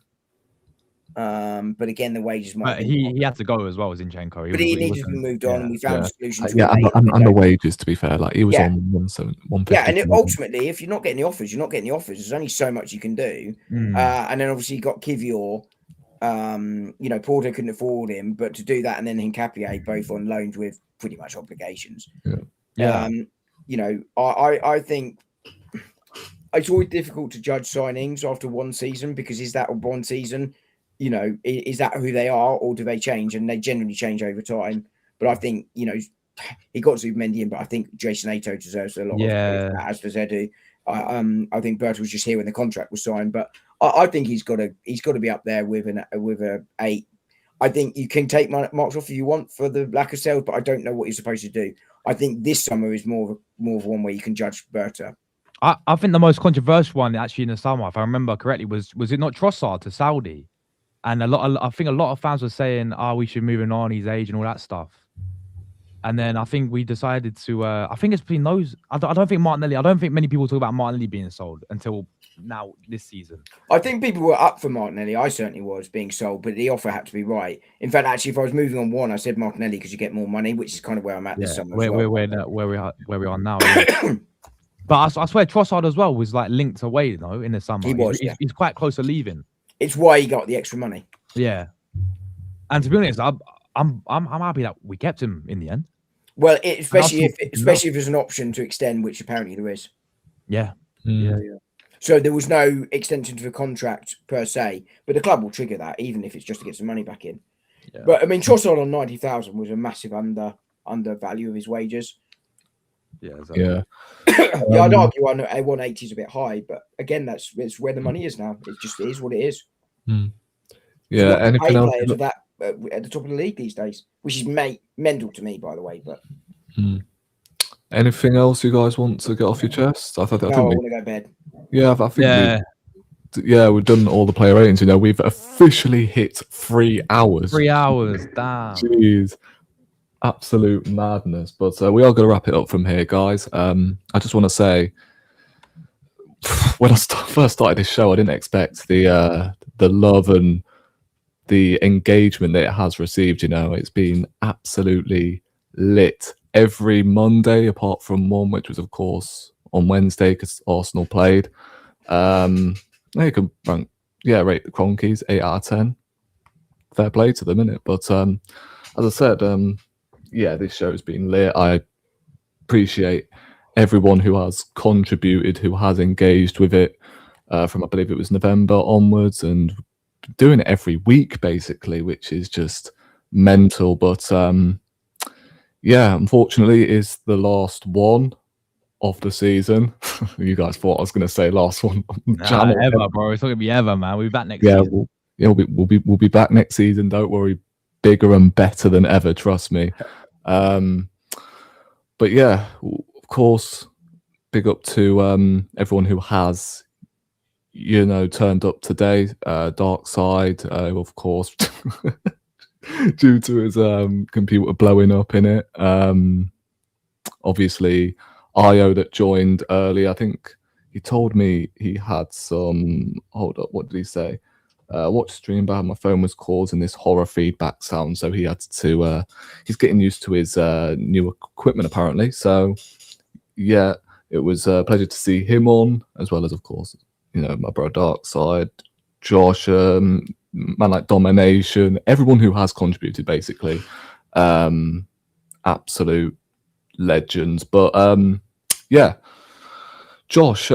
Speaker 3: But again, the wages might.
Speaker 5: But he had to go as well, Zinchenko.
Speaker 3: But he needed to be moved on, and we found a solution.
Speaker 1: And the wages, to be fair, like he was on 150.
Speaker 3: Yeah, and ultimately, if you're not getting the offers, you're not getting the offers. There's only so much you can do. And then obviously you got Kivior. You know, Porto couldn't afford him, but to do that and then Nkapie both on loans with pretty much obligations. You know, I think it's always difficult to judge signings after one season because is that one season? You know, is that who they are, or do they change? And they generally change over time. But I think, you know, he got Zubimendi in, but I think Jason Ato deserves a lot of credit, as does Edu. I think Berta was just here when the contract was signed, but I think he's got to be up there with a 8. I think you can take marks off if you want for the lack of sales, but I don't know what you're supposed to do. I think this summer is more of one where you can judge Berta.
Speaker 5: I think the most controversial one actually in the summer, if I remember correctly, was it not Trossard to Saudi? And I think a lot of fans were saying, we should move him on, his age and all that stuff. And then I think we decided to. I think it's between those. I don't think Martinelli. I don't think many people talk about Martinelli being sold until now this season.
Speaker 3: I think people were up for Martinelli. I certainly was being sold, but the offer had to be right. In fact, actually, if I was moving on one, I said Martinelli because you get more money, which is kind of where I'm at this summer.
Speaker 5: Where we are now. Yeah. But I swear Trossard as well was like linked away, in the summer.
Speaker 3: He was.
Speaker 5: He's quite close to leaving.
Speaker 3: It's why he got the extra money.
Speaker 5: Yeah. And to be honest, I'm happy that we kept him in the end.
Speaker 3: Well, especially if there's an option to extend, which apparently there is.
Speaker 5: Yeah.
Speaker 1: Mm.
Speaker 5: Yeah.
Speaker 3: So there was no extension to the contract per se, but the club will trigger that, even if it's just to get some money back in.
Speaker 5: Yeah.
Speaker 3: But I mean, Trossard on 90,000 was a massive undervalue of his wages.
Speaker 5: Yeah. Exactly.
Speaker 1: Yeah.
Speaker 3: Yeah, I'd argue 180 is a bit high, but again, it's where the money is now. It just is what it is.
Speaker 1: Yeah. Anything else?
Speaker 3: Players of that at the top of the league these days, which is mental to me, by the way. But
Speaker 1: Anything else you guys want to get off your chest? I
Speaker 3: want to go to bed.
Speaker 1: Yeah, I think we've done all the player ratings. We've officially hit 3 hours.
Speaker 5: 3 hours, damn.
Speaker 1: Jeez, absolute madness. But we are going to wrap it up from here, guys. I just want to say, when I first started this show, I didn't expect the love and the engagement that it has received. It's been absolutely lit every Monday, apart from one, which was of course on Wednesday because Arsenal played. You can rate the Cronkies 8 out of 10. Fair play to them, innit? But as I said, this show's been lit. I appreciate everyone who has contributed, who has engaged with it from, I believe it was November onwards, and doing it every week basically, which is just mental. But unfortunately, it's the last one of the season. You guys thought I was going to say last one.
Speaker 5: Ever, bro. It's not going to be ever, man. We'll be back next season.
Speaker 1: We'll be back next season. Don't worry, bigger and better than ever. Trust me. But yeah, of course, big up to everyone who has, turned up today. Dark Side, of course, due to his computer blowing up in it. Obviously, Io that joined early. I think he told me he had some. Hold up, what did he say? Watch stream, but my phone was causing this horror feedback sound, so he had to. He's getting used to his new equipment apparently. So yeah, it was a pleasure to see him on, as well as of course, my bro Dark Side, Josh, man like Domination, everyone who has contributed basically. Absolute legends. But Josh,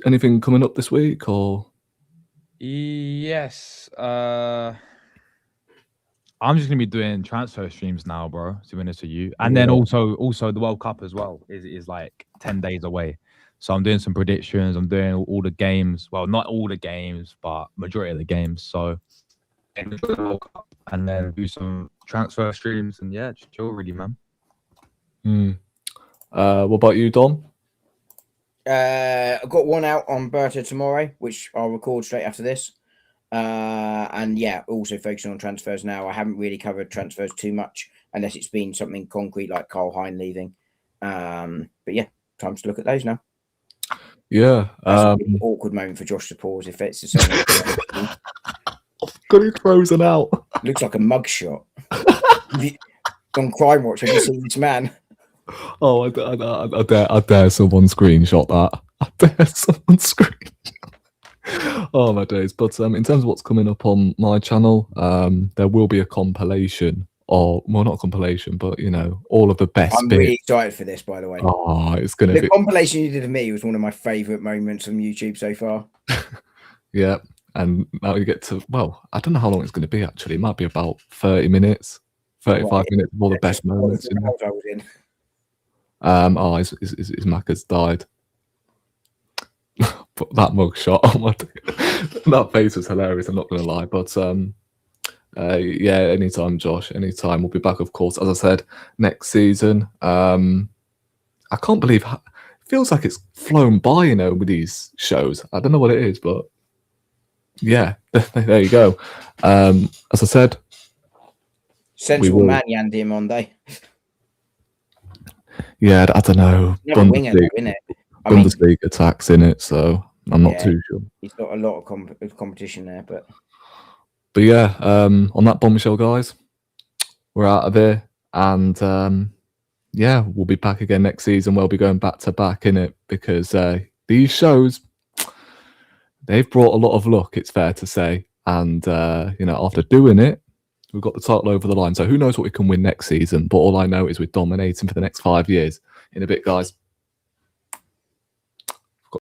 Speaker 1: anything coming up this week or?
Speaker 5: Yes. I'm just gonna be doing transfer streams now, bro. To be honest with you, and then also the World Cup as well is like 10 days away. So I'm doing some predictions. I'm doing all the games. Well, not all the games, but majority of the games. So enjoy the World Cup and then do some transfer streams and just chill, really, man.
Speaker 1: What about you, Dom?
Speaker 3: I've got one out on Berta tomorrow, which I'll record straight after this. And also focusing on transfers now. I haven't really covered transfers too much, unless it's been something concrete like Carl Hein leaving. But yeah, time to look at those now.
Speaker 1: Yeah.
Speaker 3: An awkward moment for Josh to pause if it's the same.
Speaker 1: God, he's frozen out.
Speaker 3: Looks like a mugshot. On Crime Watch, have you seen this man?
Speaker 1: Oh, I dare someone screenshot that. I dare someone screenshot. Oh my days. But in terms of what's coming up on my channel, there will be a compilation, or well, not a compilation, but all of the best
Speaker 3: I'm
Speaker 1: bits.
Speaker 3: really excited for this, by the way.
Speaker 1: Oh, it's gonna
Speaker 3: the
Speaker 1: be
Speaker 3: compilation you did of me was one of my favorite moments on YouTube so far.
Speaker 1: Yeah, and now you get to, well, I don't know how long it's going to be actually. It might be about 30 minutes, 35 minutes of all the best moments.
Speaker 3: I was in.
Speaker 1: His Mac has died. But that mugshot, oh my, that face was hilarious. I'm not going to lie, but anytime, Josh, anytime. We'll be back, of course, as I said, next season. I can't believe it feels like it's flown by, with these shows. I don't know what it is, but yeah, there you go. As I said,
Speaker 3: Sensible
Speaker 1: will.
Speaker 3: man, Yandy Monday.
Speaker 1: Yeah, I don't know.
Speaker 3: Another winger, though, isn't it? I mean,
Speaker 1: Bundesliga tax in it, so I'm not
Speaker 3: Yeah.
Speaker 1: too sure.
Speaker 3: he's got a lot of competition there, but
Speaker 1: yeah, on that bombshell, guys, we're out of here, and yeah, we'll be back again next season. We'll be going back to back in it because these shows, they've brought a lot of luck. It's fair to say, and after doing it, we've got the title over the line. So who knows what we can win next season? But all I know is we're dominating for the next 5 years. In a bit, guys.